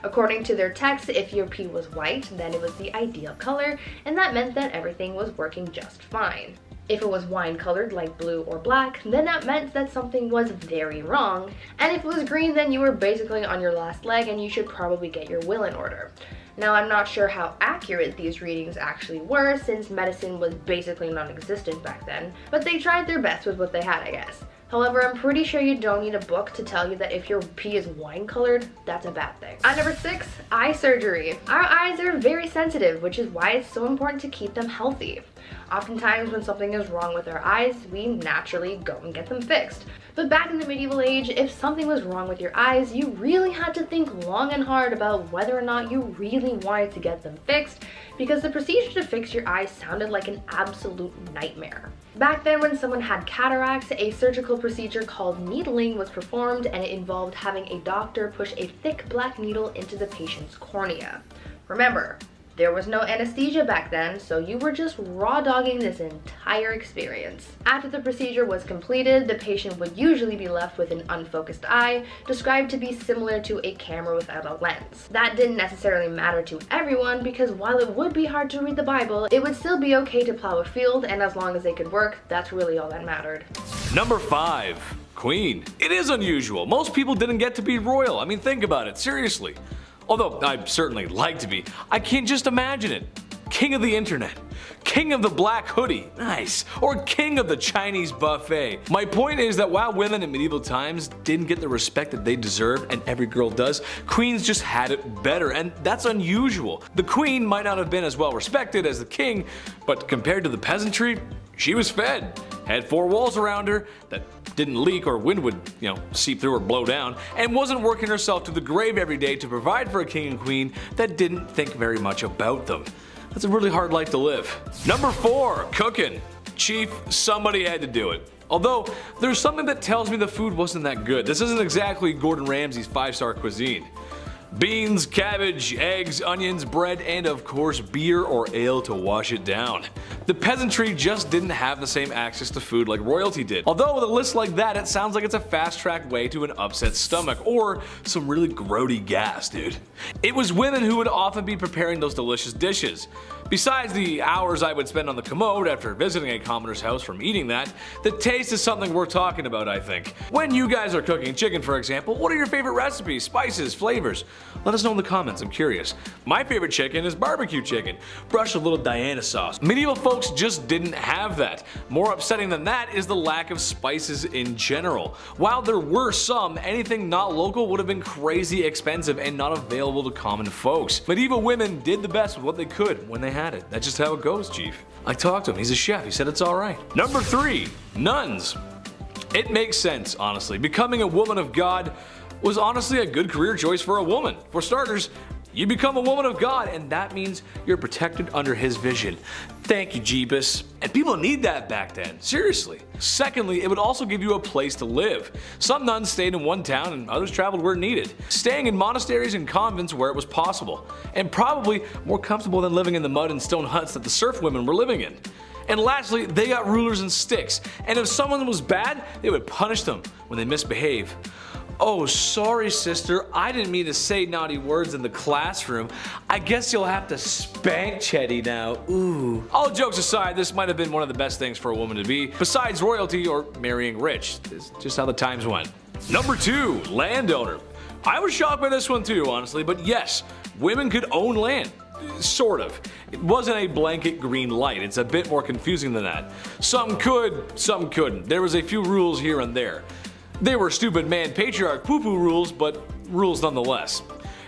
According to their text, if your pee was white, then it was the ideal color, and that meant that everything was working just fine. If it was wine colored like blue or black, then that meant that something was very wrong. And if it was green, then you were basically on your last leg and you should probably get your will in order. Now, I'm not sure how accurate these readings actually were since medicine was basically non-existent back then, but they tried their best with what they had, I guess. However, I'm pretty sure you don't need a book to tell you that if your pee is wine colored, that's a bad thing. At number 6, eye surgery. Our eyes are very sensitive, which is why it's so important to keep them healthy. Oftentimes when something is wrong with our eyes, we naturally go and get them fixed. But back in the medieval age, if something was wrong with your eyes, you really had to think long and hard about whether or not you really wanted to get them fixed, because the procedure to fix your eyes sounded like an absolute nightmare. Back then, when someone had cataracts, a surgical procedure called needling was performed, and it involved having a doctor push a thick black needle into the patient's cornea. Remember, there was no anesthesia back then, so you were just raw dogging this entire experience. After the procedure was completed, the patient would usually be left with an unfocused eye, described to be similar to a camera without a lens. That didn't necessarily matter to everyone, because while it would be hard to read the Bible, it would still be okay to plow a field, and as long as they could work, that's really all that mattered. Number 5, Queen. It is unusual. Most people didn't get to be royal. I mean, think about it, seriously. Although I'd certainly like to be, I can't just imagine it. King of the internet, king of the black hoodie, nice, or king of the Chinese buffet. My point is that while women in medieval times didn't get the respect that they deserved, and every girl does, queens just had it better, and that's unusual. The queen might not have been as well respected as the king, but compared to the peasantry, she was fed, had 4 walls around her that didn't leak or wind would, seep through or blow down, and wasn't working herself to the grave every day to provide for a king and queen that didn't think very much about them. That's a really hard life to live. Number 4, cooking. Chief, somebody had to do it. Although, there's something that tells me the food wasn't that good. This isn't exactly Gordon Ramsay's 5-star cuisine. Beans, cabbage, eggs, onions, bread, and of course beer or ale to wash it down. The peasantry just didn't have the same access to food like royalty did. Although with a list like that, it sounds like it's a fast-track way to an upset stomach or some really grody gas, dude. It was women who would often be preparing those delicious dishes. Besides the hours I would spend on the commode after visiting a commoner's house from eating that, the taste is something worth talking about, I think. When you guys are cooking chicken, for example, what are your favorite recipes, spices, flavors? Let us know in the comments, I'm curious. My favorite chicken is barbecue chicken, brushed with a little Diana sauce. Medieval folks just didn't have that. More upsetting than that is the lack of spices in general. While there were some, anything not local would have been crazy expensive and not available to common folks. Medieval women did the best with what they could when they had it. That's just how it goes, Chief. I talked to him, he's a chef, he said it's alright. Number 3, nuns. It makes sense, honestly. Becoming a woman of God was honestly a good career choice for a woman. For starters, you become a woman of God, and that means you're protected under his vision. Thank you, Jeebus. And people need that back then, seriously. Secondly, it would also give you a place to live. Some nuns stayed in one town and others traveled where needed, staying in monasteries and convents where it was possible, and probably more comfortable than living in the mud and stone huts that the serf women were living in. And lastly, they got rulers and sticks, and if someone was bad, they would punish them when they misbehave. Oh, sorry sister, I didn't mean to say naughty words in the classroom. I guess you'll have to spank Chetty now, ooh. All jokes aside, this might have been one of the best things for a woman to be, besides royalty or marrying rich. It's just how the times went. Number 2, landowner. I was shocked by this one too, honestly, but yes, women could own land. Sort of. It wasn't a blanket green light, it's a bit more confusing than that. Some could, some couldn't. There was a few rules here and there. They were stupid man patriarch poo-poo rules, but rules nonetheless.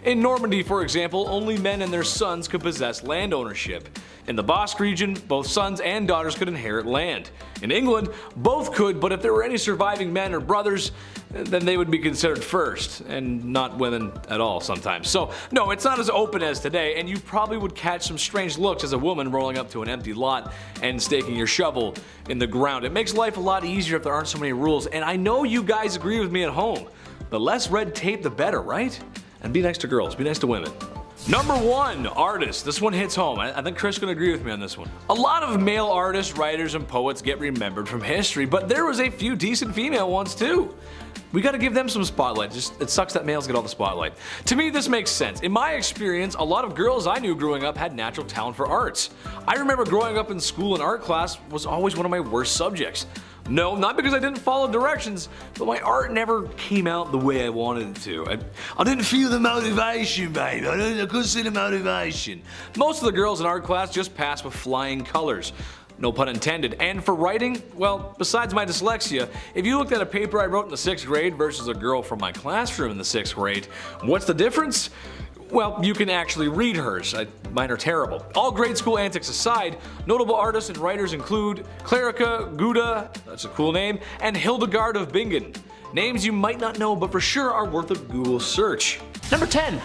In Normandy, for example, only men and their sons could possess land ownership. In the Basque region, both sons and daughters could inherit land. In England, both could, but if there were any surviving men or brothers, then they would be considered first, and not women at all sometimes. So no, it's not as open as today, and you probably would catch some strange looks as a woman rolling up to an empty lot and staking your shovel in the ground. It makes life a lot easier if there aren't so many rules, and I know you guys agree with me at home. The less red tape, the better, right? And be nice to girls, be nice to women. Number 1, artists. This one hits home. I think Chris can agree with me on this one. A lot of male artists, writers, and poets get remembered from history, but there was a few decent female ones too. We gotta give them some spotlight. Just, it sucks that males get all the spotlight. To me, this makes sense. In my experience, a lot of girls I knew growing up had natural talent for arts. I remember growing up in school, and art class was always one of my worst subjects. No, not because I didn't follow directions, but my art never came out the way I wanted it to. I didn't feel the motivation, babe. I couldn't see the motivation. Most of the girls in art class just passed with flying colors. No pun intended. And for writing, well, besides my dyslexia, if you looked at a paper I wrote in the 6th grade versus a girl from my classroom in the 6th grade, what's the difference? Well, you can actually read hers. Mine are terrible. All grade school antics aside, notable artists and writers include Clerica Gouda, that's a cool name, and Hildegard of Bingen. Names you might not know, but for sure are worth a Google search. Number 10.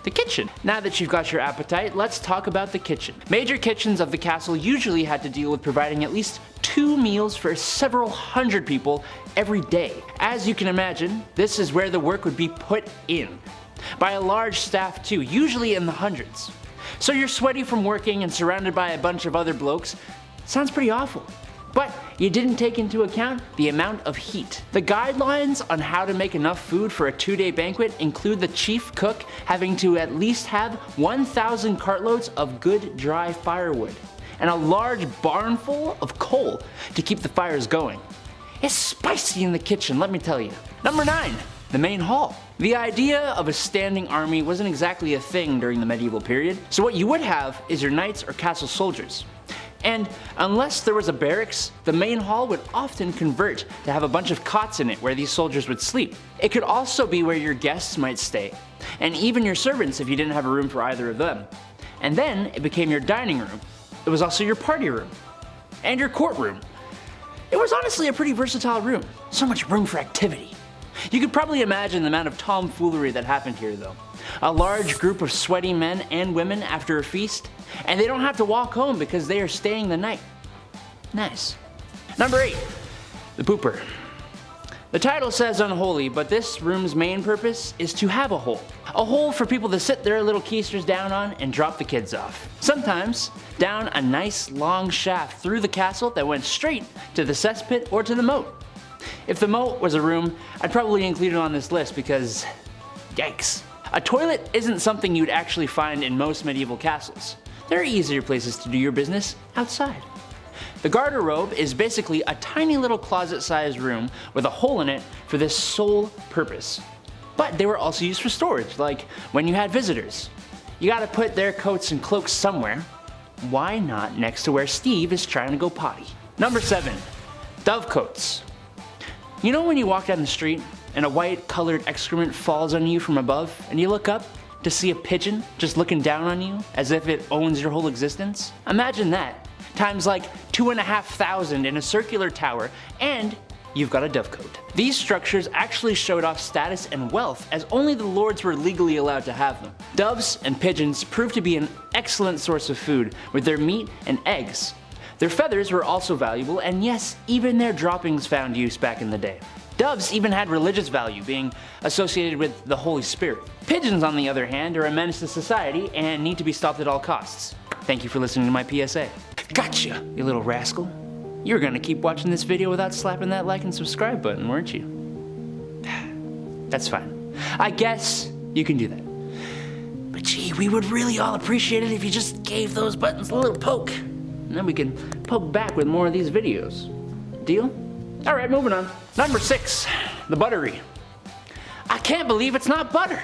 The kitchen. Now that you've got your appetite, let's talk about the kitchen. Major kitchens of the castle usually had to deal with providing at least 2 meals for several hundred people every day. As you can imagine, this is where the work would be put in. By a large staff too, usually in the hundreds. So you're sweaty from working and surrounded by a bunch of other blokes. Sounds pretty awful. But you didn't take into account the amount of heat. The guidelines on how to make enough food for a 2-day banquet include the chief cook having to at least have 1,000 cartloads of good dry firewood and a large barn full of coal to keep the fires going. It's spicy in the kitchen, let me tell you. Number 9. The main hall. The idea of a standing army wasn't exactly a thing during the medieval period, so what you would have is your knights or castle soldiers. And unless there was a barracks, the main hall would often convert to have a bunch of cots in it where these soldiers would sleep. It could also be where your guests might stay, and even your servants if you didn't have a room for either of them. And then it became your dining room. It was also your party room, and your courtroom. It was honestly a pretty versatile room, so much room for activity. You could probably imagine the amount of tomfoolery that happened here though. A large group of sweaty men and women after a feast, and they don't have to walk home because they are staying the night. Nice. Number 8. The pooper. The title says unholy, but this room's main purpose is to have a hole. A hole for people to sit their little keisters down on and drop the kids off. Sometimes down a nice long shaft through the castle that went straight to the cesspit or to the moat. If the moat was a room, I'd probably include it on this list because, yikes. A toilet isn't something you'd actually find in most medieval castles. There are easier places to do your business outside. The garderobe is basically a tiny little closet-sized room with a hole in it for this sole purpose. But they were also used for storage, like when you had visitors. You gotta put their coats and cloaks somewhere. Why not next to where Steve is trying to go potty? Number 7, dovecotes. You know when you walk down the street and a white colored excrement falls on you from above and you look up to see a pigeon just looking down on you as if it owns your whole existence? Imagine that, times like 2,500 in a circular tower, and you've got a dovecote. These structures actually showed off status and wealth as only the lords were legally allowed to have them. Doves and pigeons proved to be an excellent source of food with their meat and eggs. Their feathers were also valuable, and yes, even their droppings found use back in the day. Doves even had religious value, being associated with the Holy Spirit. Pigeons, on the other hand, are a menace to society and need to be stopped at all costs. Thank you for listening to my PSA. Gotcha, you little rascal. You were gonna keep watching this video without slapping that like and subscribe button, weren't you? That's fine. I guess you can do that. But gee, we would really all appreciate it if you just gave those buttons a little poke. And then we can poke back with more of these videos. Deal? Alright, moving on. Number 6, the buttery. I can't believe it's not butter.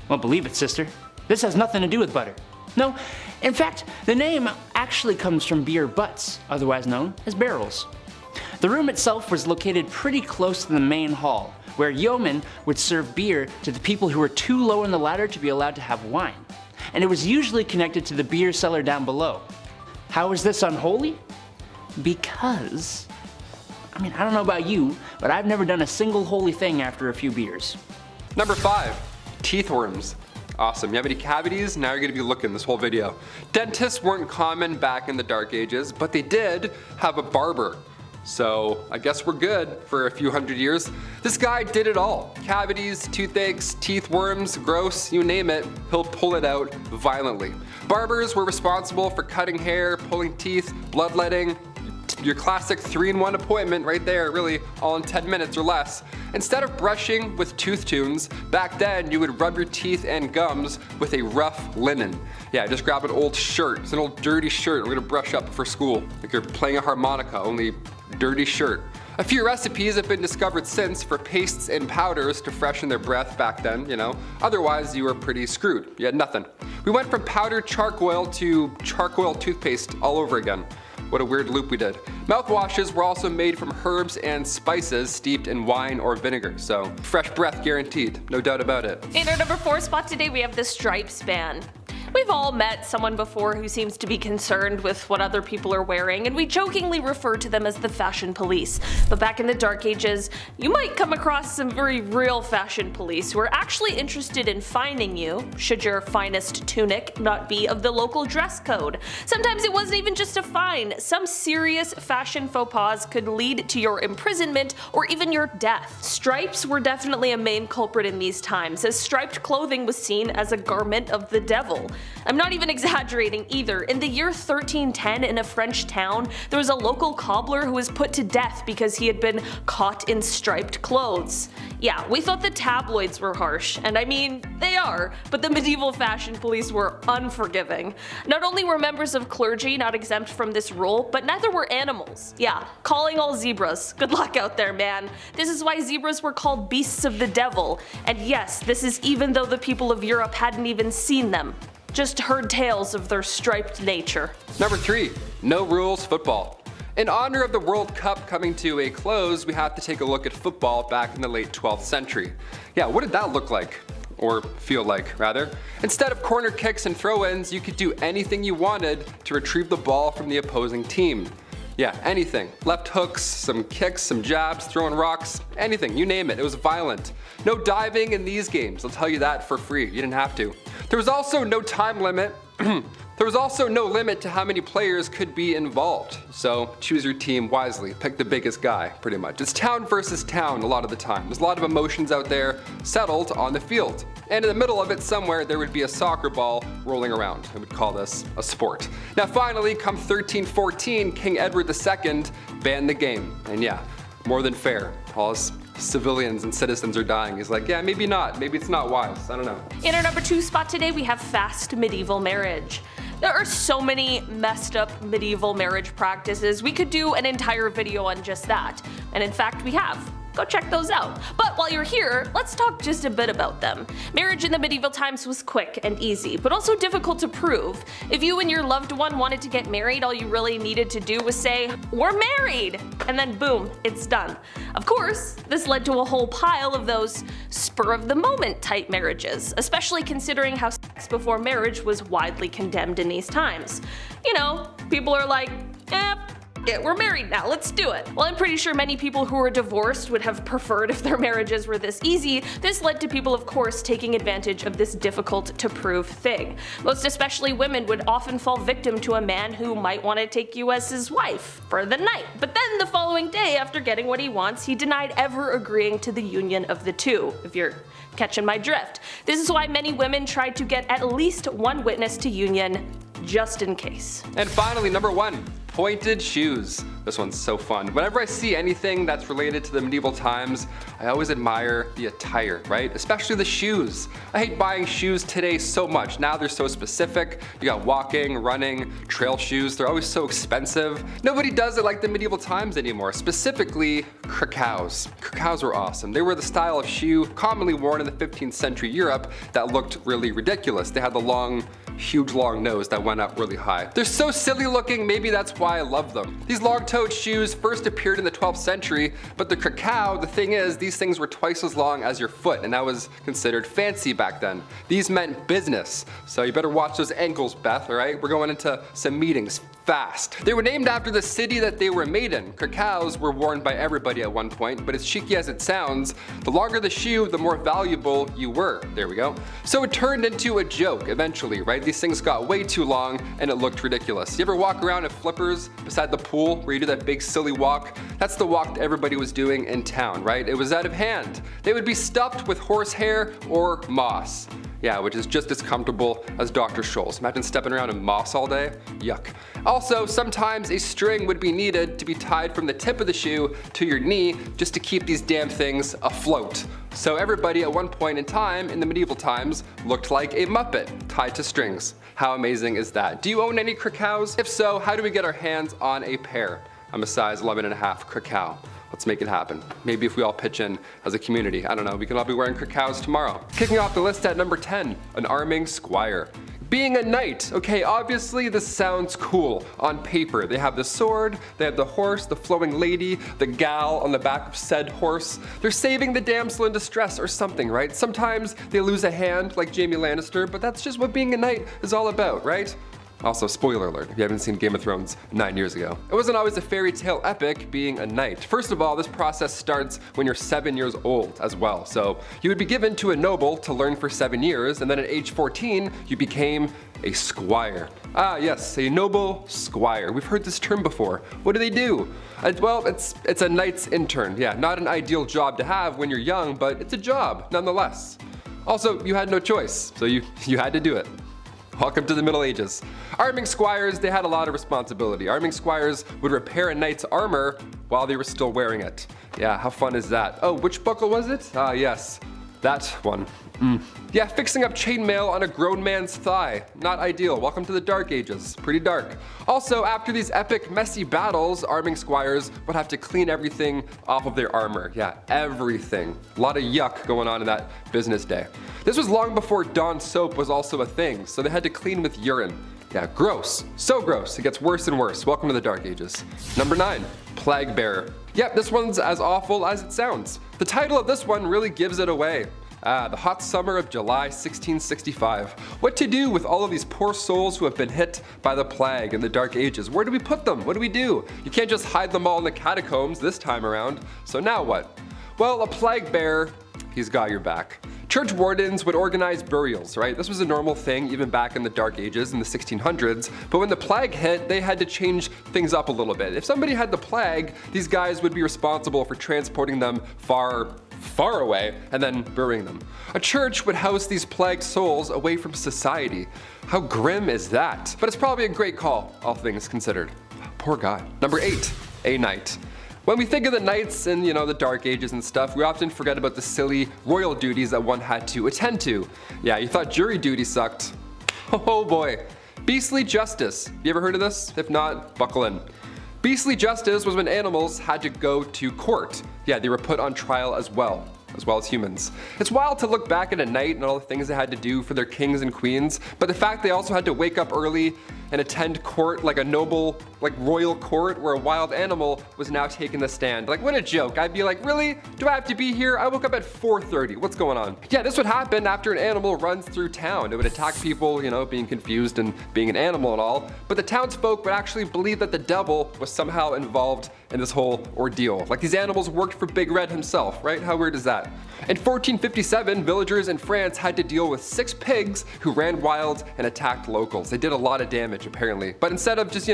Won't believe it, sister. This has nothing to do with butter. No, in fact, the name actually comes from beer butts, otherwise known as barrels. The room itself was located pretty close to the main hall, where yeomen would serve beer to the people who were too low in the ladder to be allowed to have wine. And it was usually connected to the beer cellar down below. How is this unholy? Because, I don't know about you, but I've never done a single holy thing after a few beers. Number 5, teeth worms. Awesome, you have any cavities? Now you're gonna be looking this whole video. Dentists weren't common back in the Dark Ages, but they did have a barber. So I guess we're good for a few hundred years. This guy did it all. Cavities, toothaches, teeth worms, gross, you name it, he'll pull it out violently. Barbers were responsible for cutting hair, pulling teeth, bloodletting, your classic 3-in-1 appointment right there, really all in 10 minutes or less. Instead of brushing with tooth tunes, back then you would rub your teeth and gums with a rough linen. Yeah, just grab an old shirt. It's an old dirty shirt we're gonna brush up for school. Like you're playing a harmonica, only dirty shirt. A few recipes have been discovered since for pastes and powders to freshen their breath back then, you know. Otherwise you were pretty screwed. You had nothing. We went from powdered charcoal to charcoal toothpaste all over again. What a weird loop we did. Mouthwashes were also made from herbs and spices steeped in wine or vinegar, so fresh breath guaranteed, no doubt about it. In our number 4 spot today, we have the stripes ban. We've all met someone before who seems to be concerned with what other people are wearing, and we jokingly refer to them as the fashion police. But back in the Dark Ages, you might come across some very real fashion police who are actually interested in fining you, should your finest tunic not be of the local dress code. Sometimes it wasn't even just a fine. Some serious fashion faux pas could lead to your imprisonment or even your death. Stripes were definitely a main culprit in these times, as striped clothing was seen as a garment of the devil. I'm not even exaggerating either. In the year 1310 in a French town, there was a local cobbler who was put to death because he had been caught in striped clothes. Yeah, we thought the tabloids were harsh, and I mean, they are, but the medieval fashion police were unforgiving. Not only were members of clergy not exempt from this rule, but neither were animals. Yeah, calling all zebras. Good luck out there, man. This is why zebras were called beasts of the devil, and yes, this is even though the people of Europe hadn't even seen them. Just heard tales of their striped nature. Number 3, no rules football. In honor of the World Cup coming to a close, we have to take a look at football back in the late 12th century. Yeah, what did that look like? Or feel like, rather. Instead of corner kicks and throw-ins, you could do anything you wanted to retrieve the ball from the opposing team. Yeah, anything. Left hooks, some kicks, some jabs, throwing rocks, anything, you name it. It was violent. No diving in these games, I'll tell you that for free. You didn't have to. There was also no time limit. There was also no limit to how many players could be involved, so choose your team wisely, pick the biggest guy, pretty much. It's town versus town a lot of the time. There's a lot of emotions out there settled on the field. And in the middle of it somewhere, there would be a soccer ball rolling around. I would call this a sport. Now finally, come 1314, King Edward II banned the game. And yeah, more than fair. All his civilians and citizens are dying. He's like, yeah, maybe not. Maybe it's not wise. I don't know. In our number 2 spot today, we have fast medieval marriage. There are so many messed up medieval marriage practices. We could do an entire video on just that. And in fact, we have. Go check those out. But while you're here, let's talk just a bit about them. Marriage in the medieval times was quick and easy, but also difficult to prove. If you and your loved one wanted to get married, all you really needed to do was say, "We're married!" And then boom, it's done. Of course, this led to a whole pile of those spur-of-the-moment type marriages, especially considering how sex before marriage was widely condemned in these times. You know, people are like, we're married now, let's do it. Well, I'm pretty sure many people who were divorced would have preferred if their marriages were this easy. This led to people, of course, taking advantage of this difficult to prove thing. Most especially women would often fall victim to a man who might want to take you as his wife for the night. But then the following day, after getting what he wants, he denied ever agreeing to the union of the two, if you're catching my drift. This is why many women tried to get at least one witness to union, just in case. And finally, number 1. Pointed shoes. This one's so fun. Whenever I see anything that's related to the medieval times, I always admire the attire, right? Especially the shoes. I hate buying shoes today so much. Now they're so specific. You got walking, running, trail shoes. They're always so expensive. Nobody does it like the medieval times anymore. Specifically, krakows. Krakows were awesome. They were the style of shoe commonly worn in the 15th century Europe that looked really ridiculous. They had the long, huge long nose that went up really high. They're so silly looking, maybe that's why I love them. These long-toed shoes first appeared in the 12th century, but the krakow, the thing is, these things were twice as long as your foot, and that was considered fancy back then. These meant business, so you better watch those ankles, Beth, alright? We're going into some meetings fast. They were named after the city that they were made in. Krakows were worn by everybody at one point, but as cheeky as it sounds, the longer the shoe, the more valuable you were. There we go. So it turned into a joke eventually, right? These things got way too long and it looked ridiculous. You ever walk around in flippers beside the pool where you do that big silly walk? That's the walk that everybody was doing in town, right? It was out of hand. They would be stuffed with horsehair or moss. Yeah, which is just as comfortable as Dr. Scholl's. Imagine stepping around in moss all day. Yuck. Also, sometimes a string would be needed to be tied from the tip of the shoe to your knee just to keep these damn things afloat. So everybody at one point in time, in the medieval times, looked like a Muppet tied to strings. How amazing is that? Do you own any krakows? If so, how do we get our hands on a pair? I'm a size 11.5 krakow. Let's make it happen. Maybe if we all pitch in as a community, I don't know, we can all be wearing krakows tomorrow. Kicking off the list at number 10, an arming squire. Being a knight, okay, obviously this sounds cool on paper. They have the sword, they have the horse, the flowing lady, the gal on the back of said horse. They're saving the damsel in distress or something, right? Sometimes they lose a hand like Jaime Lannister, but that's just what being a knight is all about, right? Also, spoiler alert, if you haven't seen Game of Thrones 9 years ago. It wasn't always a fairy tale epic being a knight. First of all, this process starts when you're 7 years old as well. So you would be given to a noble to learn for 7 years, and then at age 14, you became a squire. Ah yes, a noble squire. We've heard this term before. What do they do? Well, it's a knight's intern. Yeah, not an ideal job to have when you're young, but it's a job nonetheless. Also, you had no choice, so you had to do it. Welcome to the Middle Ages. Arming squires, they had a lot of responsibility. Arming squires would repair a knight's armor while they were still wearing it. Yeah, how fun is that? Oh, which buckle was it? Ah, yes, that one. Yeah, fixing up chainmail on a grown man's thigh. Not ideal. Welcome to the Dark Ages. Pretty dark. Also, after these epic, messy battles, arming squires would have to clean everything off of their armor. Yeah, everything. A lot of yuck going on in that business day. This was long before Dawn soap was also a thing, so they had to clean with urine. Yeah, gross. So gross. It gets worse and worse. Welcome to the Dark Ages. Number 9, Plague Bearer. Yep, this one's as awful as it sounds. The title of this one really gives it away. The hot summer of July 1665. What to do with all of these poor souls who have been hit by the plague in the Dark Ages? Where do we put them? What do we do? You can't just hide them all in the catacombs this time around. So now what? Well, a plague bearer, he's got your back. Church wardens would organize burials, right? This was a normal thing even back in the Dark Ages in the 1600s, but when the plague hit, they had to change things up a little bit. If somebody had the plague, these guys would be responsible for transporting them far away and then burying them. A church would house these plagued souls away from society. How grim is that? But it's probably a great call, all things considered. Poor guy. Number 8, a knight. When we think of the knights in, the Dark Ages and stuff, we often forget about the silly royal duties that one had to attend to. Yeah, you thought jury duty sucked. Oh boy. Beastly justice. You ever heard of this? If not, buckle in. Beastly justice was when animals had to go to court. Yeah, they were put on trial as well as humans. It's wild to look back at a knight and all the things they had to do for their kings and queens, but the fact they also had to wake up early and attend court like a noble, royal court where a wild animal was now taking the stand. What a joke. I'd be like, really? Do I have to be here? I woke up at 4:30. What's going on? Yeah, this would happen after an animal runs through town. It would attack people, being confused and being an animal and all, but the townsfolk would actually believe that the devil was somehow involved in this whole ordeal. These animals worked for Big Red himself, right? How weird is that? In 1457, villagers in France had to deal with 6 pigs who ran wild and attacked locals. They did a lot of damage, apparently. But instead of just,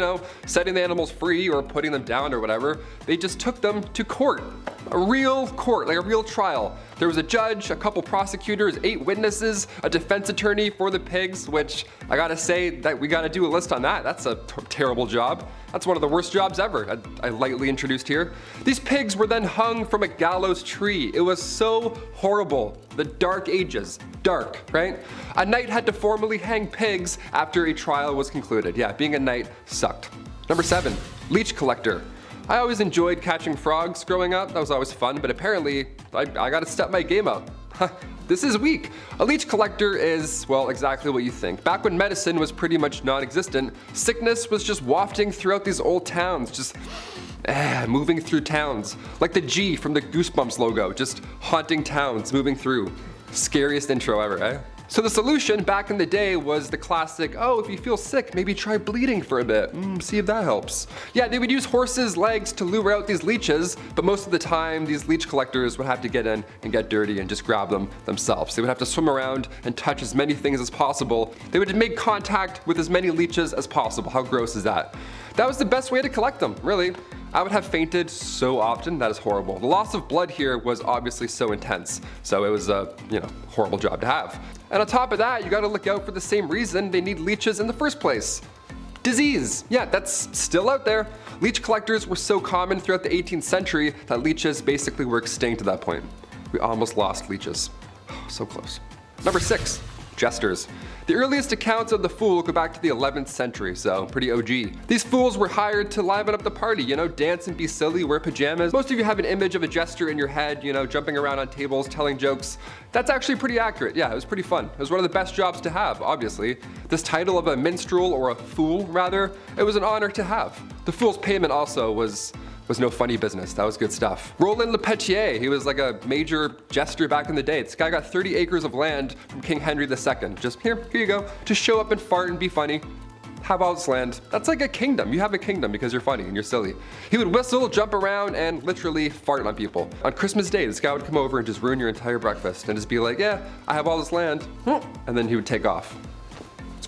setting the animals free or putting them down or whatever, they just took them to court. A real court, a real trial. There was a judge, a couple prosecutors, 8 witnesses, a defense attorney for the pigs, which I gotta say that we gotta do a list on that. That's a terrible job. That's one of the worst jobs ever, I lightly introduced here. These pigs were then hung from a gallows tree. It was so horrible. The Dark Ages. Dark, right? A knight had to formally hang pigs after a trial was concluded. Yeah, being a knight sucked. Number 7, leech collector. I always enjoyed catching frogs growing up. That was always fun, but apparently I gotta step my game up. This is weak. A leech collector is, well, exactly what you think. Back when medicine was pretty much non-existent, sickness was just wafting throughout these old towns, just moving through towns. Like the G from the Goosebumps logo, just haunting towns, moving through. Scariest intro ever, eh? So the solution back in the day was the classic, oh, if you feel sick, maybe try bleeding for a bit. See if that helps. Yeah, they would use horses' legs to lure out these leeches, but most of the time, these leech collectors would have to get in and get dirty and just grab them themselves. They would have to swim around and touch as many things as possible. They would make contact with as many leeches as possible. How gross is that? That was the best way to collect them, really. I would have fainted so often, that is horrible. The loss of blood here was obviously so intense, so it was a, horrible job to have. And on top of that, you gotta look out for the same reason they need leeches in the first place. Disease. Yeah, that's still out there. Leech collectors were so common throughout the 18th century that leeches basically were extinct at that point. We almost lost leeches. So close. Number 6, jesters. The earliest accounts of the fool go back to the 11th century, so pretty OG. These fools were hired to liven up the party, dance and be silly, wear pajamas. Most of you have an image of a jester in your head, jumping around on tables, telling jokes. That's actually pretty accurate. Yeah, it was pretty fun. It was one of the best jobs to have, obviously. This title of a minstrel, or a fool rather, it was an honor to have. The fool's payment also was no funny business. That was good stuff. Roland Lepetier, he was like a major jester back in the day. This guy got 30 acres of land from King Henry II. Just here you go. Just show up and fart and be funny. Have all this land. That's like a kingdom. You have a kingdom because you're funny and you're silly. He would whistle, jump around, and literally fart on people. On Christmas Day, this guy would come over and just ruin your entire breakfast and just be like, yeah, I have all this land. And then he would take off.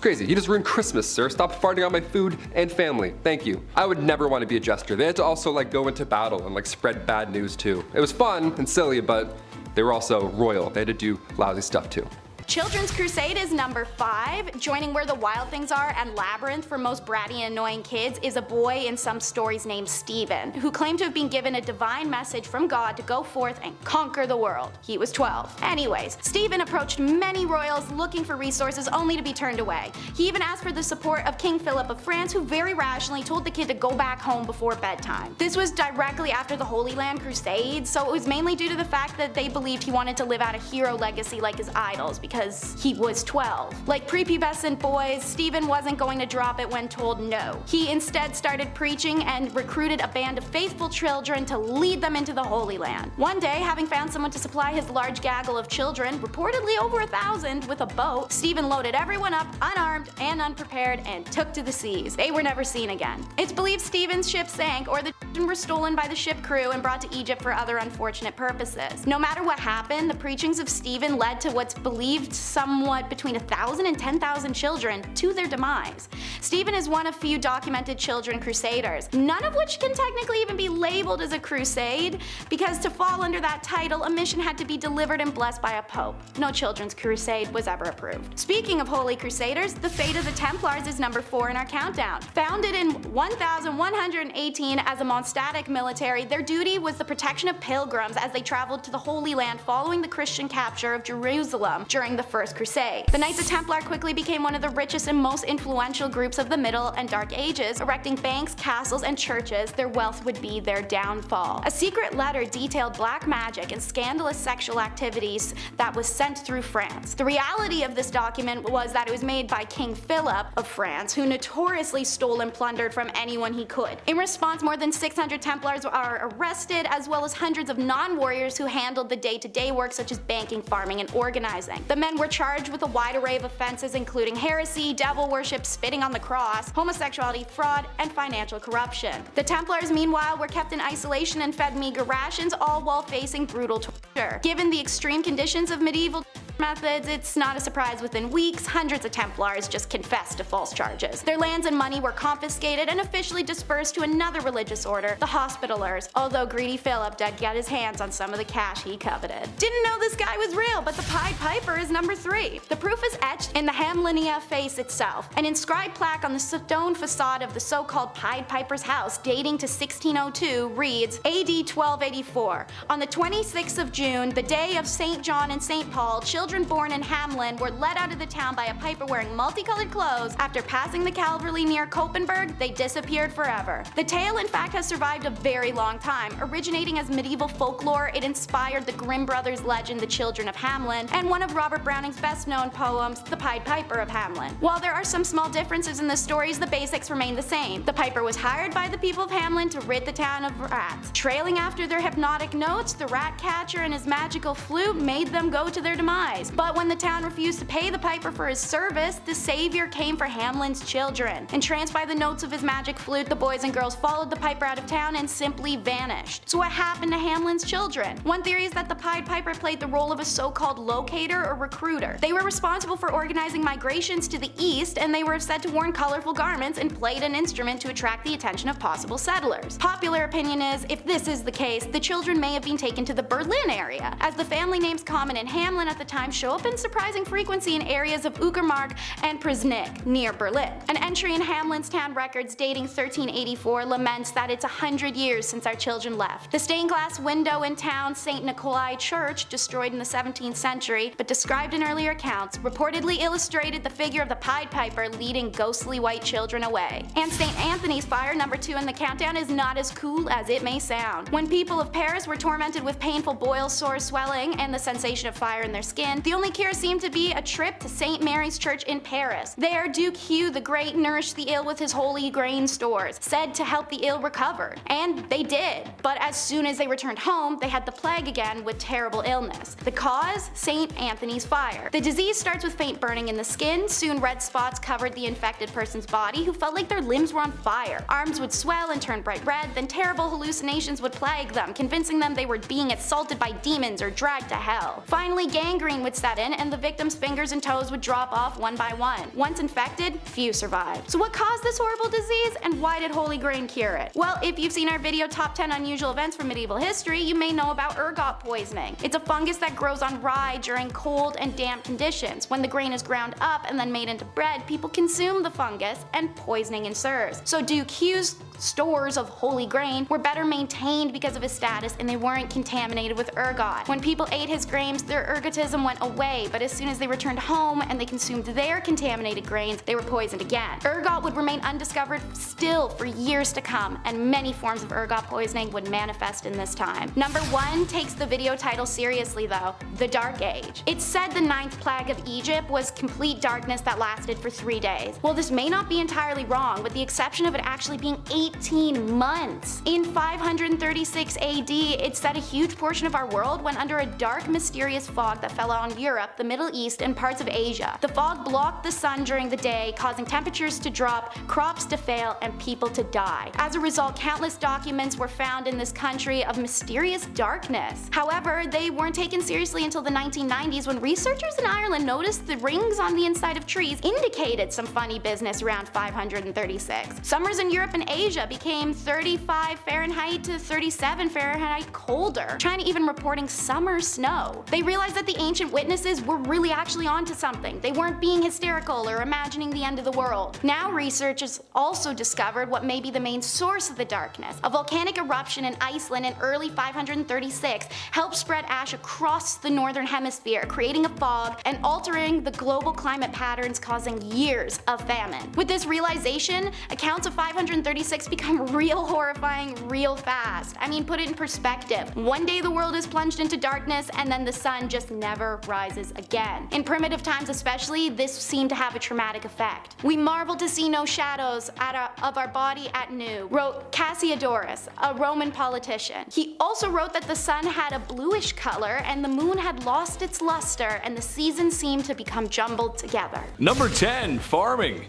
Crazy. You just ruined Christmas, sir. Stop farting on my food and family. Thank you. I would never want to be a jester. They had to also go into battle and spread bad news too. It was fun and silly, but they were also royal. They had to do lousy stuff too. Children's Crusade is number 5. Joining Where the Wild Things Are and Labyrinth for most bratty and annoying kids is a boy in some stories named Stephen, who claimed to have been given a divine message from God to go forth and conquer the world. He was 12. Anyways, Stephen approached many royals looking for resources only to be turned away. He even asked for the support of King Philip of France, who very rationally told the kid to go back home before bedtime. This was directly after the Holy Land Crusades, so it was mainly due to the fact that they believed he wanted to live out a hero legacy like his idols, because because he was 12. Like prepubescent boys, Stephen wasn't going to drop it when told no. He instead started preaching and recruited a band of faithful children to lead them into the Holy Land. One day, having found someone to supply his large gaggle of children, reportedly over 1,000, with a boat, Stephen loaded everyone up unarmed and unprepared and took to the seas. They were never seen again. It's believed Stephen's ship sank or the children were stolen by the ship crew and brought to Egypt for other unfortunate purposes. No matter what happened, the preachings of Stephen led to what's believed somewhat between 1,000 and 10,000 children to their demise. Stephen is one of few documented children crusaders, none of which can technically even be labeled as a crusade, because to fall under that title, a mission had to be delivered and blessed by a pope. No children's crusade was ever approved. Speaking of holy crusaders, the fate of the Templars is number 4 in our countdown. Founded in 1118 as a monastic military, their duty was the protection of pilgrims as they traveled to the Holy Land following the Christian capture of Jerusalem during the First Crusade. The Knights of Templar quickly became one of the richest and most influential groups of the Middle and Dark Ages, erecting banks, castles, and churches. Their wealth would be their downfall. A secret letter detailed black magic and scandalous sexual activities that was sent through France. The reality of this document was that it was made by King Philip of France, who notoriously stole and plundered from anyone he could. In response, more than 600 Templars are arrested, as well as hundreds of non-warriors who handled the day-to-day work such as banking, farming, and organizing. The men were charged with a wide array of offenses including heresy, devil worship, spitting on the cross, homosexuality, fraud, and financial corruption. The Templars, meanwhile, were kept in isolation and fed meager rations, all while facing brutal torture. Given the extreme conditions of medieval methods, it's not a surprise within weeks, hundreds of Templars just confessed to false charges. Their lands and money were confiscated and officially dispersed to another religious order, the Hospitallers, although greedy Philip did get his hands on some of the cash he coveted. Didn't know this guy was real, but the Pied Piper is number 3. The proof is etched in the Hamlinia face itself. An inscribed plaque on the stone facade of the so-called Pied Piper's house, dating to 1602, reads, AD 1284. On the 26th of June, the day of St. John and St. Paul, children born in Hamlin were led out of the town by a piper wearing multicolored clothes. After passing the Calvary near Koppenberg, they disappeared forever. The tale, in fact, has survived a very long time. Originating as medieval folklore, it inspired the Grimm brothers' legend, The Children of Hamlin, and one of Robert Browning's best-known poems, The Pied Piper of Hamlin. While there are some small differences in the stories, the basics remain the same. The piper was hired by the people of Hamlin to rid the town of rats. Trailing after their hypnotic notes, the rat catcher and his magical flute made them go to their demise. But when the town refused to pay the piper for his service, the savior came for Hamlin's children. Entranced by the notes of his magic flute, the boys and girls followed the piper out of town and simply vanished. So what happened to Hamlin's children? One theory is that the Pied Piper played the role of a so-called locator or recruiter. They were responsible for organizing migrations to the east, and they were said to wear colorful garments and played an instrument to attract the attention of possible settlers. Popular opinion is, if this is the case, the children may have been taken to the Berlin area, as the family names common in Hamlin at the time show up in surprising frequency in areas of Uckermark and Prznik, near Berlin. An entry in Hamlin's town records dating 1384 laments that it's 100 years since our children left. The stained glass window in town St. Nikolai Church, destroyed in the 17th century, but described in earlier accounts, reportedly illustrated the figure of the Pied Piper leading ghostly white children away. And St. Anthony's fire, number 2 in the countdown, is not as cool as it may sound. When people of Paris were tormented with painful boils, sores, swelling, and the sensation of fire in their skin, the only cure seemed to be a trip to St. Mary's Church in Paris. There, Duke Hugh the Great nourished the ill with his holy grain stores, said to help the ill recover. And they did. But as soon as they returned home, they had the plague again with terrible illness. The cause? St. Anthony's fire. The disease starts with faint burning in the skin. Soon red spots covered the infected person's body, who felt like their limbs were on fire. Arms would swell and turn bright red, then terrible hallucinations would plague them, convincing them they were being assaulted by demons or dragged to hell. Finally, gangrene would set in, and the victim's fingers and toes would drop off one by one. Once infected, few survived. So what caused this horrible disease, and why did holy grain cure it? Well, if you've seen our video Top 10 Unusual Events from Medieval History, you may know about ergot poisoning. It's a fungus that grows on rye during cold and damp conditions. When the grain is ground up and then made into bread, people consume the fungus and poisoning ensues. So Duke Hugh's stores of holy grain were better maintained because of his status, and they weren't contaminated with ergot. When people ate his grains, their ergotism went went away, but as soon as they returned home and they consumed their contaminated grains, they were poisoned again. Ergot would remain undiscovered still for years to come, and many forms of ergot poisoning would manifest in this time. Number 1 takes the video title seriously though, the Dark Age. It's said the 9th plague of Egypt was complete darkness that lasted for 3 days. Well, this may not be entirely wrong, with the exception of it actually being 18 months. In 536 AD, it said a huge portion of our world went under a dark, mysterious fog that fell on Europe, the Middle East, and parts of Asia. The fog blocked the sun during the day, causing temperatures to drop, crops to fail, and people to die. As a result, countless documents were found in this country of mysterious darkness. However, they weren't taken seriously until the 1990s, when researchers in Ireland noticed the rings on the inside of trees indicated some funny business around 536. Summers in Europe and Asia became 35 Fahrenheit to 37 Fahrenheit colder, China even reporting summer snow. They realized that the ancient witnesses were really actually onto something. They weren't being hysterical or imagining the end of the world. Now researchers also discovered what may be the main source of the darkness. A volcanic eruption in Iceland in early 536 helped spread ash across the northern hemisphere, creating a fog and altering the global climate patterns, causing years of famine. With this realization, accounts of 536 become real horrifying real fast. I mean, put it in perspective. One day the world is plunged into darkness and then the sun just never rises again. In primitive times especially, this seemed to have a traumatic effect. We marvel to see no shadows of our body at noon, wrote Cassiodorus, a Roman politician. He also wrote that the sun had a bluish color and the moon had lost its luster and the seasons seemed to become jumbled together. Number 10, farming.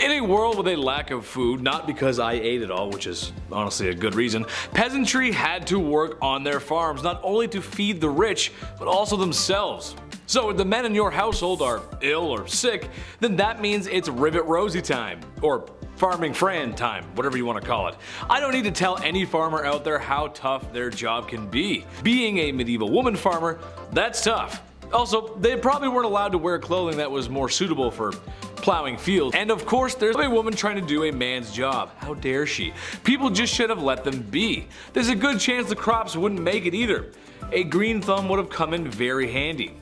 In a world with a lack of food, not because I ate it all, which is honestly a good reason, peasantry had to work on their farms, not only to feed the rich, but also themselves. So if the men in your household are ill or sick, then that means it's Rivet Rosie time, or farming Fran time, whatever you want to call it. I don't need to tell any farmer out there how tough their job can be. Being a medieval woman farmer, that's tough. Also, they probably weren't allowed to wear clothing that was more suitable for plowing fields. And of course, there's a woman trying to do a man's job. How dare she? People just should have let them be. There's a good chance the crops wouldn't make it either. A green thumb would have come in very handy.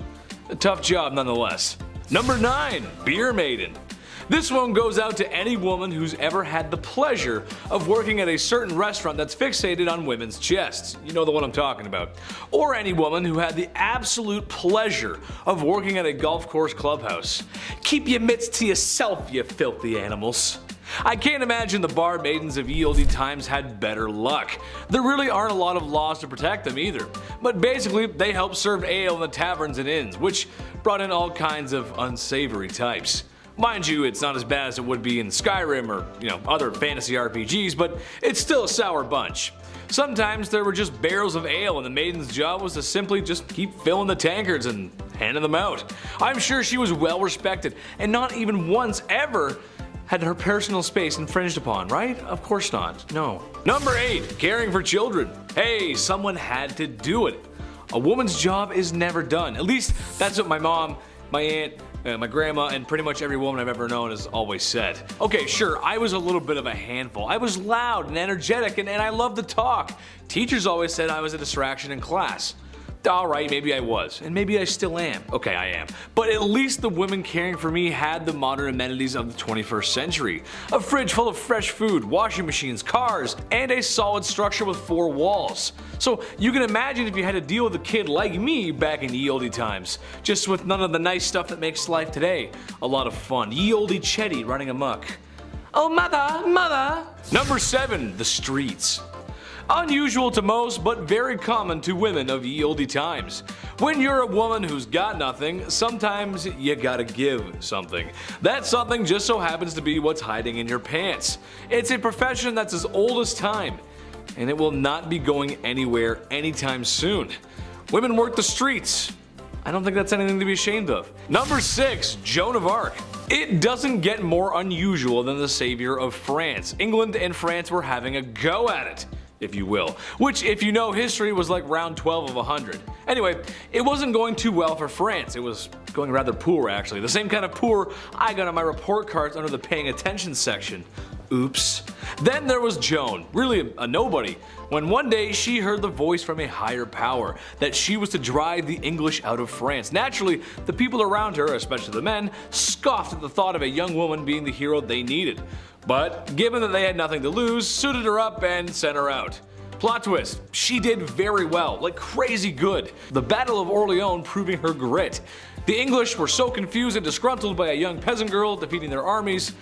A tough job nonetheless. Number 9, beer maiden. This one goes out to any woman who's ever had the pleasure of working at a certain restaurant that's fixated on women's chests. You know the one I'm talking about. Or any woman who had the absolute pleasure of working at a golf course clubhouse. Keep your mitts to yourself, you filthy animals. I can't imagine the bar maidens of ye olde times had better luck. There really aren't a lot of laws to protect them either. But basically, they helped serve ale in the taverns and inns, which brought in all kinds of unsavory types. Mind you, it's not as bad as it would be in Skyrim or, other fantasy RPGs, but it's still a sour bunch. Sometimes there were just barrels of ale and the maiden's job was to simply just keep filling the tankards and handing them out. I'm sure she was well respected and not even once ever had her personal space infringed upon, right? Of course not, no. Number 8, caring for children. Hey, someone had to do it. A woman's job is never done. At least that's what my mom, my aunt, my grandma, and pretty much every woman I've ever known has always said. Okay, sure, I was a little bit of a handful. I was loud and energetic and I loved to talk. Teachers always said I was a distraction in class. Alright, maybe I was, and maybe I still am. Okay, I am. But at least the women caring for me had the modern amenities of the 21st century. A fridge full of fresh food, washing machines, cars, and a solid structure with 4 walls. So you can imagine if you had to deal with a kid like me back in ye olde times, just with none of the nice stuff that makes life today a lot of fun. Ye olde Chetty running amok. Oh mother, mother! Number 7, the streets. Unusual to most, but very common to women of ye olde times. When you're a woman who's got nothing, sometimes you gotta give something. That something just so happens to be what's hiding in your pants. It's a profession that's as old as time, and it will not be going anywhere anytime soon. Women work the streets. I don't think that's anything to be ashamed of. Number 6, Joan of Arc. It doesn't get more unusual than the savior of France. England and France were having a go at it, if you will, which, if you know history, was like round 12 of 100. Anyway, it wasn't going too well for France. It was going rather poor, actually. The same kind of poor I got on my report cards under the paying attention section. Oops. Then there was Joan, really a nobody, when one day she heard the voice from a higher power that she was to drive the English out of France. Naturally, the people around her, especially the men, scoffed at the thought of a young woman being the hero they needed. But given that they had nothing to lose, suited her up and sent her out. Plot twist, she did very well, like crazy good. The Battle of Orleans proving her grit. The English were so confused and disgruntled by a young peasant girl defeating their armies,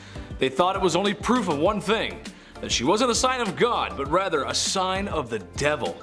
they thought it was only proof of one thing, that she wasn't a sign of God, but rather a sign of the devil.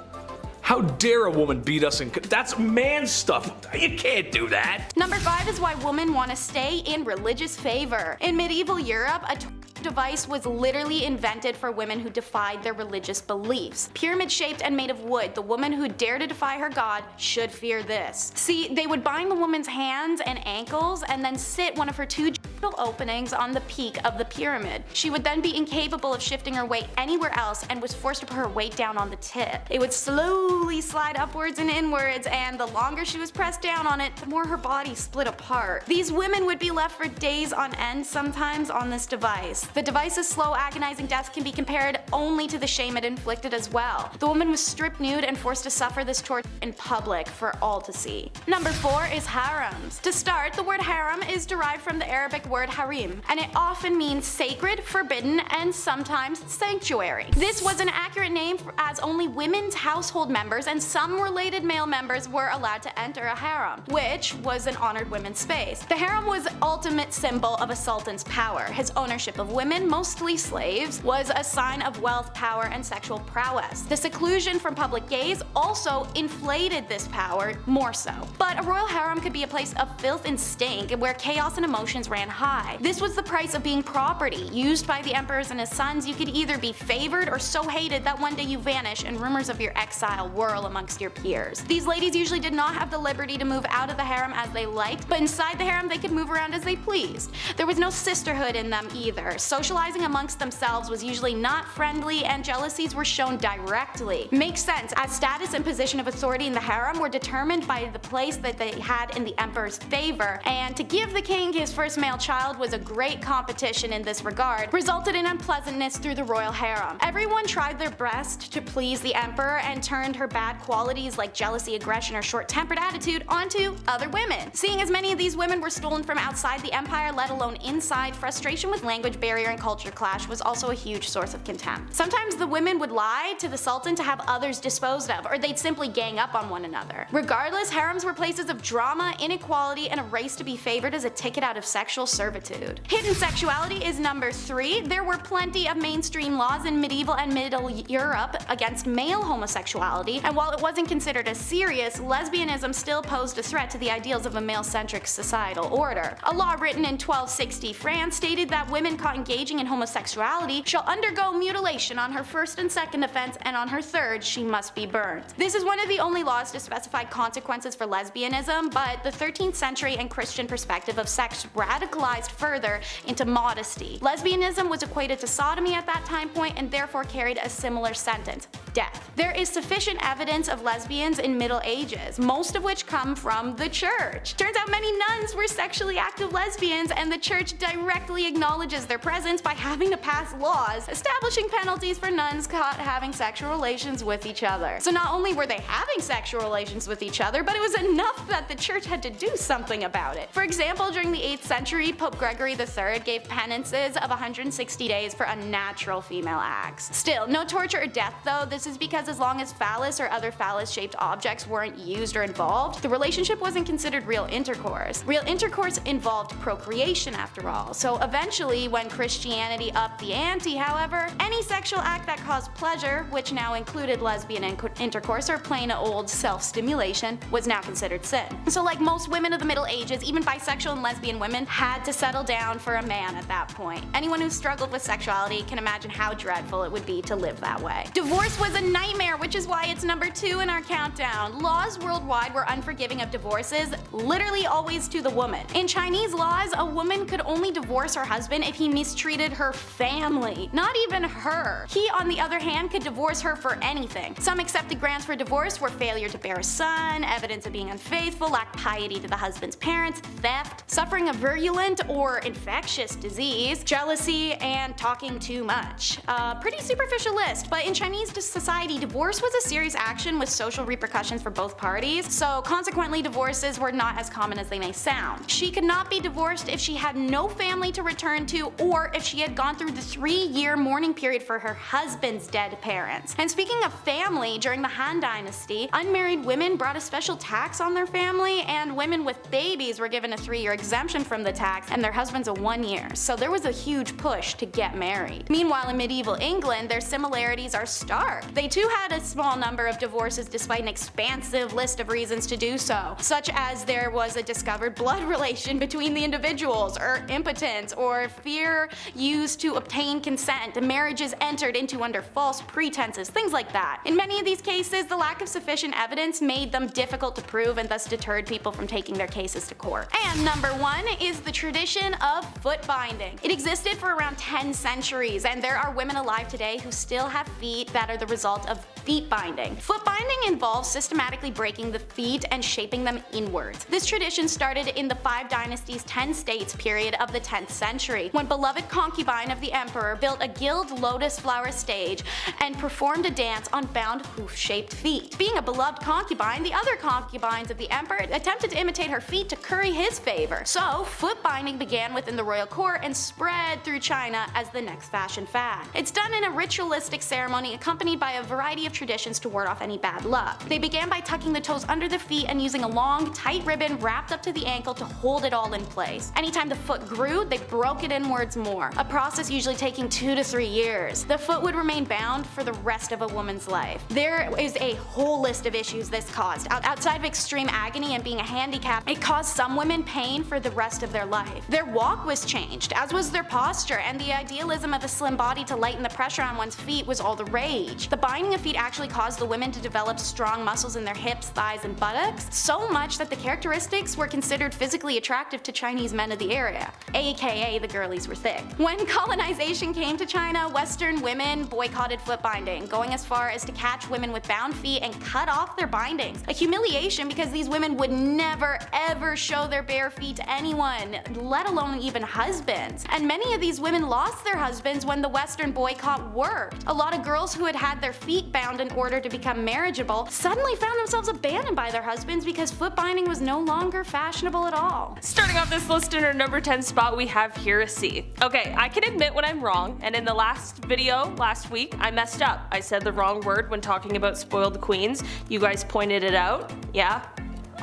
How dare a woman beat us in that's man stuff. You can't do that. Number 5 is why women want to stay in religious favor. In medieval Europe, a device was literally invented for women who defied their religious beliefs. Pyramid shaped and made of wood, the woman who dared to defy her god should fear this. See, they would bind the woman's hands and ankles and then sit one of her 2 openings on the peak of the pyramid. She would then be incapable of shifting her weight anywhere else and was forced to put her weight down on the tip. It would slowly slide upwards and inwards, and the longer she was pressed down on it, the more her body split apart. These women would be left for days on end sometimes on this device. The device's slow agonizing death can be compared only to the shame it inflicted as well. The woman was stripped nude and forced to suffer this torture in public for all to see. Number 4 is harems. To start, the word harem is derived from the Arabic word harim, and it often means sacred, forbidden, and sometimes sanctuary. This was an accurate name as only women's household members and some related male members were allowed to enter a harem, which was an honored women's space. The harem was the ultimate symbol of a sultan's power. His ownership of women, mostly slaves, was a sign of wealth, power, and sexual prowess. The seclusion from public gaze also inflated this power more so. But a royal harem could be a place of filth and stink where chaos and emotions ran high. This was the price of being property. Used by the emperors and his sons, you could either be favored or so hated that one day you vanish and rumors of your exile whirl amongst your peers. These ladies usually did not have the liberty to move out of the harem as they liked, but inside the harem they could move around as they pleased. There was no sisterhood in them either. Socializing amongst themselves was usually not friendly, and jealousies were shown directly. Makes sense, as status and position of authority in the harem were determined by the place that they had in the emperor's favor, and to give the king his first male child was a great competition in this regard, resulted in unpleasantness through the royal harem. Everyone tried their best to please the emperor and turned her bad qualities like jealousy, aggression, or short-tempered attitude onto other women. Seeing as many of these women were stolen from outside the empire, let alone inside, frustration with language barrier and culture clash was also a huge source of contempt. Sometimes the women would lie to the sultan to have others disposed of, or they'd simply gang up on one another. Regardless, harems were places of drama, inequality, and a race to be favored as a ticket out of sexual servitude. Hidden sexuality is number 3. There were plenty of mainstream laws in medieval and middle Europe against male homosexuality, and while it wasn't considered as serious, lesbianism still posed a threat to the ideals of a male-centric societal order. A law written in 1260 France stated that women caught engaging in homosexuality shall undergo mutilation on her first and second offense, and on her third she must be burned. This is one of the only laws to specify consequences for lesbianism, but the 13th century and Christian perspective of sex radicalized further into modesty. Lesbianism was equated to sodomy at that time point and therefore carried a similar sentence: death. There is sufficient evidence of lesbians in Middle Ages, most of which come from the church. Turns out many nuns were sexually active lesbians, and the church directly acknowledges their presence by having to pass laws establishing penalties for nuns caught having sexual relations with each other. So not only were they having sexual relations with each other, but it was enough that the church had to do something about it. For example, during the 8th century, Pope Gregory III gave penances of 160 days for unnatural female acts. Still, no torture or death though. This is because as long as phallus or other phallus-shaped objects weren't used or involved, the relationship wasn't considered real intercourse. Real intercourse involved procreation after all. So eventually, when Christianity upped the ante, however, any sexual act that caused pleasure, which now included lesbian intercourse or plain old self-stimulation, was now considered sin. So like most women of the Middle Ages, even bisexual and lesbian women had to settle down for a man at that point. Anyone who struggled with sexuality can imagine how dreadful it would be to live that way. Divorce was a nightmare, which is why it's number 2 in our countdown. Laws worldwide were unforgiving of divorces, literally always to the woman. In Chinese laws, a woman could only divorce her husband if he mistreated her family, not even her. He, on the other hand, could divorce her for anything. Some accepted grounds for divorce were failure to bear a son, evidence of being unfaithful, lack piety to the husband's parents, theft, suffering a virulent or infectious disease, jealousy, and talking too much. Pretty superficial list, but in Chinese society, divorce was a serious action with social repercussions for both parties, so consequently divorces were not as common as they may sound. She could not be divorced if she had no family to return to or if she had gone through the 3-year mourning period for her husband's dead parents. And speaking of family, during the Han Dynasty, unmarried women brought a special tax on their family, and women with babies were given a 3-year exemption from the tax and their husbands a 1 year. So there was a huge push to get married. Meanwhile, in medieval England, their similarities are stark. They too had a small number of divorces despite an expansive list of reasons to do so, such as there was a discovered blood relation between the individuals, or impotence, or fear used to obtain consent, marriages entered into under false pretenses, things like that. In many of these cases, the lack of sufficient evidence made them difficult to prove and thus deterred people from taking their cases to court. And number 1 is the tradition of foot binding. It existed for around 10 centuries, and there are women alive today who still have feet that are the result of feet binding. Foot binding involves systematically breaking the feet and shaping them inwards. This tradition started in the 5 Dynasties 10 states period of the 10th century, when beloved concubine of the emperor built a gilded lotus flower stage and performed a dance on bound hoof-shaped feet. Being a beloved concubine, the other concubines of the emperor attempted to imitate her feet to curry his favor. So foot binding began within the royal court and spread through China as the next fashion fad. It's done in a ritualistic ceremony accompanied by a variety of traditions to ward off any bad luck. They began by tucking the toes under the feet and using a long, tight ribbon wrapped up to the ankle to hold it all in place. Anytime the foot grew, they broke it inwards more, a process usually taking 2 to 3 years. The foot would remain bound for the rest of a woman's life. There is a whole list of issues this caused. Outside of extreme agony and being a handicap, it caused some women pain for the rest of their life. Their walk was changed, as was their posture, and the idealism of a slim body to lighten the pressure on one's feet was all the rage. The binding of feet actually caused the women to develop strong muscles in their hips, thighs, and buttocks, so much that the characteristics were considered physically attractive to Chinese men of the area, aka the girlies were thick. When colonization came to China, Western women boycotted foot binding, going as far as to catch women with bound feet and cut off their bindings. A humiliation because these women would never ever show their bare feet to anyone, let alone even husbands. And many of these women lost their husbands when the Western boycott worked. A lot of girls who had had their feet bound in order to become marriageable suddenly found themselves abandoned by their husbands because foot binding was no longer fashionable at all. Starting off this list in our number 10 spot, we have heresy. Okay, I can admit when I'm wrong, and in the last video last week, I messed up. I said the wrong word when talking about spoiled queens. You guys pointed it out. Yeah,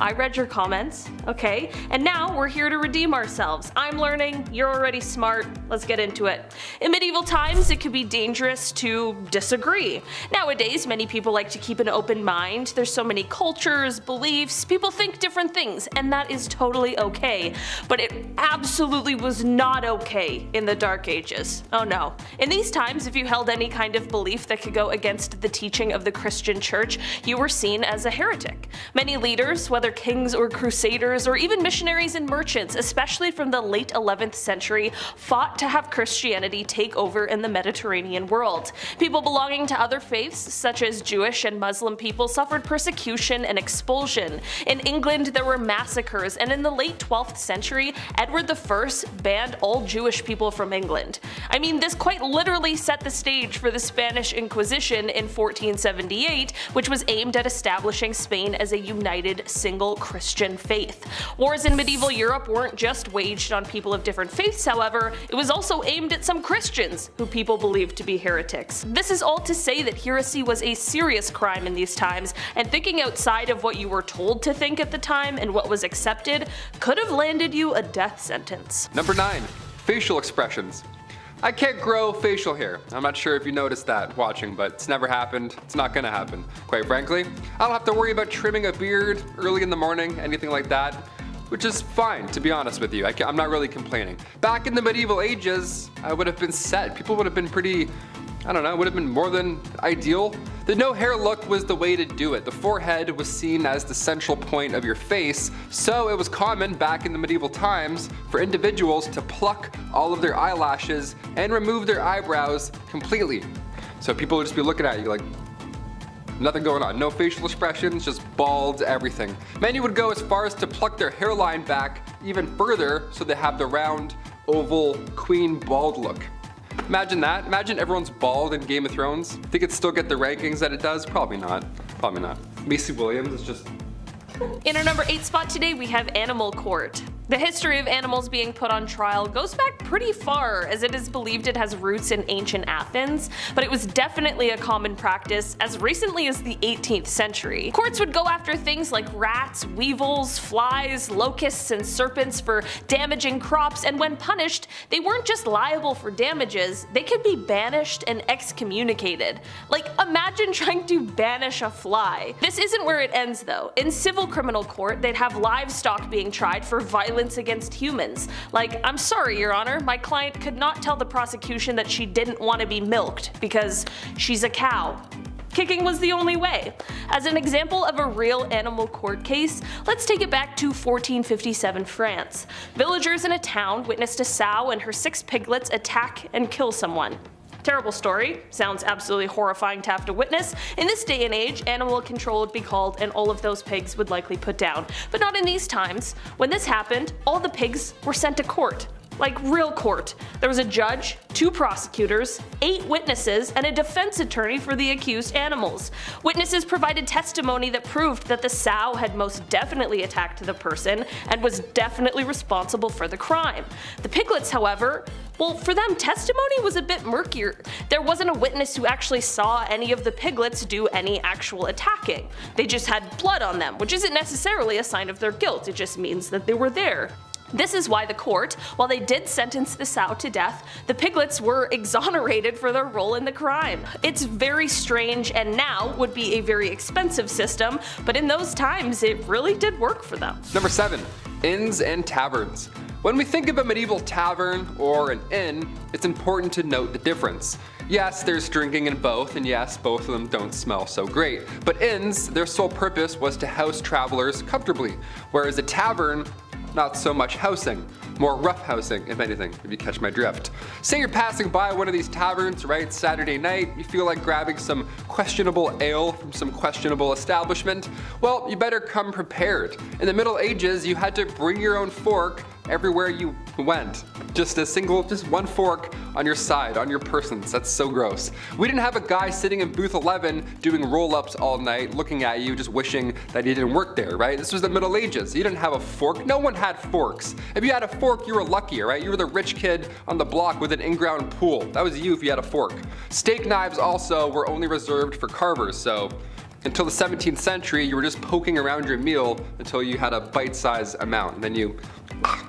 I read your comments, okay? And now we're here to redeem ourselves. I'm learning, you're already smart, let's get into it. In medieval times, it could be dangerous to disagree. Nowadays, many people like to keep an open mind. There's so many cultures, beliefs, people think different things, and that is totally okay. But it absolutely was not okay in the Dark Ages. Oh no. In these times, if you held any kind of belief that could go against the teaching of the Christian church, you were seen as a heretic. Many leaders, whether kings or crusaders or even missionaries and merchants, especially from the late 11th century, fought to have Christianity take over in the Mediterranean world. People belonging to other faiths, such as Jewish and Muslim people, suffered persecution and expulsion. In England, there were massacres, and in the late 12th century, Edward I banned all Jewish people from England. I mean, this quite literally set the stage for the Spanish Inquisition in 1478, which was aimed at establishing Spain as a united, single Christian faith. Wars in medieval Europe weren't just waged on people of different faiths, however, it was also aimed at some Christians who people believed to be heretics. This is all to say that heresy was a serious crime in these times, and thinking outside of what you were told to think at the time and what was accepted could have landed you a death sentence. Number 9. Facial expressions. I can't grow facial hair. I'm not sure if you noticed that watching, but it's never happened. It's not gonna happen. Quite frankly, I don't have to worry about trimming a beard early in the morning, anything like that, which is fine, to be honest with you. I'm not really complaining. Back in the medieval ages, I would have been set. People would have been pretty, I don't know, would have been more than ideal. The no hair look was the way to do it. The forehead was seen as the central point of your face, so it was common back in the medieval times for individuals to pluck all of their eyelashes and remove their eyebrows completely. So people would just be looking at you like, nothing going on, no facial expressions, just bald everything. Many would go as far as to pluck their hairline back even further so they have the round, oval, queen bald look. Imagine that. Imagine everyone's bald in Game of Thrones. Think it'd still get the rankings that it does? Probably not. Probably not. Macy Williams is just... In our number 8 spot today, we have Animal Court. The history of animals being put on trial goes back pretty far, as it is believed it has roots in ancient Athens, but it was definitely a common practice as recently as the 18th century. Courts would go after things like rats, weevils, flies, locusts, and serpents for damaging crops, and when punished, they weren't just liable for damages, they could be banished and excommunicated. Like, imagine trying to banish a fly. This isn't where it ends though. In civil criminal court, they'd have livestock being tried for violence against humans. Like, I'm sorry, Your Honor, my client could not tell the prosecution that she didn't want to be milked because she's a cow. Kicking was the only way. As an example of a real animal court case, let's take it back to 1457 France. Villagers in a town witnessed a sow and her 6 piglets attack and kill someone. Terrible story, sounds absolutely horrifying to have to witness. In this day and age, animal control would be called and all of those pigs would likely put down. But not in these times. When this happened, all the pigs were sent to court. Like real court. There was a judge, 2 prosecutors, 8 witnesses, and a defense attorney for the accused animals. Witnesses provided testimony that proved that the sow had most definitely attacked the person and was definitely responsible for the crime. The piglets, however, well, for them, testimony was a bit murkier. There wasn't a witness who actually saw any of the piglets do any actual attacking. They just had blood on them, which isn't necessarily a sign of their guilt, it just means that they were there. This is why the court, while they did sentence the sow to death, the piglets were exonerated for their role in the crime. It's very strange and now would be a very expensive system, but in those times it really did work for them. Number 7. Inns and taverns. When we think of a medieval tavern or an inn, it's important to note the difference. Yes, there's drinking in both, and yes, both of them don't smell so great. But inns, their sole purpose was to house travelers comfortably, whereas a tavern, not so much housing, more rough housing, if anything, if you catch my drift. Say you're passing by one of these taverns, right, Saturday night, you feel like grabbing some questionable ale from some questionable establishment, well, you better come prepared. In the Middle Ages, you had to bring your own fork everywhere you went. Just one fork on your side, on your persons. That's so gross. We didn't have a guy sitting in booth 11 doing roll-ups all night, looking at you, just wishing that he didn't work there, right? This was the Middle Ages. You didn't have a fork. No one had forks. If you had a fork, you were lucky, right? You were the rich kid on the block with an in-ground pool. That was you if you had a fork. Steak knives also were only reserved for carvers, so until the 17th century, you were just poking around your meal until you had a bite-sized amount, and then you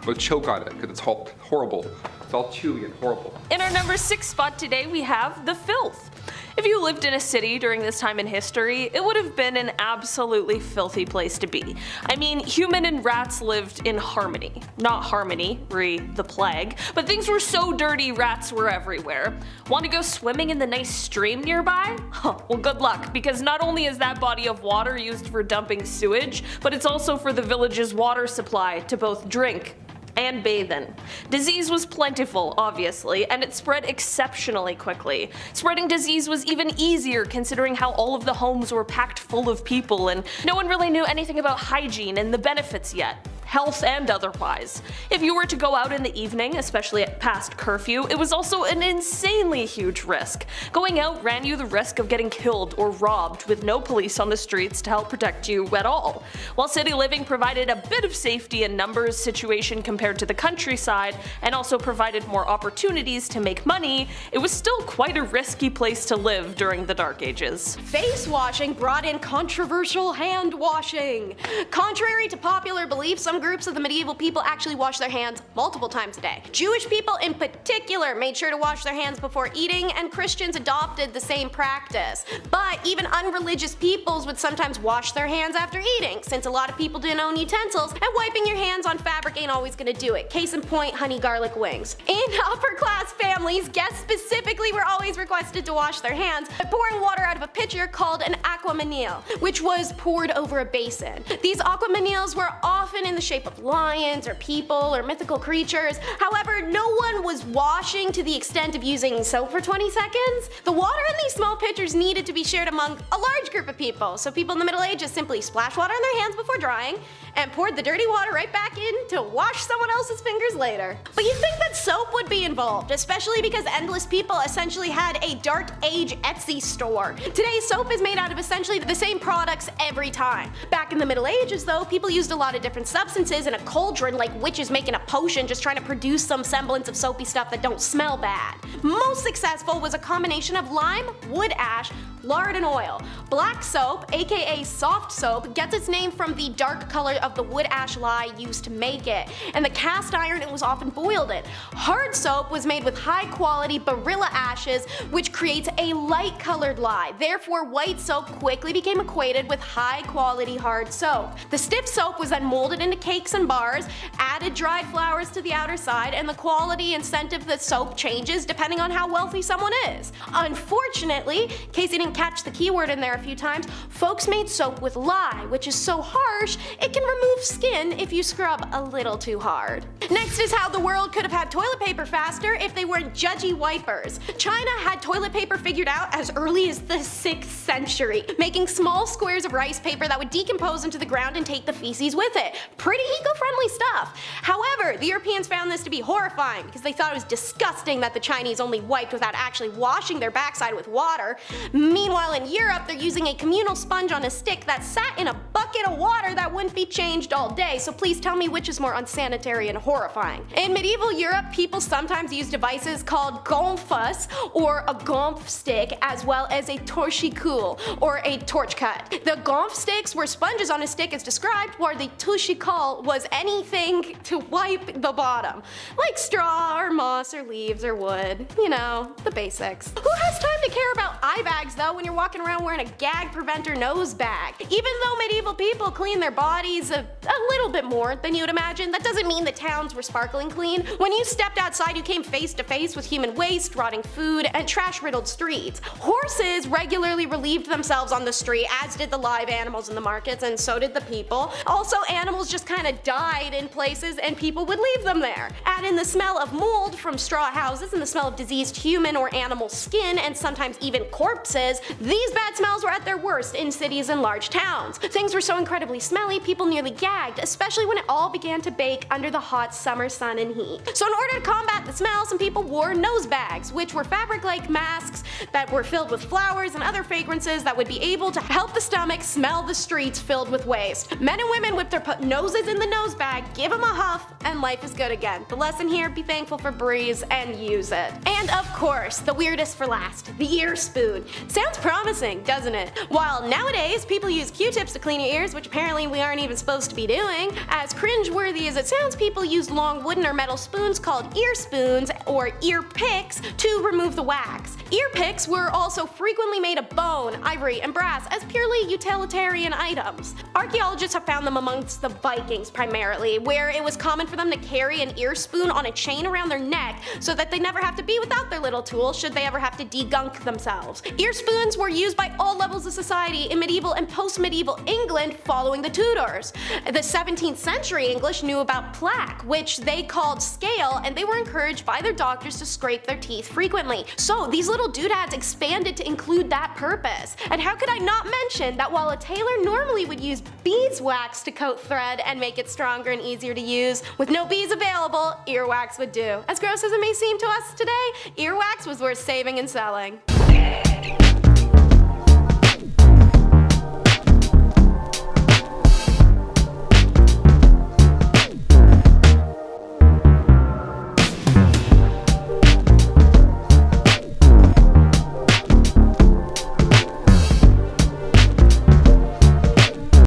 would choke on it because it's horrible. It's all chewy and horrible. In our number 6 spot today, we have the filth. If you lived in a city during this time in history, it would have been an absolutely filthy place to be. I mean, human and rats lived in harmony. Not harmony, the plague, but things were so dirty rats were everywhere. Want to go swimming in the nice stream nearby? Well, good luck, because not only is that body of water used for dumping sewage, but it's also for the village's water supply to both drink and bathe in. Disease was plentiful, obviously, and it spread exceptionally quickly. Spreading disease was even easier considering how all of the homes were packed full of people and no one really knew anything about hygiene and the benefits yet. Health and otherwise. If you were to go out in the evening, especially at past curfew, it was also an insanely huge risk. Going out ran you the risk of getting killed or robbed with no police on the streets to help protect you at all. While city living provided a bit of safety in numbers situation compared to the countryside and also provided more opportunities to make money, it was still quite a risky place to live during the Dark Ages. Face washing brought in controversial hand washing. Contrary to popular belief, some some groups of the medieval people actually washed their hands multiple times a day. Jewish people in particular made sure to wash their hands before eating, and Christians adopted the same practice. But even unreligious peoples would sometimes wash their hands after eating, since a lot of people didn't own utensils, and wiping your hands on fabric ain't always gonna do it. Case in point, honey garlic wings. In upper class families, guests specifically were always requested to wash their hands by pouring water out of a pitcher called an aquamanile, which was poured over a basin. These aquamaniles were often in the shape of lions or people or mythical creatures. However, no one was washing to the extent of using soap for 20 seconds. The water in these small pitchers needed to be shared among a large group of people, so people in the Middle Ages simply splashed water on their hands before drying and poured the dirty water right back in to wash someone else's fingers later. But you'd think that soap would be involved, especially because endless people essentially had a dark age Etsy store. Today, soap is made out of essentially the same products every time. Back in the Middle Ages though, people used a lot of different substances in a cauldron, like witches making a potion just trying to produce some semblance of soapy stuff that don't smell bad. Most successful was a combination of lime, wood ash, lard and oil. Black soap, aka soft soap, gets its name from the dark color of the wood ash lye used to make it, and the cast iron it was often boiled in. Hard soap was made with high quality barilla ashes, which creates a light colored lye. Therefore, white soap quickly became equated with high quality hard soap. The stiff soap was then molded into cakes and bars, added dried flowers to the outer side, and the quality and scent of the soap changes depending on how wealthy someone is. Unfortunately, in case you didn't catch the keyword in there a few times, folks made soap with lye, which is so harsh it can remove skin if you scrub a little too hard. Next is how the world could have had toilet paper faster if they weren't judgy wipers. China had toilet paper figured out as early as the 6th century, making small squares of rice paper that would decompose into the ground and take the feces with it. Pretty eco-friendly stuff. However, the Europeans found this to be horrifying because they thought it was disgusting that the Chinese only wiped without actually washing their backside with water. Meanwhile, in Europe, they're using a communal sponge on a stick that sat in a bucket of water that wouldn't be changed all day, so please tell me which is more unsanitary and horrifying. In medieval Europe, people sometimes used devices called gonfas, or a gonf stick, as well as a torchicule, or a torch cut. The gonf sticks were sponges on a stick as described, while the torchicule was anything to wipe the bottom, like straw or moss or leaves or wood. You know, the basics. Who has time to care about eye bags though when you're walking around wearing a gag preventer nose bag? Even though medieval people clean their bodies a little bit more than you would imagine, that doesn't mean the towns were sparkling clean. When you stepped outside, you came face to face with human waste, rotting food, and trash-riddled streets. Horses regularly relieved themselves on the street, as did the live animals in the markets, and so did the people. Also, animals just kind of died in places and people would leave them there. Add in the smell of mold from straw houses and the smell of diseased human or animal skin, and sometimes even corpses. These bad smells were at their worst in cities and large towns. Things were so incredibly smelly, people nearly gagged, especially when it all began to bake under the hot summer sun and heat. So in order to combat the smell, some people wore nose bags, which were fabric-like masks that were filled with flowers and other fragrances that would be able to help the stomach smell the streets filled with waste. Men and women would put noses in the nose bag, give them a huff, and life is good again. The lesson here, be thankful for breeze and use it. And of course, the weirdest for last, the ear spoon. Sounds promising, doesn't it? While nowadays people use Q-tips to clean your ears, which apparently we aren't even supposed to be doing, as cringe-worthy as it sounds, people used long wooden or metal spoons called ear spoons or ear picks to remove the wax. Ear picks were also frequently made of bone, ivory, and brass as purely utilitarian items. Archaeologists have found them amongst the Vikings primarily, where it was common for them to carry an ear spoon on a chain around their neck so that they never have to be without their little tool should they ever have to degunk themselves. Ear spoons were used by all levels of society in medieval and post-medieval England following the Tudors. The 17th century English knew about plaque, which they called scale, and they were encouraged by their doctors to scrape their teeth frequently. So these little doodads expanded to include that purpose. And how could I not mention that while a tailor normally would use beeswax to coat thread and make it stronger and easier to use, with no bees available, earwax would do. As gross as it may seem to us today, earwax was worth saving and selling.